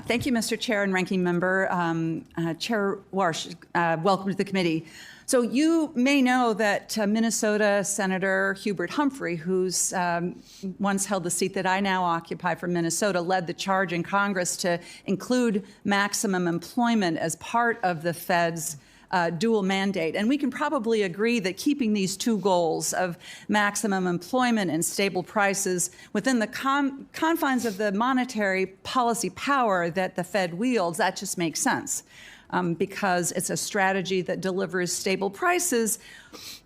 Thank you, Mr. Chair and Ranking Member. Chair WARSH, welcome to the committee. So you may know that Minnesota Senator Hubert Humphrey, who's once held the seat that I now occupy for Minnesota, led the charge in Congress to include maximum employment as part of the Fed's dual mandate. And we can probably agree that keeping these two goals of maximum employment and stable prices within the confines of the monetary policy power that the Fed wields, that just makes sense. Because it's a strategy that delivers stable prices,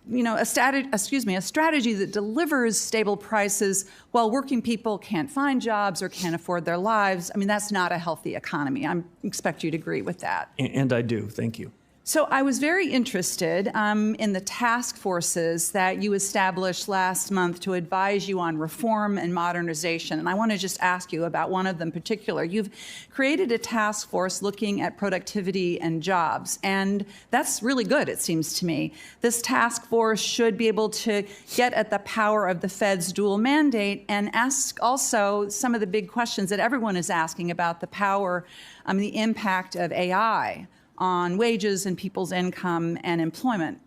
a strategy that delivers stable prices while working people can't find jobs or can't afford their lives. I mean, that's not a healthy economy. I expect you to agree with that. And I do. Thank you. So I was very interested in the task forces that you established last month to advise you on reform and modernization. And I want to just ask you about one of them in particular. You've created a task force looking at productivity and jobs. And that's really good, it seems to me. This task force should be able to get at the power of the Fed's dual mandate and ask also some of the big questions that everyone is asking about the power, the impact of AI on wages and people's income and employment.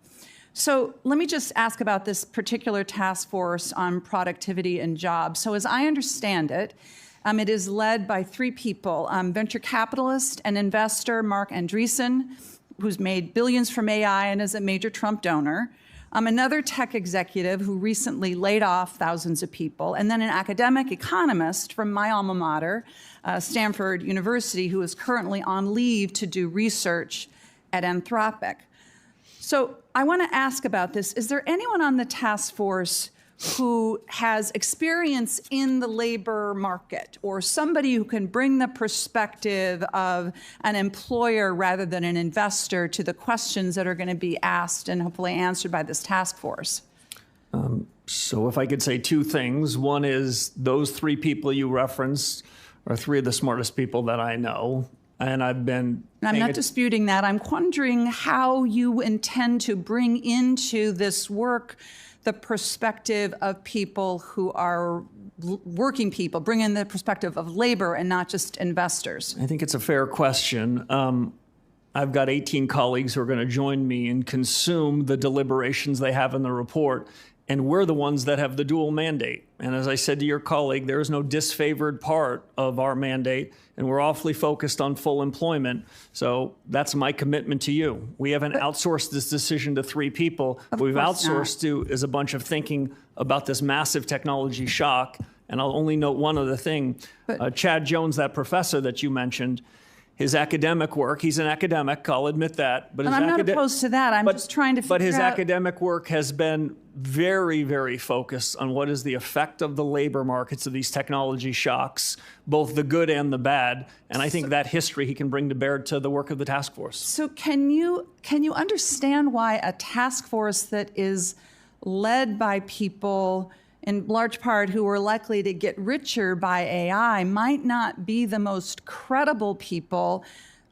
So let me just ask about this particular task force on productivity and jobs. So as I understand it, it is led by three people, venture capitalist and investor Mark Andreessen, who's made billions from AI and is a major Trump donor, another tech executive who recently laid off thousands of people, and then an academic economist from my alma mater, Stanford University, who is currently on leave to do research at Anthropic. So I want to ask about this. Is there anyone on the task force who has experience in the labor market, or somebody who can bring the perspective of an employer rather than an investor to the questions that are going to be asked and hopefully answered by this task force? So if I could say two things. One is those three people you referenced are three of the smartest people that I know. And I've been... And I'm not disputing that. I'm wondering how you intend to bring into this work the perspective of people who are working people, bring in the perspective of labor and not just investors. I think it's a fair question. I've got 18 colleagues who are going to join me and consume the deliberations they have in the report. And we're the ones that have the dual mandate. And as I said to your colleague, there is no disfavored part of our mandate, and we're awfully focused on full employment. So that's my commitment to you. We haven't outsourced this decision to three people. What we've outsourced to is a bunch of thinking about this massive technology shock. And I'll only note one other thing. Chad Jones, that professor that you mentioned, his academic work, he's an academic, I'll admit that. But I'm not opposed to that. I'm just trying to figure out. But his academic work has been very, very focused on what is the effect of the labor markets of these technology shocks, both the good and the bad. And I think that history he can bring to bear to the work of the task force. So can you understand why a task force that is led by people in large part who are likely to get richer by AI might not be the most credible people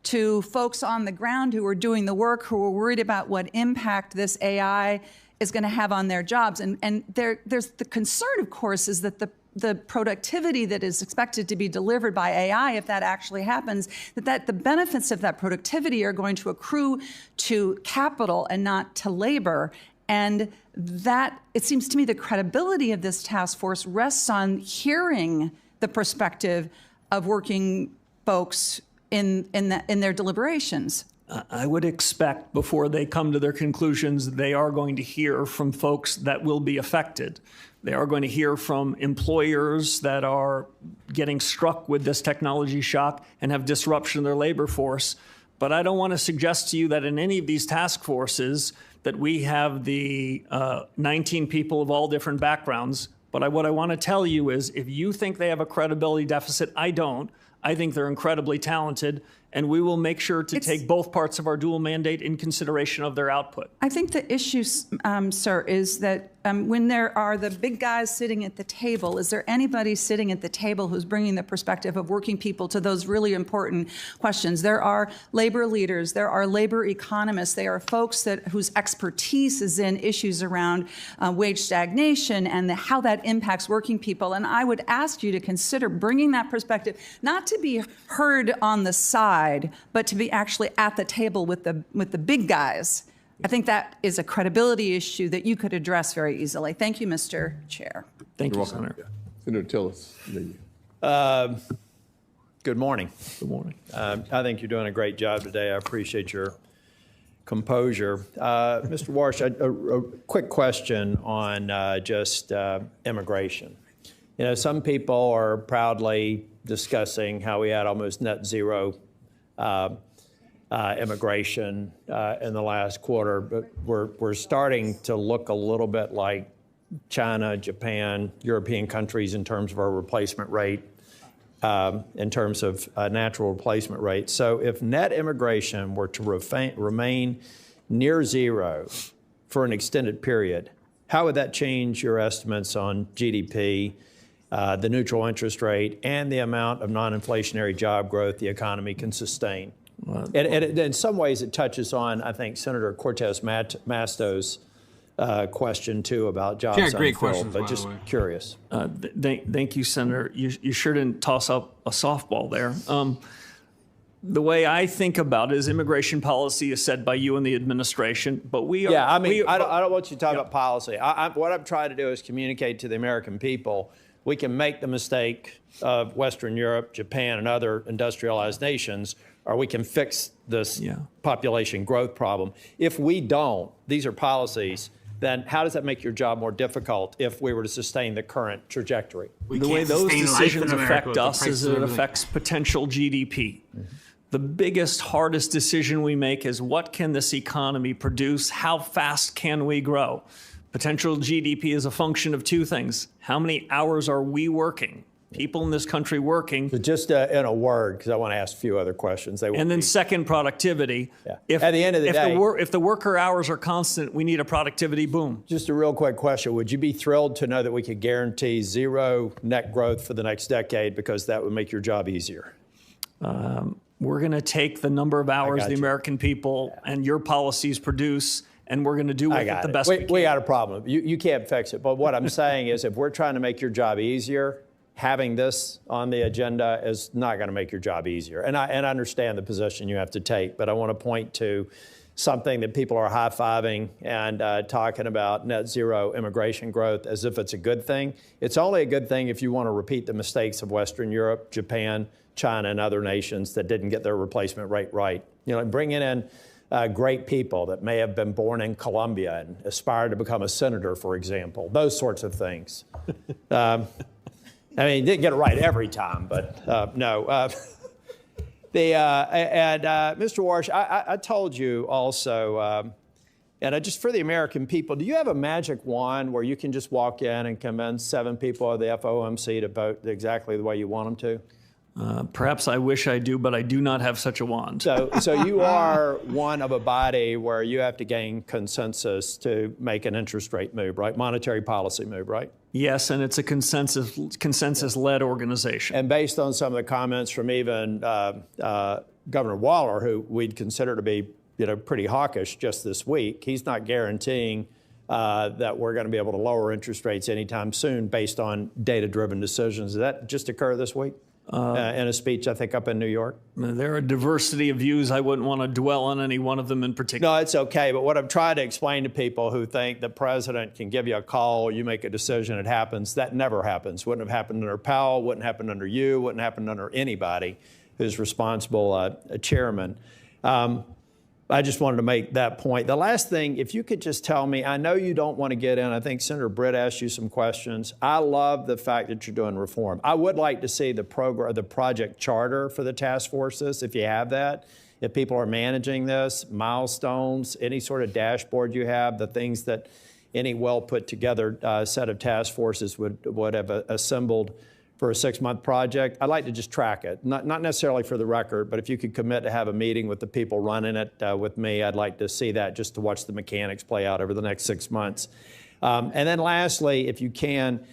to folks on the ground who are doing the work, who are worried about what impact this AI is going to have on their jobs? And there's the concern, of course, is that the productivity that is expected to be delivered by AI, if that actually happens, that the benefits of that productivity are going to accrue to capital and not to labor. And that, it seems to me, the credibility of this task force rests on hearing the perspective of working folks in their deliberations. I would expect before they come to their conclusions, they are going to hear from folks that will be affected. They are going to hear from employers that are getting struck with this technology shock and have disruption in their labor force. But I don't want to suggest to you that in any of these task forces that we have the 19 people of all different backgrounds. But what I want to tell you is if you think they have a credibility deficit, I don't. I think they're incredibly talented, and we will make sure to take both parts of our dual mandate in consideration of their output. I think the issue, sir, is that when there are the big guys sitting at the table, is there anybody sitting at the table who's bringing the perspective of working people to those really important questions? There are labor leaders, there are labor economists, there are folks whose expertise is in issues around wage stagnation and how that impacts working people. And I would ask you to consider bringing that perspective, not to be heard on the side, but to be actually at the table with the big guys. I think that is a credibility issue that you could address very easily. Thank you, Mr. Chair. Thank you, Senator. Senator Tillis. Good morning. Good morning. I think you're doing a great job today. I appreciate your composure. Mr. Warsh, a quick question on just immigration. You know, some people are proudly discussing how we had almost net zero immigration in the last quarter, but we're starting to look a little bit like China, Japan, European countries in terms of our replacement rate, in terms of natural replacement rate. So if net immigration were to remain near zero for an extended period, how would that change your estimates on GDP, the neutral interest rate, and the amount of non-inflationary job growth the economy can sustain? And in some ways, it touches on, I think, Senator Cortez Masto's question, too, about jobs unfilled. Great question, but just curious. Thank you, Senator. You sure didn't toss up a softball there. The way I think about it is immigration policy is set by you and the administration, but we are. Yeah, I mean, I don't want you to talk about policy. What I'm trying to do is communicate to the American people. We can make the mistake of Western Europe, Japan, and other industrialized nations, or we can fix this population growth problem. If we don't, these are policies, then how does that make your job more difficult if we were to sustain the current trajectory? The way those decisions affect us is it affects potential GDP. The biggest, hardest decision we make is what can this economy produce? How fast can we grow? Potential GDP is a function of two things. How many hours are we working? People in this country working. But just in a word, because I want to ask a few other questions. And then second, productivity. If, at the end of the day, if the worker hours are constant, we need a productivity boom. Just a real quick question. Would you be thrilled to know that we could guarantee zero net growth for the next decade because that would make your job easier? We're going to take the number of hours the American people and your policies produce, and we're going to do with it the best we can. We got a problem. You can't fix it. But what I'm saying is if we're trying to make your job easier, having this on the agenda is not going to make your job easier. And I understand the position you have to take, but I want to point to something that people are high-fiving and talking about net zero immigration growth as if it's a good thing. It's only a good thing if you want to repeat the mistakes of Western Europe, Japan, China, and other nations that didn't get their replacement rate right. You know, bringing in great people that may have been born in Colombia and aspired to become a senator, for example, those sorts of things. I mean, didn't get it right every time, but no. Mr. Warsh, I told you also, and just for the American people, do you have a magic wand where you can just walk in and convince 7 people of the FOMC to vote exactly the way you want them to? Perhaps I wish I do, but I do not have such a wand. So you are one of a body where you have to gain consensus to make an interest rate move, right? Monetary policy move, right? Yes, and it's a consensus-led organization. And based on some of the comments from even Governor Waller, who we'd consider to be, pretty hawkish just this week, he's not guaranteeing that we're going to be able to lower interest rates anytime soon based on data-driven decisions. Did that just occur this week? In a speech, I think, up in New York? There are a diversity of views. I wouldn't want to dwell on any one of them in particular. No, it's okay. But what I'm trying to explain to people who think the president can give you a call, you make a decision, it happens, that never happens. Wouldn't have happened under Powell, wouldn't happen under you, wouldn't happen under anybody who's responsible chairman. I just wanted to make that point. The last thing, if you could just tell me, I know you don't want to get in. I think Senator Britt asked you some questions. I love the fact that you're doing reform. I would like to see the project charter for the task forces, if you have that. If people are managing this, milestones, any sort of dashboard you have, the things that any well put together set of task forces would have assembled for a 6-month project. I'd like to just track it, not necessarily for the record, but if you could commit to have a meeting with the people running it with me, I'd like to see that just to watch the mechanics play out over the next 6 months. And then lastly, if you can,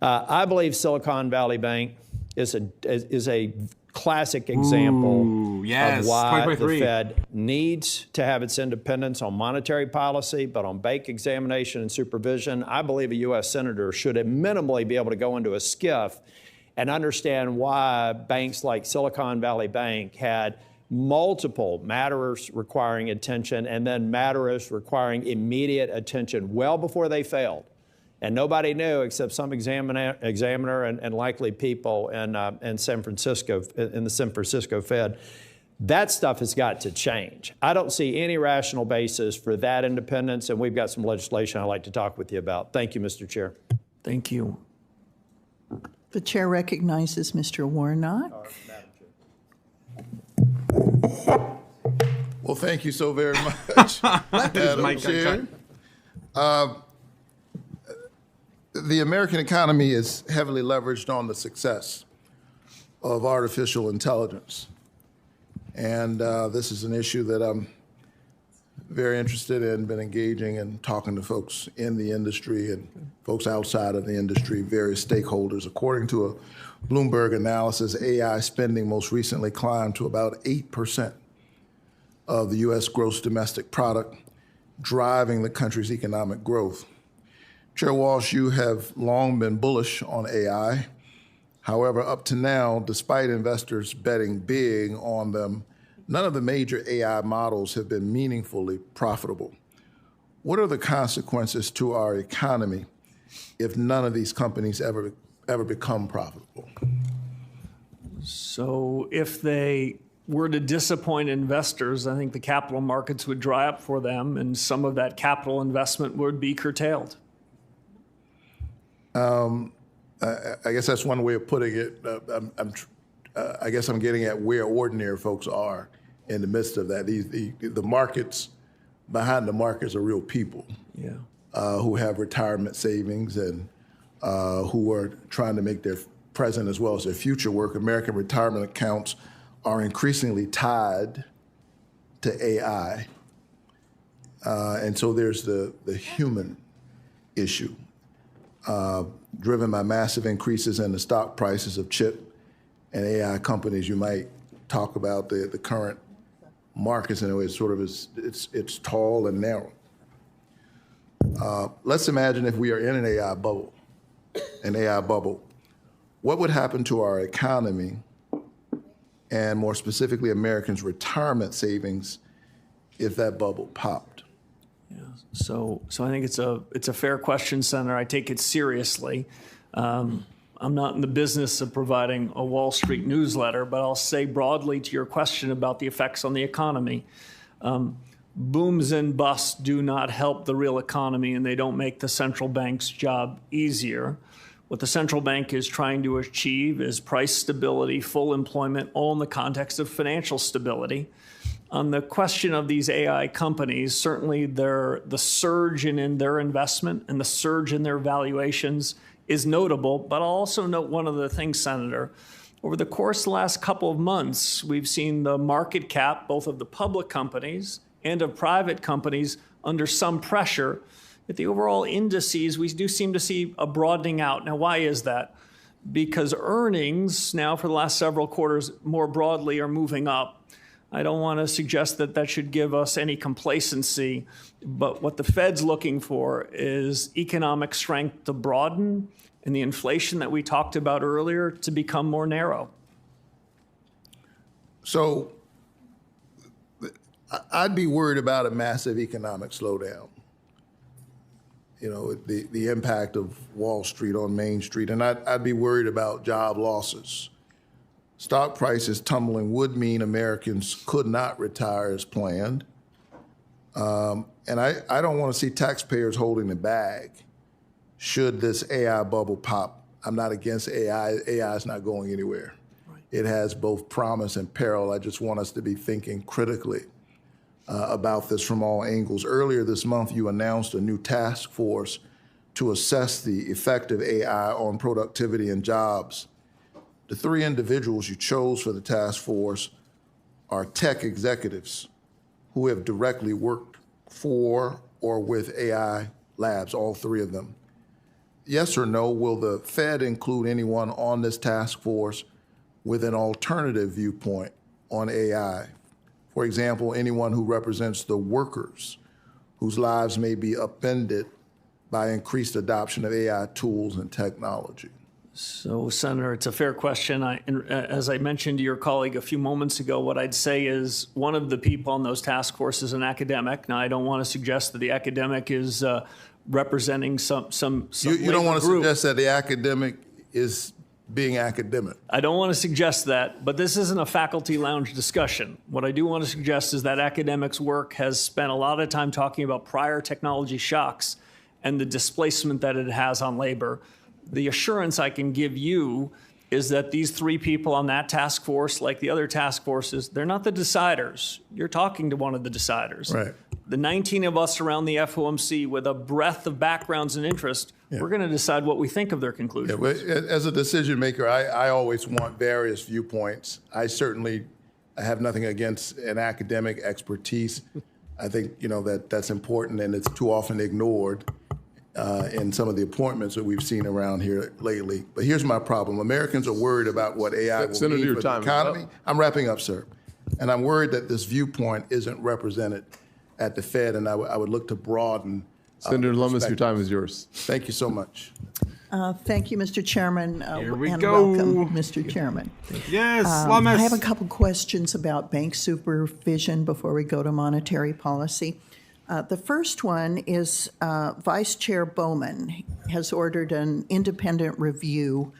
I believe Silicon Valley Bank is a classic example of why the Fed needs to have its independence on monetary policy, but on bank examination and supervision, I believe a U.S. senator should minimally be able to go into a SCIF and understand why banks like Silicon Valley Bank had multiple matters requiring attention and then matters requiring immediate attention well before they failed. And nobody knew except some examiner and likely people in San Francisco, in the San Francisco Fed. That stuff has got to change. I don't see any rational basis for that independence, and we've got some legislation I'd like to talk with you about. Thank you, Mr. Chair. Thank you. The chair recognizes Mr. Warnock. Well, thank you so very much, Madam Chair. The American economy is heavily leveraged on the success of artificial intelligence. And this is an issue that I'm very interested in, been engaging and talking to folks in the industry and folks outside of the industry, various stakeholders. According to a Bloomberg analysis, AI spending most recently climbed to about 8% of the U.S. gross domestic product, driving the country's economic growth. Chair Walsh, you have long been bullish on AI. However, up to now, despite investors betting big on them, none of the major AI models have been meaningfully profitable. What are the consequences to our economy if none of these companies ever become profitable? So if they were to disappoint investors, I think the capital markets would dry up for them, and some of that capital investment would be curtailed. I guess that's one way of putting it. I guess I'm getting at where ordinary folks are in the midst of that. The markets, behind the markets are real people who have retirement savings and who are trying to make their present as well as their future work. American retirement accounts are increasingly tied to AI. And so there's the human issue, driven by massive increases in the stock prices of chip and AI companies. You might talk about the current markets in a way it's tall and narrow. Let's imagine if we are in an AI bubble. What would happen to our economy and more specifically Americans' retirement savings if that bubble popped? So I think it's a fair question, Senator. I take it seriously. I'm not in the business of providing a Wall Street newsletter, but I'll say broadly to your question about the effects on the economy. Booms and busts do not help the real economy, and they don't make the central bank's job easier. What the central bank is trying to achieve is price stability, full employment, all in the context of financial stability. On the question of these AI companies, certainly the surge in their investment and the surge in their valuations is notable, but I'll also note one other thing, Senator. Over the course of the last couple of months, we've seen the market cap, both of the public companies and of private companies, under some pressure. At the overall indices, we do seem to see a broadening out. Now, why is that? Because earnings now for the last several quarters more broadly are moving up. I don't want to suggest that that should give us any complacency, but what the Fed's looking for is economic strength to broaden and the inflation that we talked about earlier to become more narrow. So I'd be worried about a massive economic slowdown. You know, the impact of Wall Street on Main Street, and I'd be worried about job losses. Stock prices tumbling would mean Americans could not retire as planned. And I don't want to see taxpayers holding the bag should this AI bubble pop. I'm not against AI. AI is not going anywhere. Right. It has both promise and peril. I just want us to be thinking critically about this from all angles. Earlier this month, you announced a new task force to assess the effect of AI on productivity and jobs. The three individuals you chose for the task force are tech executives who have directly worked for or with AI labs, all three of them. Yes or no, will the Fed include anyone on this task force with an alternative viewpoint on AI? For example, anyone who represents the workers whose lives may be upended by increased adoption of AI tools and technology. So, Senator, it's a fair question. As I mentioned to your colleague a few moments ago, what I'd say is one of the people on those task forces is an academic. Now, I don't want to suggest that the academic is representing some You don't want to suggest that the academic is being academic. I don't want to suggest that, but this isn't a faculty lounge discussion. What I do want to suggest is that academics' work has spent a lot of time talking about prior technology shocks and the displacement that it has on labor. The assurance I can give you is that these three people on that task force, like the other task forces, they're not the deciders. You're talking to one of the deciders. Right. The 19 of us around the FOMC with a breadth of backgrounds and interest, we're going to decide what we think of their conclusions. Yeah, but as a decision maker, I always want various viewpoints. I certainly have nothing against an academic expertise. I think that's important, and it's too often ignored in some of the appointments that we've seen around here lately. But here's my problem. Americans are worried about what AI will mean for the economy. I'm wrapping up, sir. And I'm worried that this viewpoint isn't represented at the Fed, and I would look to broaden. Senator Lummis, your time is yours. Thank you so much. Thank you, Mr. Chairman. Here we and go. welcome, Mr. Chairman. Yes, I have a couple questions about bank supervision before we go to monetary policy. The first one is Vice Chair Bowman has ordered an independent review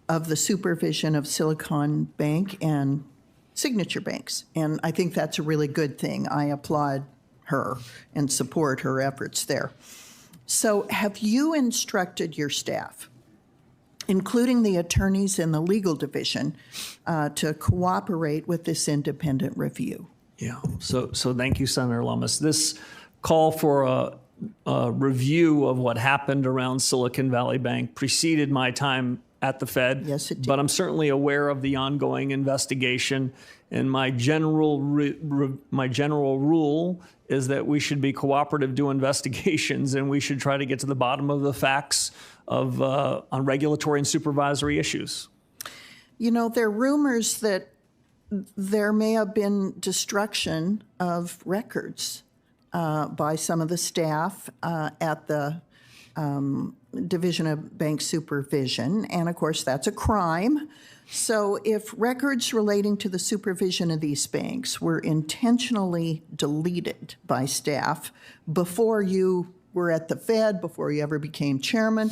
of the supervision of Silicon Bank and signature banks. And I think that's a really good thing. I applaud her and support her efforts there. So have you instructed your staff, including the attorneys in the legal division, to cooperate with this independent review? Yeah, so thank you, Senator Lummis. This call for a review of what happened around Silicon Valley Bank preceded my time at the Fed. Yes, it did. But I'm certainly aware of the ongoing investigation, and my general rule is that we should be cooperative to investigations, and we should try to get to the bottom of the facts of on regulatory and supervisory issues. You know, there are rumors that there may have been destruction of records by some of the staff at the Division of Bank Supervision, and of course that's a crime. So if records relating to the supervision of these banks were intentionally deleted by staff before you were at the Fed, before you ever became chairman,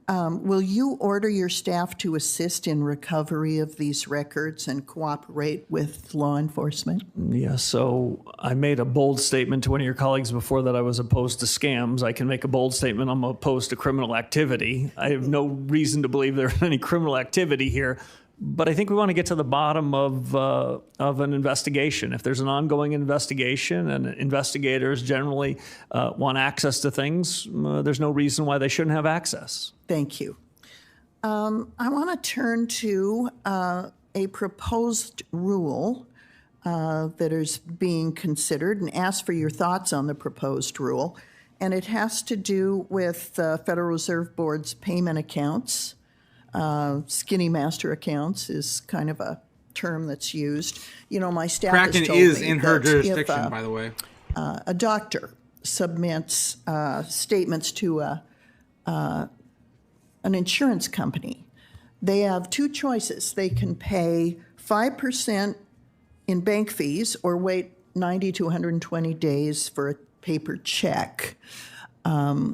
will you order your staff to assist in recovery of these records and cooperate with law enforcement? Yeah, so I made a bold statement to one of your colleagues before that I was opposed to scams. I can make a bold statement I'm opposed to criminal activity. I have no reason to believe there's any criminal activity here. But I think we want to get to the bottom of an investigation. If there's an ongoing investigation and investigators generally want access to things, there's no reason why they shouldn't have access. Thank you. I want to turn to a proposed rule that is being considered and ask for your thoughts on the proposed rule. And it has to do with the Federal Reserve Board's payment accounts. Skinny master accounts is kind of a term that's used. You know, my staff has Kraken told is me in her that jurisdiction, if, by the way. A doctor submits statements to an insurance company, they have two choices. They can pay 5% in bank fees or wait 90 to 120 days for a paper check.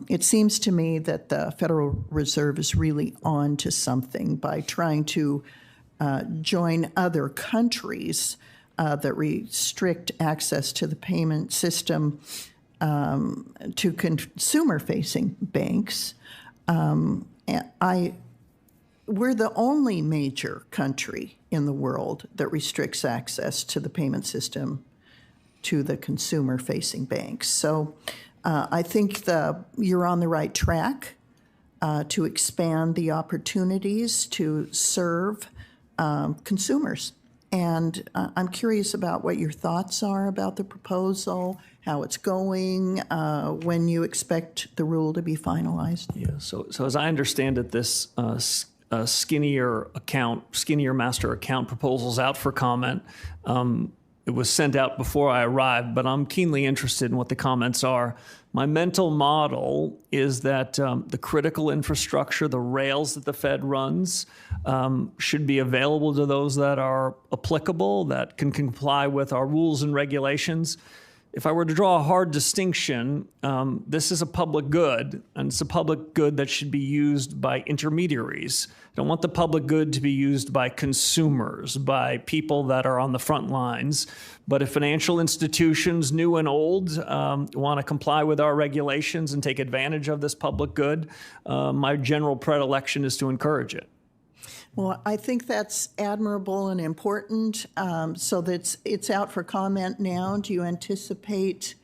It seems to me that the Federal Reserve is really on to something by trying to join other countries that restrict access to the payment system to consumer-facing banks. We're the only major country in the world that restricts access to the payment system to the consumer-facing banks. So I think you're on the right track to expand the opportunities to serve consumers. And I'm curious about what your thoughts are about the proposal, how it's going, when you expect the rule to be finalized. Yeah. So as I understand it, this skinnier master account proposal's out for comment. It was sent out before I arrived, but I'm keenly interested in what the comments are. My mental model is that the critical infrastructure, the rails that the Fed runs, should be available to those that are applicable, that can comply with our rules and regulations. If I were to draw a hard distinction, this is a public good, and it's a public good that should be used by intermediaries. I don't want the public good to be used by consumers, by people that are on the front lines. But if financial institutions, new and old, want to comply with our regulations and take advantage of this public good, my general predilection is to encourage it. Well, I think that's admirable and important. So that's it's out for comment now. Do you anticipate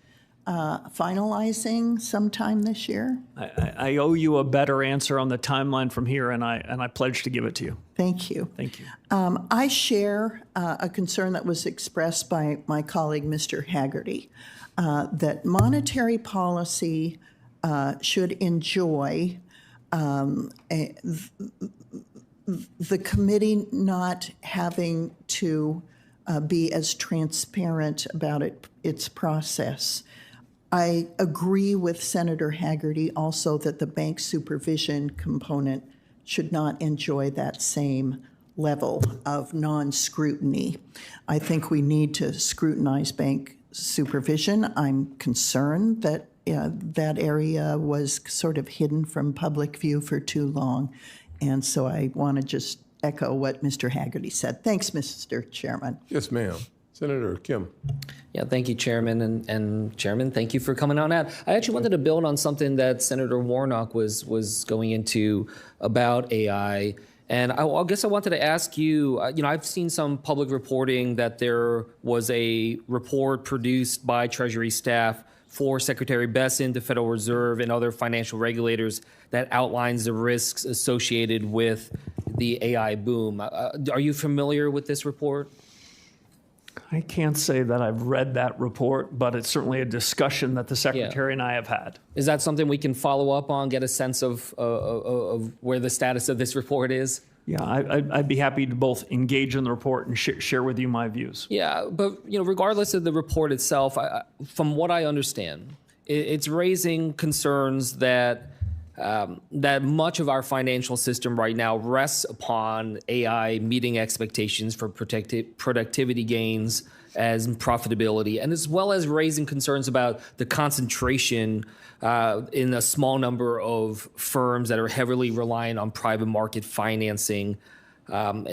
finalizing sometime this year? I owe you a better answer on the timeline from here, and I pledge to give it to you. Thank you. Thank you. I share a concern that was expressed by my colleague, Mr. Haggerty, that monetary policy should enjoy the committee not having to be as transparent about its process. I agree with Senator Haggerty also that the bank supervision component should not enjoy that same level of non-scrutiny. I think we need to scrutinize bank supervision. I'm concerned that that area was sort of hidden from public view for too long. And so I want to just echo what Mr. Haggerty said. Thanks, Mr. Chairman. Yes, ma'am. Senator Kim. Yeah, thank you, Chairman. And Chairman, thank you for coming on out. I actually wanted to build on something that Senator Warnock was going into about AI. And I guess I wanted to ask you, I've seen some public reporting that there was a report produced by Treasury staff for Secretary Besson, the Federal Reserve, and other financial regulators that outlines the risks associated with the AI boom. Are you familiar with this report? I can't say that I've read that report, but it's certainly a discussion that the Secretary and I have had. Is that something we can follow up on, get a sense of where the status of this report is? Yeah, I'd be happy to both engage in the report and share with you my views. Yeah, but regardless of the report itself, from what I understand, it's raising concerns that that much of our financial system right now rests upon AI meeting expectations for productivity gains as profitability, and as well as raising concerns about the concentration in a small number of firms that are heavily reliant on private market financing,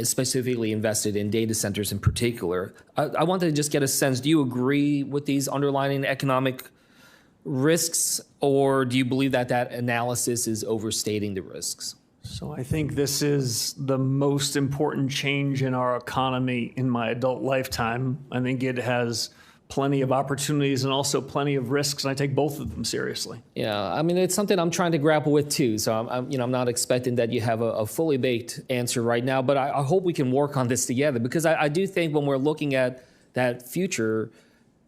specifically invested in data centers in particular. I wanted to just get a sense, do you agree with these underlying economic risks, or do you believe that that analysis is overstating the risks? So I think this is the most important change in our economy in my adult lifetime. I think it has plenty of opportunities and also plenty of risks, and I take both of them seriously. Yeah, I mean, it's something I'm trying to grapple with too. So I'm not expecting that you have a fully baked answer right now, but I hope we can work on this together, because I do think when we're looking at that future,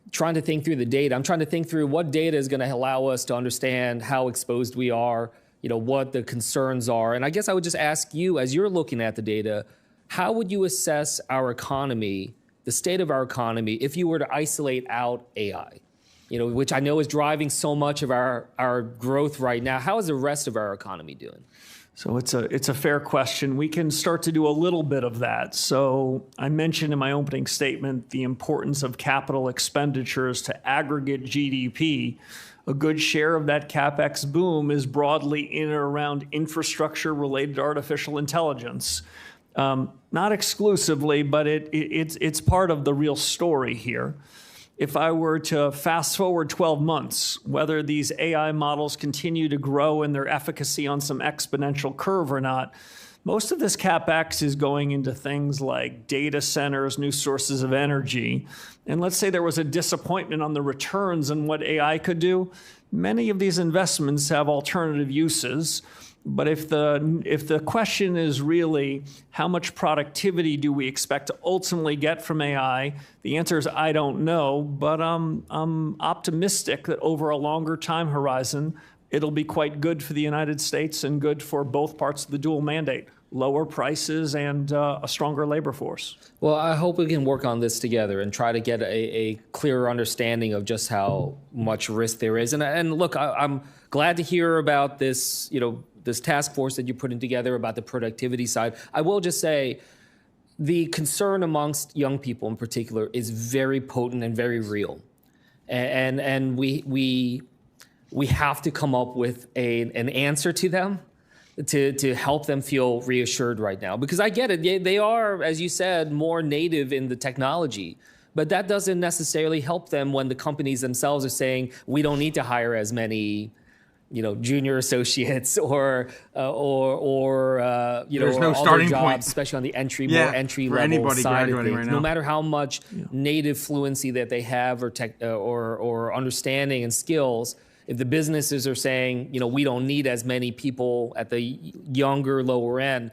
trying to think through the data, I'm trying to think through what data is going to allow us to understand how exposed we are, what the concerns are. And I guess I would just ask you, as you're looking at the data, how would you assess our economy, the state of our economy, if you were to isolate out AI, which I know is driving so much of our growth right now? How is the rest of our economy doing? So it's a fair question. We can start to do a little bit of that. So I mentioned in my opening statement the importance of capital expenditures to aggregate GDP. A good share of that CapEx boom is broadly in or around infrastructure related to artificial intelligence. Not exclusively, but it's part of the real story here. If I were to fast forward 12 months, whether these AI models continue to grow in their efficacy on some exponential curve or not, most of this CapEx is going into things like data centers, new sources of energy. And let's say there was a disappointment on the returns and what AI could do. Many of these investments have alternative uses. But if the question is really how much productivity do we expect to ultimately get from AI, the answer is I don't know, but I'm optimistic that over a longer time horizon, it'll be quite good for the United States and good for both parts of the dual mandate, lower prices and a stronger labor force. Well, I hope we can work on this together and try to get a clearer understanding of just how much risk there is. And look, I'm glad to hear about this, this task force that you're putting together about the productivity side. I will just say the concern amongst young people in particular is very potent and very real. And we have to come up with an answer to them to help them feel reassured right now. Because I get it, they are, as you said, more native in the technology. But that doesn't necessarily help them when the companies themselves are saying, we don't need to hire as many junior associates or there's no other starting jobs, point, especially on the entry level side of things. Right no matter how much native fluency that they have or understanding and skills, if the businesses are saying, we don't need as many people at the younger, lower end.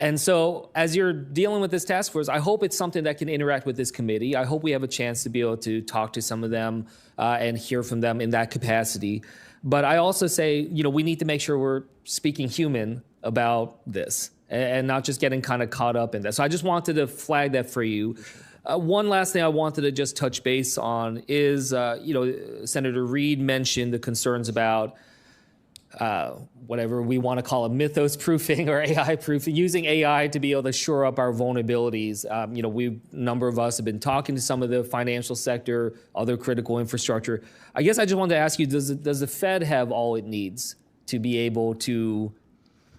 And so as you're dealing with this task force, I hope it's something that can interact with this committee. I hope we have a chance to be able to talk to some of them and hear from them in that capacity. But I also say, we need to make sure we're speaking human about this and not just getting kind of caught up in that. So I just wanted to flag that for you. One last thing I wanted to just touch base on is, Senator Reid mentioned the concerns about whatever we want to call it, mythos proofing or AI proofing, using AI to be able to shore up our vulnerabilities. A number of us have been talking to some of the financial sector, other critical infrastructure. I guess I just wanted to ask you, does the Fed have all it needs to be able to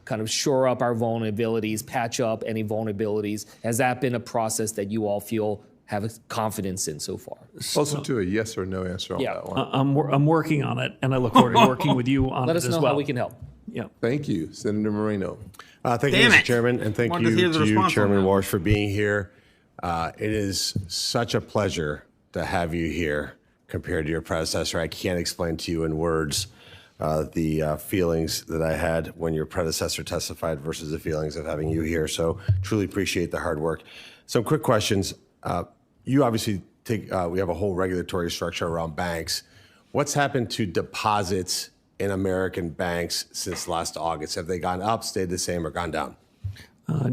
kind of shore up our vulnerabilities, patch up any vulnerabilities? Has that been a process that you all feel have confidence in so far? Closer to a yes or no answer on that one. I'm working on it, and I look forward to working with you on Let it us as know well. how we can help. Yeah. Thank you, Senator Moreno. Thank you, Mr. Chairman, and thank you to you, Chairman Walsh, for being here. It is such a pleasure to have you here compared to your predecessor. I can't explain to you in words the feelings that I had when your predecessor testified versus the feelings of having you here. So truly appreciate the hard work. Some quick questions. You obviously we have a whole regulatory structure around banks. What's happened to deposits in American banks since last August? Have they gone up, stayed the same, or gone down?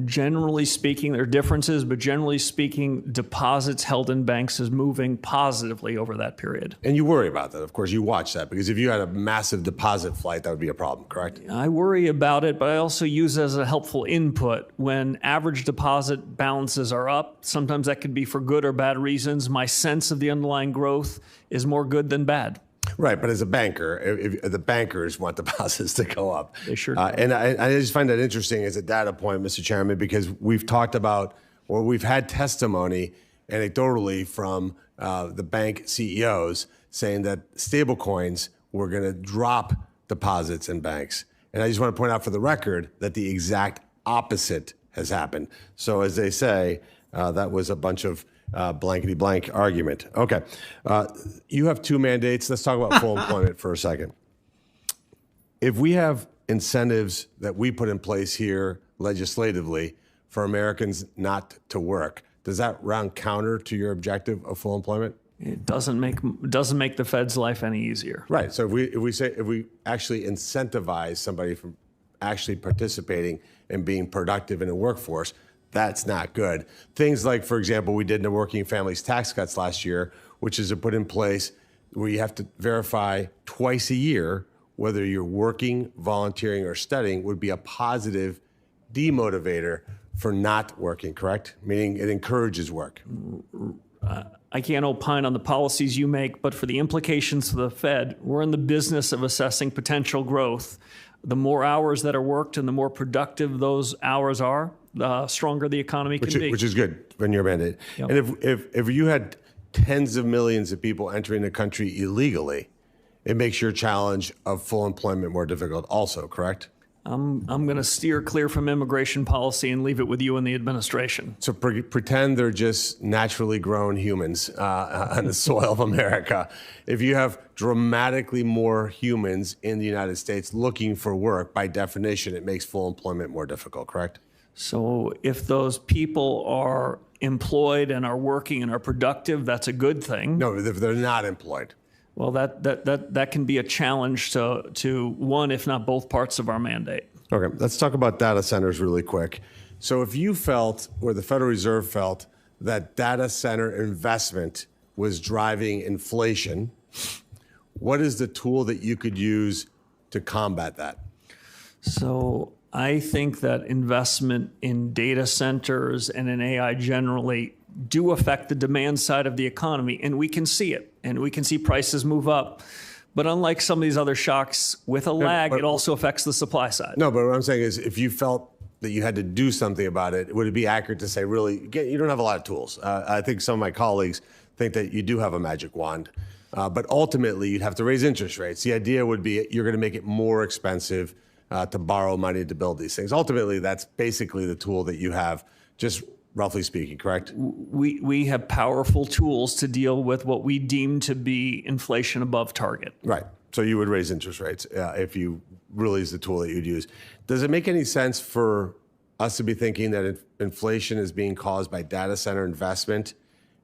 Generally speaking, there are differences, but generally speaking, deposits held in banks is moving positively over that period. And you worry about that, of course. You watch that, because if you had a massive deposit flight, that would be a problem, correct? I worry about it, but I also use it as a helpful input. When average deposit balances are up, sometimes that could be for good or bad reasons. My sense of the underlying growth is more good than bad. Right, but as a banker, if the bankers want deposits to go up. They sure do. And I just find that interesting as a data point, Mr. Chairman, because we've talked about, or we've had testimony anecdotally from the bank CEOs saying that stablecoins were going to drop deposits in banks. And I just want to point out for the record that the exact opposite has happened. So as they say, that was a bunch of blankety blank argument. Okay. You have two mandates. Let's talk about full employment for a second. If we have incentives that we put in place here legislatively for Americans not to work, does that round counter to your objective of full employment? It doesn't make the Fed's life any easier. Right. So if we actually incentivize somebody from actually participating and being productive in the workforce, that's not good. Things like, for example, we did the working families tax cuts last year, which is to put in place where you have to verify twice a year whether you're working, volunteering, or studying, would be a positive demotivator for not working, correct? Meaning it encourages work. I can't opine on the policies you make, but for the implications to the Fed, we're in the business of assessing potential growth. The more hours that are worked and the more productive those hours are, the stronger the economy can be. Which is good when you're mandated. Yep. And if you had tens of millions of people entering the country illegally, it makes your challenge of full employment more difficult also, correct? I'm going to steer clear from immigration policy and leave it with you and the administration. So pretend they're just naturally grown humans on the soil of America. If you have dramatically more humans in the United States looking for work, by definition, it makes full employment more difficult, correct? So if those people are employed and are working and are productive, that's a good thing. No, if they're not employed. Well, that can be a challenge to one, if not both parts of our mandate. Okay, let's talk about data centers really quick. So if you felt, or the Federal Reserve felt, that data center investment was driving inflation, what is the tool that you could use to combat that? So I think that investment in data centers and in AI generally do affect the demand side of the economy, and we can see it, and we can see prices move up. But unlike some of these other shocks, with a lag, it also affects the supply side. No, but what I'm saying is, if you felt that you had to do something about it, would it be accurate to say, really, you don't have a lot of tools? I think some of my colleagues think that you do have a magic wand, but ultimately you'd have to raise interest rates. The idea would be you're going to make it more expensive to borrow money to build these things. Ultimately, that's basically the tool that you have, just roughly speaking, correct? We have powerful tools to deal with what we deem to be inflation above target. Right. So you would raise interest rates if you really is the tool that you'd use. Does it make any sense for us to be thinking that inflation is being caused by data center investment,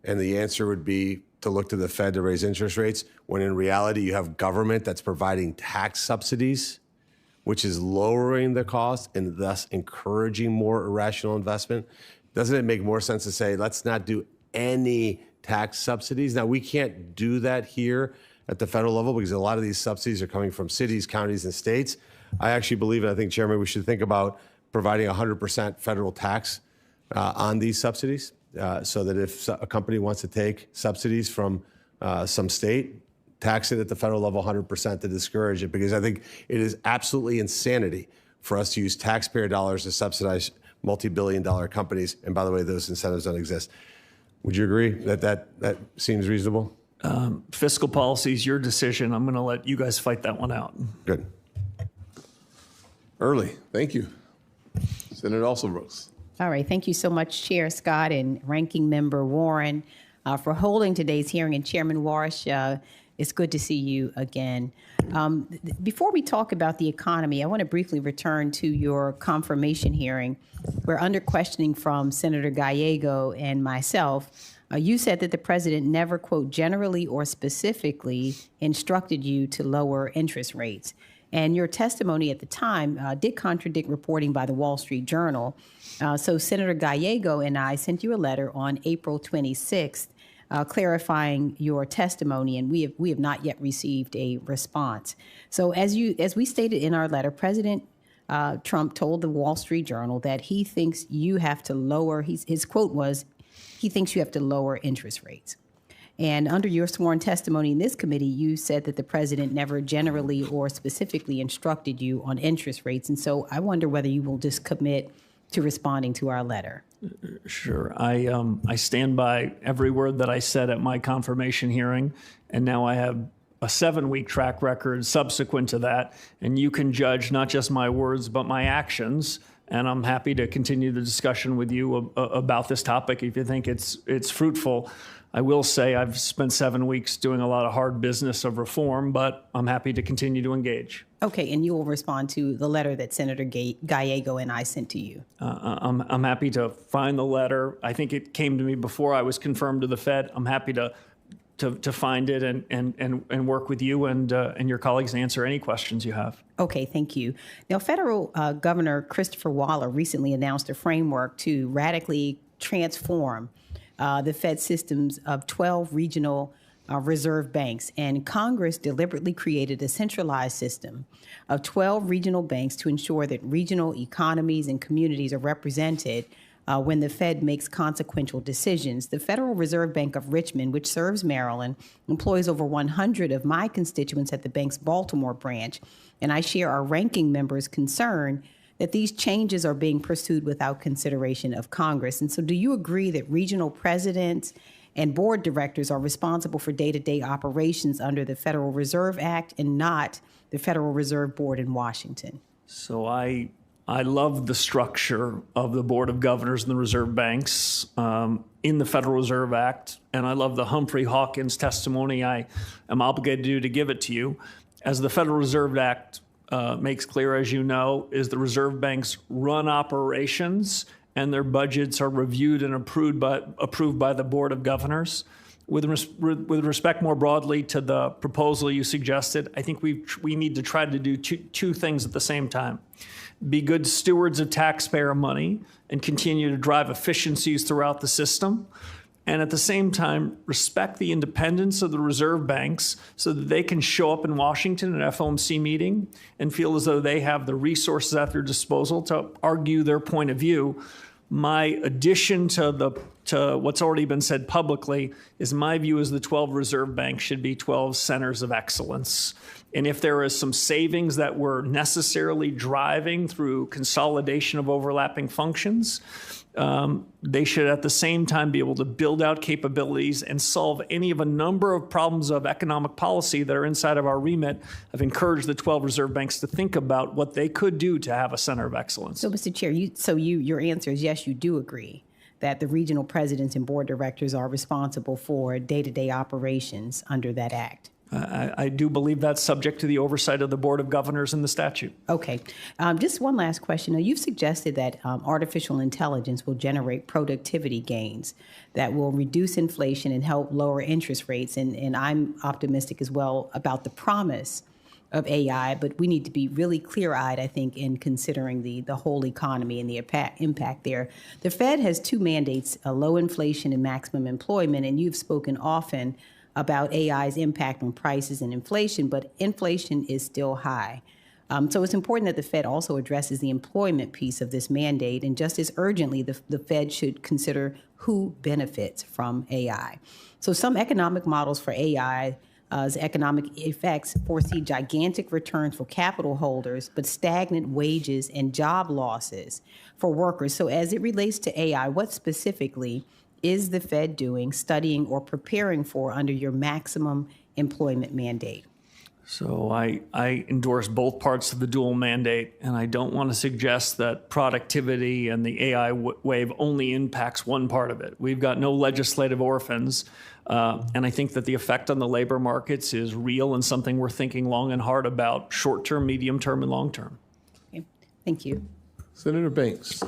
and the answer would be to look to the Fed to raise interest rates, when in reality you have government that's providing tax subsidies, which is lowering the cost and thus encouraging more irrational investment? Doesn't it make more sense to say, let's not do any tax subsidies. Now, we can't do that here at the federal level because a lot of these subsidies are coming from cities, counties, and states. I actually believe, and I think, Chairman, we should think about providing 100% federal tax on these subsidies so that if a company wants to take subsidies from some state, tax it at the federal level 100% to discourage it, because I think it is absolutely insanity for us to use taxpayer dollars to subsidize multi-billion-dollar companies. And by the way, those incentives don't exist. Would you agree that that seems reasonable? Fiscal policy is your decision. I'm going to let you guys fight that one out. Good. Early. Thank you. Senator Alsobrooks. All right. Thank you so much, Chair Scott and Ranking Member Warren, for holding today's hearing. And Chairman WARSH, it's good to see you again. Before we talk about the economy, I want to briefly return to your confirmation hearing, where under questioning from Senator Gallego and myself, you said that the president never, quote, generally or specifically instructed you to lower interest rates. And your testimony at the time did contradict reporting by the Wall Street Journal. So Senator Gallego and I sent you a letter on April 26th clarifying your testimony, and we have not yet received a response. So as we stated in our letter, President Trump told the Wall Street Journal that he thinks you have to lower, his quote was, he thinks you have to lower interest rates. And under your sworn testimony in this committee, you said that the president never generally or specifically instructed you on interest rates. And so I wonder whether you will just commit to responding to our letter. Sure. I stand by every word that I said at my confirmation hearing, and now I have a 7-week track record subsequent to that, and you can judge not just my words but my actions. And I'm happy to continue the discussion with you about this topic if you think it's fruitful. I will say I've spent 7 weeks doing a lot of hard business of reform, but I'm happy to continue to engage. Okay, and you will respond to the letter that Senator Gallego and I sent to you. I'm happy to find the letter. I think it came to me before I was confirmed to the Fed. I'm happy to find it and work with you and your colleagues to answer any questions you have. Okay, thank you. Now, Federal Governor Christopher Waller recently announced a framework to radically transform the Fed systems of 12 regional reserve banks, and Congress deliberately created a centralized system of 12 regional banks to ensure that regional economies and communities are represented when the Fed makes consequential decisions. The Federal Reserve Bank of Richmond, which serves Maryland, employs over 100 of my constituents at the bank's Baltimore branch, and I share our ranking member's concern that these changes are being pursued without consideration of Congress. And so do you agree that regional presidents and board directors are responsible for day-to-day operations under the Federal Reserve Act and not the Federal Reserve Board in Washington? So I love the structure of the Board of Governors and the Reserve Banks in the Federal Reserve Act, and I love the Humphrey Hawkins testimony I am obligated to give it to you. As the Federal Reserve Act makes clear, as you know, is the reserve banks run operations and their budgets are reviewed and approved by the Board of Governors. With respect more broadly to the proposal you suggested, I think we need to try to do two things at the same time. Be good stewards of taxpayer money and continue to drive efficiencies throughout the system. And at the same time, respect the independence of the reserve banks so that they can show up in Washington at an FOMC meeting and feel as though they have the resources at their disposal to argue their point of view. My addition to what's already been said publicly is my view is the 12 reserve banks should be 12 centers of excellence. And if there is some savings that we're necessarily driving through consolidation of overlapping functions, they should at the same time be able to build out capabilities and solve any of a number of problems of economic policy that are inside of our remit. I've encouraged the 12 reserve banks to think about what they could do to have a center of excellence. So, Mr. Chair, your answer is yes, you do agree that the regional presidents and board directors are responsible for day-to-day operations under that act. I do believe that's subject to the oversight of the Board of Governors and the statute. Okay. Just one last question. Now, you've suggested that artificial intelligence will generate productivity gains that will reduce inflation and help lower interest rates. And I'm optimistic as well about the promise of AI, but we need to be really clear-eyed, I think, in considering the whole economy and the impact there. The Fed has two mandates, low inflation and maximum employment, and you've spoken often about AI's impact on prices and inflation, but inflation is still high. So it's important that the Fed also addresses the employment piece of this mandate, and just as urgently, the Fed should consider who benefits from AI. So some economic models for AI's economic effects foresee gigantic returns for capital holders, but stagnant wages and job losses for workers. So as it relates to AI, what specifically is the Fed doing, studying, or preparing for under your maximum employment mandate? So I endorse both parts of the dual mandate, and I don't want to suggest that productivity and the AI wave only impacts one part of it. We've got no legislative orphans, and I think that the effect on the labor markets is real and something we're thinking long and hard about, short-term, medium-term, and long-term. Okay. Thank you. Senator Banks.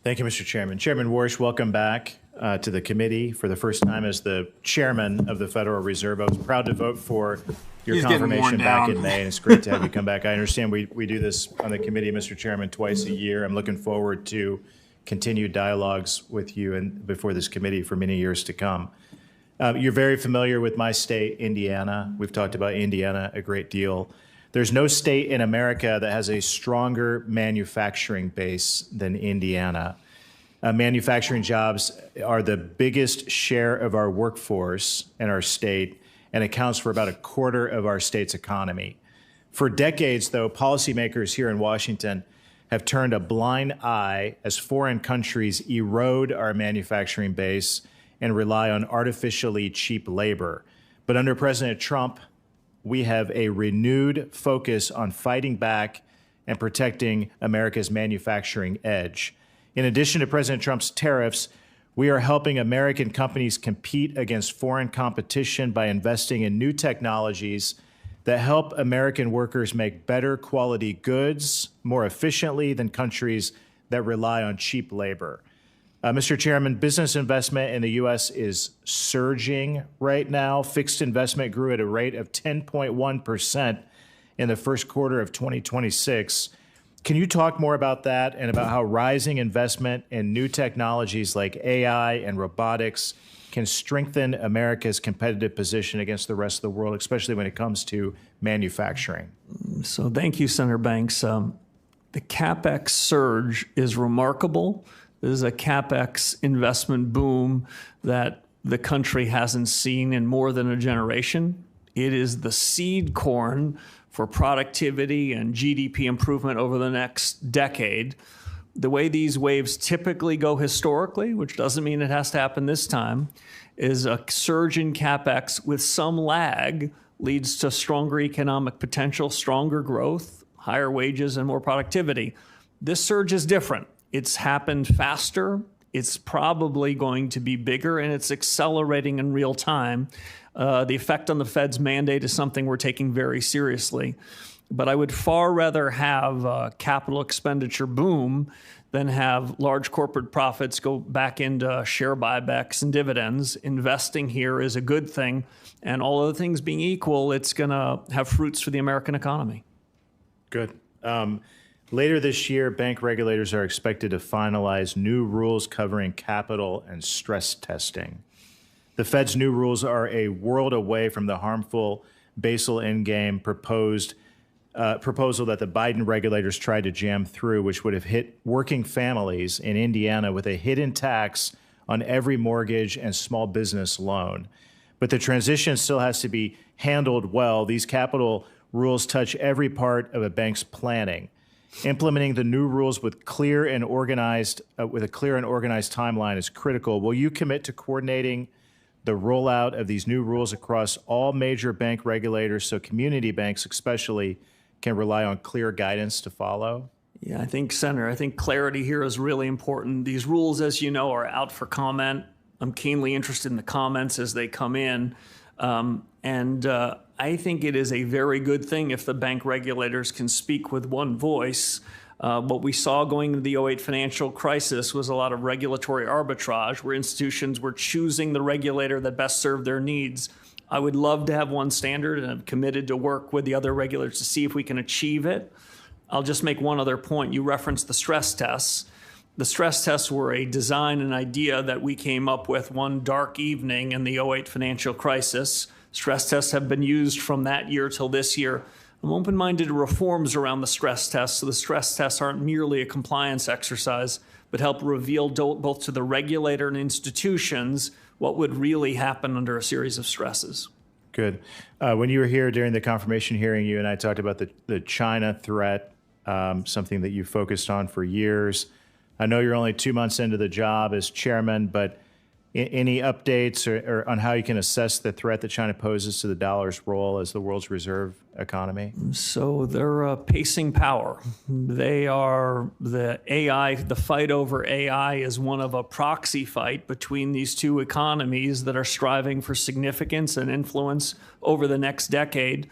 Thank you, Mr. Chairman. Chairman WARSH, welcome back to the committee for the first time as the chairman of the Federal Reserve. I was proud to vote for your confirmation back in May, and it's great to have you come back. I understand we do this on the committee, Mr. Chairman, twice a year. I'm looking forward to continued dialogues with you and before this committee for many years to come. You're very familiar with my state, Indiana. We've talked about Indiana a great deal. There's no state in America that has a stronger manufacturing base than Indiana. Manufacturing jobs are the biggest share of our workforce in our state and accounts for about a quarter of our state's economy. For decades, though, policymakers here in Washington have turned a blind eye as foreign countries erode our manufacturing base and rely on artificially cheap labor. But under President Trump, we have a renewed focus on fighting back and protecting America's manufacturing edge. In addition to President Trump's tariffs, we are helping American companies compete against foreign competition by investing in new technologies that help American workers make better quality goods more efficiently than countries that rely on cheap labor. Mr. Chairman, business investment in the U.S. is surging right now. Fixed investment grew at a rate of 10.1% in the first quarter of 2026. Can you talk more about that and about how rising investment in new technologies like AI and robotics can strengthen America's competitive position against the rest of the world, especially when it comes to manufacturing? So thank you, Senator Banks. The CapEx surge is remarkable. This is a CapEx investment boom that the country hasn't seen in more than a generation. It is the seed corn for productivity and GDP improvement over the next decade. The way these waves typically go historically, which doesn't mean it has to happen this time, is a surge in CapEx with some lag leads to stronger economic potential, stronger growth, higher wages, and more productivity. This surge is different. It's happened faster. It's probably going to be bigger, and it's accelerating in real time. The effect on the Fed's mandate is something we're taking very seriously. But I would far rather have a capital expenditure boom than have large corporate profits go back into share buybacks and dividends. Investing here is a good thing, and all other things being equal, it's going to have fruits for the American economy. Good. Later this year, bank regulators are expected to finalize new rules covering capital and stress testing. The Fed's new rules are a world away from the harmful Basel Endgame proposal that the Biden regulators tried to jam through, which would have hit working families in Indiana with a hidden tax on every mortgage and small business loan. But the transition still has to be handled well. These capital rules touch every part of a bank's planning. Implementing the new rules with a clear and organized timeline is critical. Will you commit to coordinating the rollout of these new rules across all major bank regulators so community banks especially can rely on clear guidance to follow? Yeah, I think clarity here is really important. These rules, as you know, are out for comment. I'm keenly interested in the comments as they come in. I think it is a very good thing if the bank regulators can speak with one voice. What we saw going into the 2008 financial crisis was a lot of regulatory arbitrage where institutions were choosing the regulator that best served their needs I would love to have one standard, and I'm committed to work with the other regulators to see if we can achieve it. I'll just make one other point. You referenced the stress tests. The stress tests were a design and idea that we came up with one dark evening in the '08 financial crisis. Stress tests have been used from that year till this year. I'm open-minded to reforms around the stress tests, so the stress tests aren't merely a compliance exercise, but help reveal both to the regulator and institutions what would really happen under a series of stresses. Good. When you were here during the confirmation hearing, you and I talked about the China threat, something that you focused on for years. I know you're only 2 months into the job as chairman, but any updates or on how you can assess the threat that China poses to the dollar's role as the world's reserve economy? So they're pacing power. They are the AI. The fight over AI is one of a proxy fight between these two economies that are striving for significance and influence over the next decade.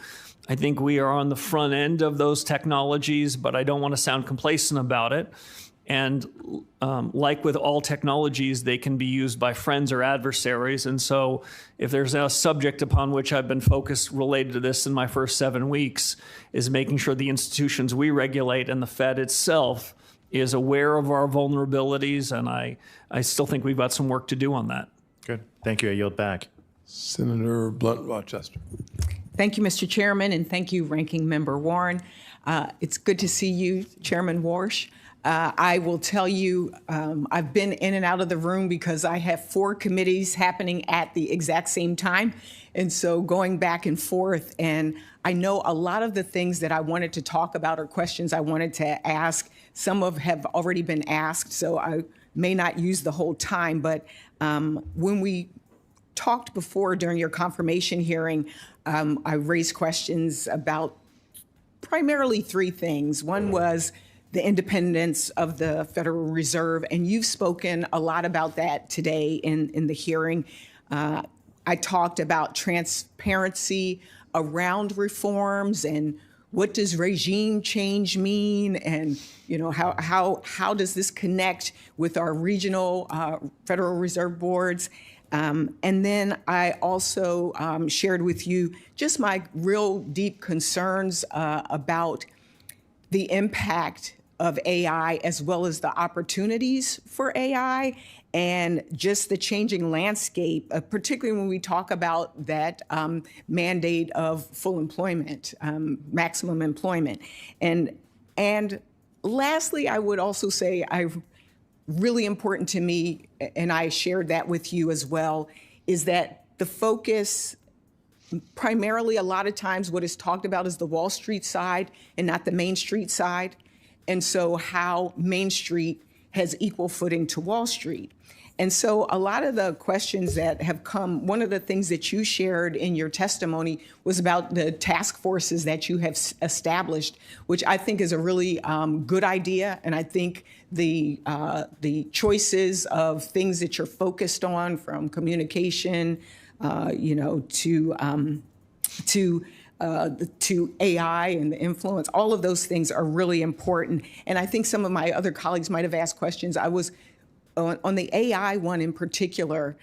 I think we are on the front end of those technologies, but I don't want to sound complacent about it. And like with all technologies, they can be used by friends or adversaries. And so if there's a subject upon which I've been focused related to this in my first 7 weeks is making sure the institutions we regulate and the Fed itself is aware of our vulnerabilities. And I still think we've got some work to do on that. Good. Thank you. I yield back. Senator Blunt Rochester. Thank you, Mr. Chairman, and thank you, Ranking Member Warren. It's good to see you, Chairman WARSH. I will tell you, I've been in and out of the room because I have 4 committees happening at the exact same time. And so going back and forth, and I know a lot of the things that I wanted to talk about or questions I wanted to ask, some of have already been asked, so I may not use the whole time. But when we talked before during your confirmation hearing, I raised questions about primarily 3 things. One was the independence of the Federal Reserve, and you've spoken a lot about that today in the hearing. I talked about transparency around reforms and what does regime change mean, and how does this connect with our regional Federal Reserve boards. And then I also shared with you just my real deep concerns about the impact of AI as well as the opportunities for AI and just the changing landscape, particularly when we talk about that mandate of full employment, maximum employment. And lastly, I would also say really important to me, and I shared that with you as well, is that the focus primarily a lot of times what is talked about is the Wall Street side and not the Main Street side. And so how Main Street has equal footing to Wall Street. And so a lot of the questions that have come, one of the things that you shared in your testimony was about the task forces that you have established, which I think is a really good idea. And I think the choices of things that you're focused on, from communication, to AI and the influence, all of those things are really important. And I think some of my other colleagues might have asked questions. I was on the AI one in particular.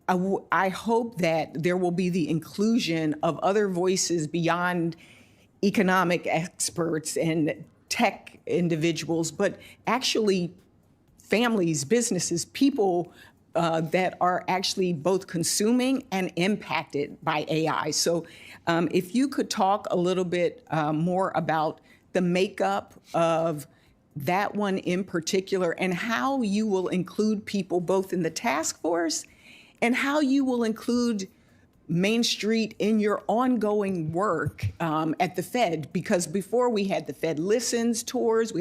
I hope that there will be the inclusion of other voices beyond economic experts and tech individuals, but actually families, businesses, people that are actually both consuming and impacted by AI. So if you could talk a little bit more about the makeup of that one in particular and how you will include people both in the task force and how you will include Main Street in your ongoing work at the Fed, because before we had the Fed Listens tours,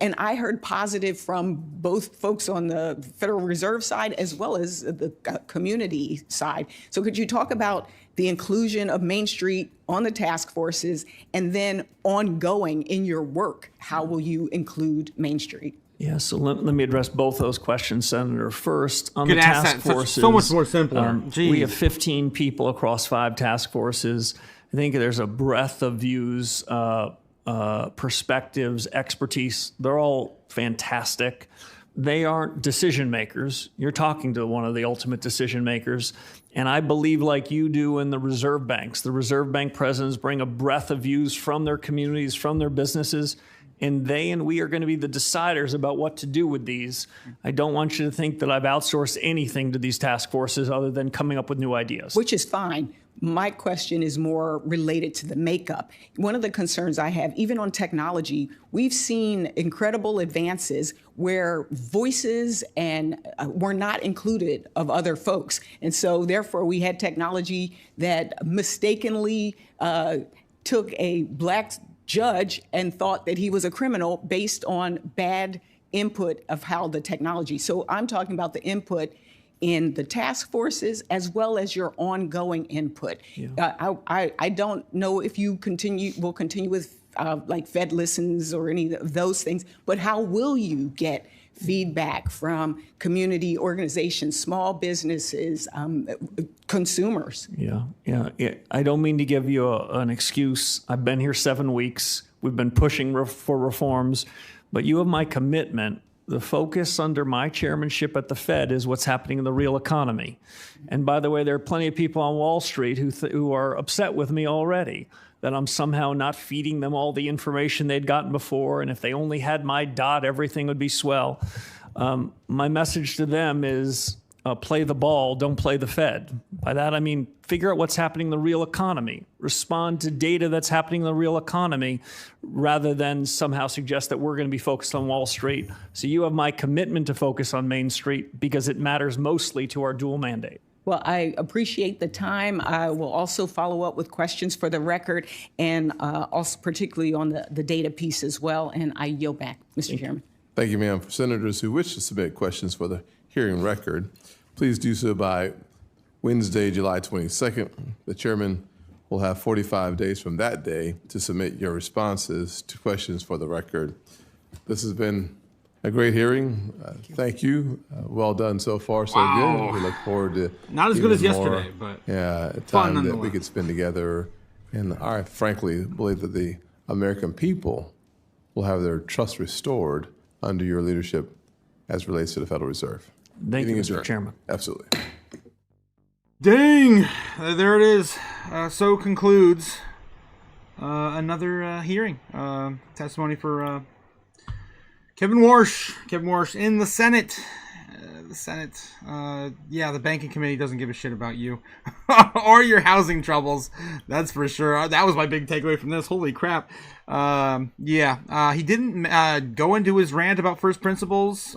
and I heard positive from both folks on the Federal Reserve side as well as the community side. So could you talk about the inclusion of Main Street on the task forces, and then ongoing in your work, how will you include Main Street? Yeah, so let me address both those questions, Senator. First, on the task forces. So much more simpler. We have 15 people across 5 task forces. I think there's a breadth of views, perspectives, expertise. They're all fantastic. they aren't decision makers. You're talking to one of the ultimate decision makers. And I believe, like you do, in the reserve banks. The reserve bank presidents bring a breadth of views from their communities, from their businesses, and they and we are going to be the deciders about what to do with these. I don't want you to think that I've outsourced anything to these task forces other than coming up with new ideas. Which is fine. My question is more related to the makeup. One of the concerns I have, even on technology, we've seen incredible advances where voices and were not included of other folks. And so therefore we had technology that mistakenly took a black judge and thought that he was a criminal based on bad input of how the technology. So I'm talking about the input in the task forces as well as your ongoing input. Yeah. I don't know if you will continue with like Fed Listens or any of those things, but how will you get feedback from community organizations, small businesses, consumers? Yeah. I don't mean to give you an excuse. I've been here 7 weeks. We've been pushing for reforms, but you have my commitment. The focus under my chairmanship at the Fed is what's happening in the real economy. And by the way, there are plenty of people on Wall Street who are upset with me already that I'm somehow not feeding them all the information they'd gotten before. And if they only had my dot, everything would be swell. My message to them is play the ball, don't play the Fed. By that, I mean, figure out what's happening in the real economy. Respond to data that's happening in the real economy rather than somehow suggest that we're going to be focused on Wall Street. So you have my commitment to focus on Main Street because it matters mostly to our dual mandate. Well, I appreciate the time. I will also follow up with questions for the record and also particularly on the data piece as well. And I yield back, Mr. Chairman. Thank you, ma'am. For senators who wish to submit questions for the hearing record, please do so by Wednesday, July 22nd. The chairman will have 45 days from that day to submit your responses to questions for the record. This has been a great hearing. Thank you. Well done so far, so good. We look forward to not as good as yesterday, but time that we could spend together. And I frankly believe that the American people will have their trust restored under your leadership as relates to the Federal Reserve. Thank you, Mr. Chairman. Absolutely. Dang! There it is. So concludes another hearing. Testimony for Kevin WARSH. Kevin WARSH in the Senate. The banking committee doesn't give a shit about you or your housing troubles. That's for sure. That was my big takeaway from this. Holy crap. He didn't go into his rant about first principles.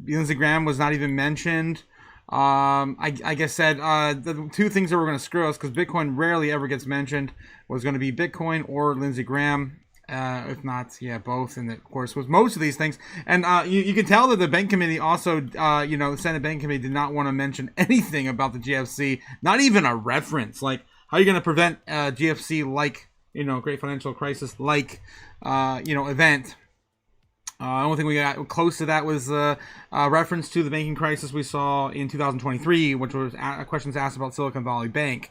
Lindsey Graham was not even mentioned. I guess said the two things that were going to screw us, because Bitcoin rarely ever gets mentioned, was going to be Bitcoin or Lindsey Graham. If not, both. And of course, was most of these things. And you can tell that the bank committee also, the Senate Bank Committee did not want to mention anything about the GFC, not even a reference. Like, how are you going to prevent GFC like, great financial crisis like, event? The only thing we got close to that was a reference to the banking crisis we saw in 2023, which was questions asked about Silicon Valley Bank,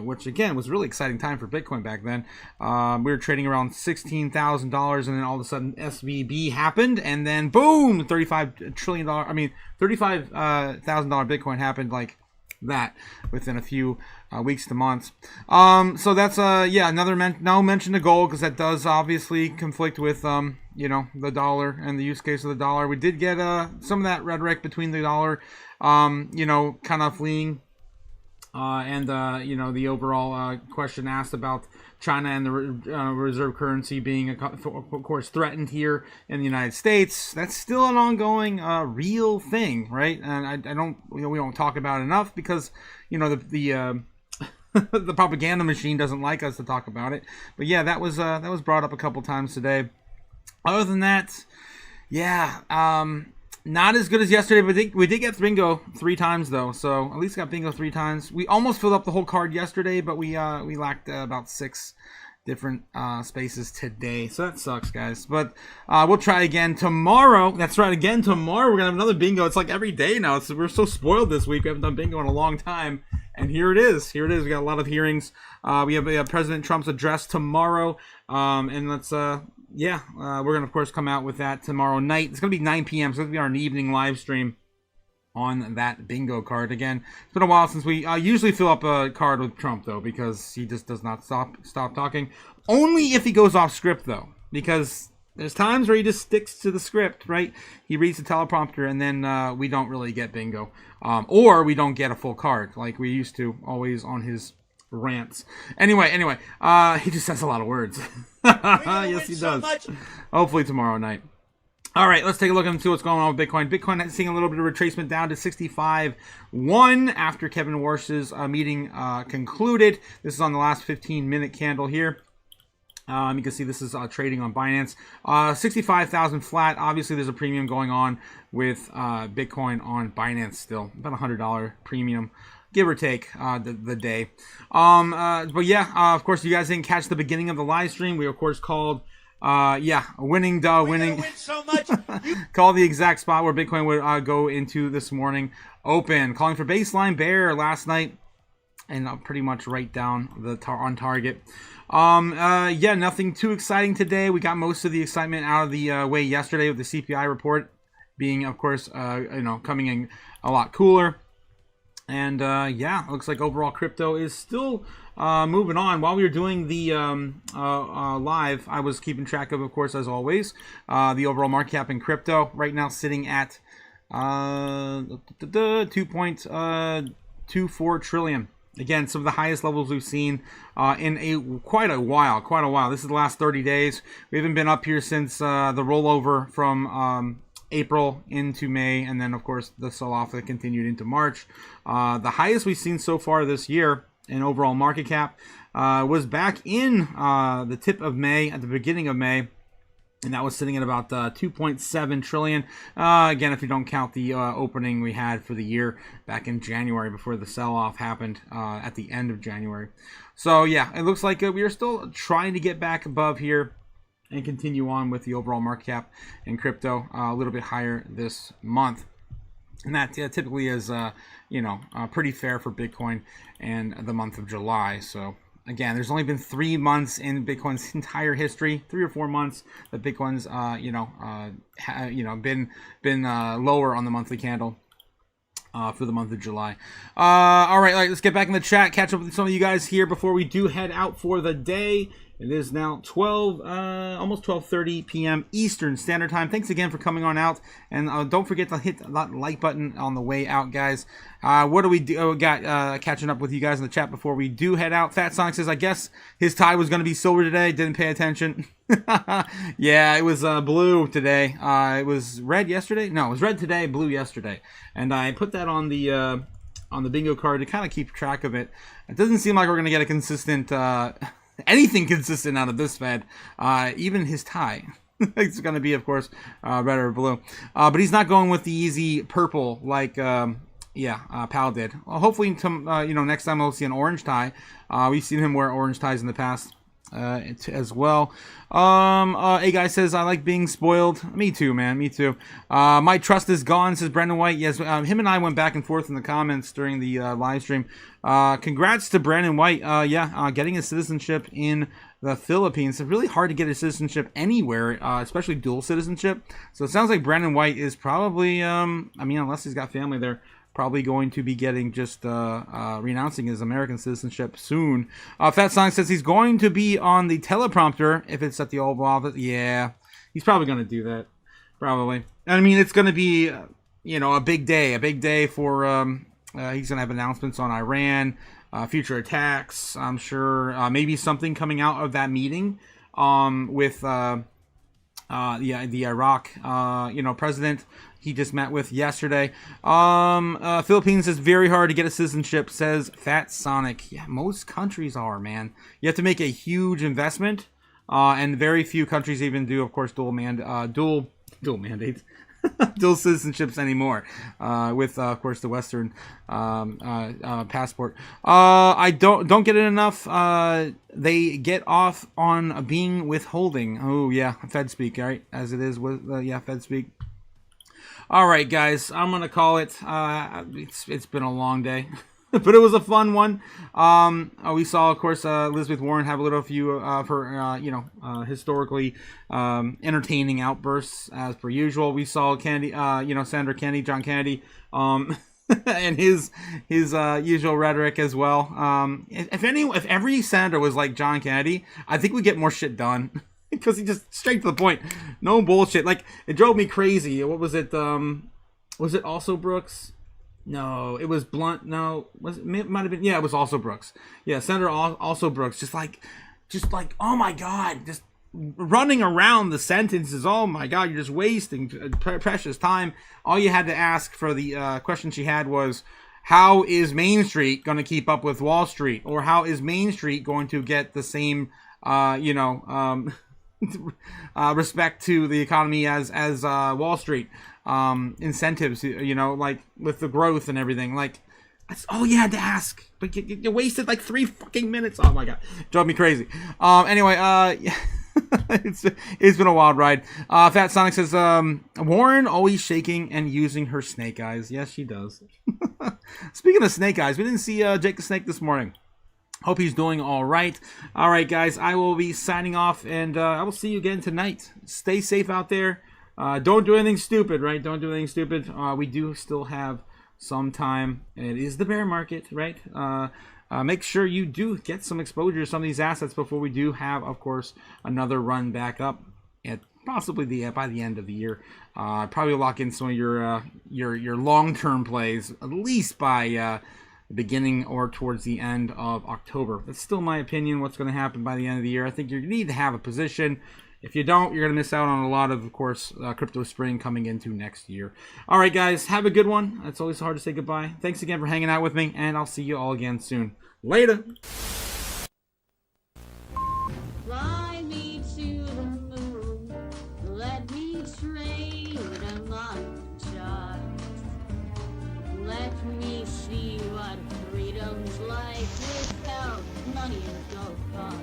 which, again, was a really exciting time for Bitcoin back then. We were trading around $16,000, and then all of a sudden SVB happened, and then, boom, $35,000 Bitcoin happened like that within a few weeks to months. So that's another no mention of gold, because that does obviously conflict with the dollar and the use case of the dollar. We did get some of that rhetoric between the dollar kind of fleeing and the overall question asked about China and the reserve currency being of course threatened here in the United States. That's still an ongoing real thing, right? And we don't talk about it enough because the the propaganda machine doesn't like us to talk about it. But yeah, that was brought up a couple times today. Other than that, not as good as yesterday, but we did get bingo 3 times though. So at least got bingo 3 times. We almost filled up the whole card yesterday, but we lacked about 6 different spaces today. So that sucks, guys. But we'll try again tomorrow. That's right, again tomorrow. We're gonna have another bingo. It's like every day now. We're so spoiled this week. We haven't done bingo in a long time. And here it is. We got a lot of hearings. We have President Trump's address tomorrow. And let's yeah, we're going to, of course, come out with that tomorrow night. It's going to be 9 p.m. So it's going to be our evening live stream on that bingo card. Again, it's been a while since we usually fill up a card with Trump, though, because he just does not stop talking. Only if he goes off script, though, because there's times where he just sticks to the script, right? He reads the teleprompter, and then we don't really get bingo. Or we don't get a full card like we used to, always on his rants. Anyway, he just says a lot of words. Yes, he does. Hopefully tomorrow night. All right, let's take a look and see what's going on with Bitcoin. Bitcoin is seeing a little bit of retracement down to 65.1 after Kevin Warsh's meeting concluded. This is on the last 15-minute candle here. You can see this is trading on Binance. 65,000 flat. Obviously, there's a premium going on with Bitcoin on Binance still. About $100 premium, give or take, the day. But yeah, of course, you guys didn't catch the beginning of the live stream. We, of course, called... winning. Win so much. Call the exact spot where Bitcoin would go into this morning. Open, calling for baseline bear last night, and pretty much right down the on target. Yeah, nothing too exciting today. We got most of the excitement out of the way yesterday with the CPI report being, of course, coming in a lot cooler. And yeah, looks like overall crypto is still moving on. While we were doing the live, I was keeping track of course, as always, the overall market cap in crypto. Right now sitting at 2.24 trillion. Again, some of the highest levels we've seen in quite a while. This is the last 30 days. We haven't been up here since the rollover from April into May, and then of course the sell-off that continued into March. The highest we've seen so far this year in overall market cap was back in the tip of May, at the beginning of May, and that was sitting at about 2.7 trillion. Again, if you don't count the opening we had for the year back in January before the sell-off happened at the end of January. So yeah, it looks like we are still trying to get back above here and continue on with the overall market cap in crypto a little bit higher this month. And that typically is, pretty fair for Bitcoin and the month of July. So again, there's only been 3 months in Bitcoin's entire history, 3 or 4 months that Bitcoin's, been lower on the monthly candle. For the month of July. All right, let's get back in the chat, catch up with some of you guys here before we do head out for the day. It is now almost 12:30 p.m. Eastern Standard Time. Thanks again for coming on out, and don't forget to hit that like button on the way out, guys. What do we do? Got catching up with you guys in the chat before we do head out. Fat Sonic says, I guess his tie was going to be silver today. Didn't pay attention. Yeah, it was blue today. It was red yesterday. No, it was red today, blue yesterday, and I put that on the bingo card to kind of keep track of it. It doesn't seem like we're going to get a consistent. Anything consistent out of this Fed, even his tie. It's going to be, of course, red or blue. But he's not going with the easy purple like, Powell did. Well, hopefully, next time we'll see an orange tie. We've seen him wear orange ties in the past as well. A guy says, I like being spoiled. Me too, man. Me too. My trust is gone, says Brendan White. Yes, him and I went back and forth in the comments during the live stream. Congrats to Brandon White. Getting his citizenship in the Philippines. It's really hard to get a citizenship anywhere, especially dual citizenship. So it sounds like Brandon White is probably, unless he's got family there, probably going to be getting just renouncing his American citizenship soon. Fat Sonic says he's going to be on the teleprompter if it's at the Oval Office. Yeah, he's probably going to do that. Probably. I mean, it's going to be, a big day for... he's going to have announcements on Iran, future attacks, I'm sure. Maybe something coming out of that meeting with the Iraq, president he just met with yesterday. Philippines is very hard to get a citizenship, says Fat Sonic. Yeah, most countries are, man. You have to make a huge investment, and very few countries even do, of course, dual mandates. Dual citizenships anymore, with of course the Western passport. I don't get it enough. They get off on being withholding. Oh yeah, Fed speak, right? As it is with Fed speak. All right, guys, I'm gonna call it. It's been a long day. But it was a fun one. We saw, of course, Elizabeth Warren have a little few of her, historically entertaining outbursts as per usual. We saw Senator Kennedy, John Kennedy, and his usual rhetoric as well. If every senator was like John Kennedy, I think we'd get more shit done. Because he just straight to the point, no bullshit. Like, it drove me crazy. What was it? Was it also Brooks? No, it was Blunt. No, it might have been. Yeah, it was also Brooks. Yeah, Senator also Brooks. Just like, oh my God, just running around the sentences. Oh my God, you're just wasting precious time. All you had to ask for the question she had was, how is Main Street going to keep up with Wall Street, or how is Main Street going to get the same, respect to the economy as Wall Street, incentives, like with the growth and everything. Like, that's all you had to ask, but you wasted like 3 fucking minutes. Oh my God, drove me crazy. Anyway, it's been a wild ride. Fat Sonic says, Warren always shaking and using her snake eyes. Yes, she does. Speaking of snake eyes, we didn't see Jake the Snake this morning. Hope he's doing all right. All right, guys, I will be signing off, and I will see you again tonight. Stay safe out there. Don't do anything stupid, right? Don't do anything stupid. We do still have some time. It is the bear market, right? Make sure you do get some exposure to some of these assets before we do have, of course, another run back up at possibly by the end of the year. Probably lock in some of your long-term plays, at least by beginning or towards the end of October. That's still my opinion, what's going to happen by the end of the year. I think you need to have a position. If you don't, you're going to miss out on a lot of course, crypto spring coming into next year. All right, guys, have a good one. It's always hard to say goodbye. Thanks again for hanging out with me, and I'll see you all again soon. Later! Fly me to the moon, let me trade among the stars. Let me see what freedom's like without money and gold bars.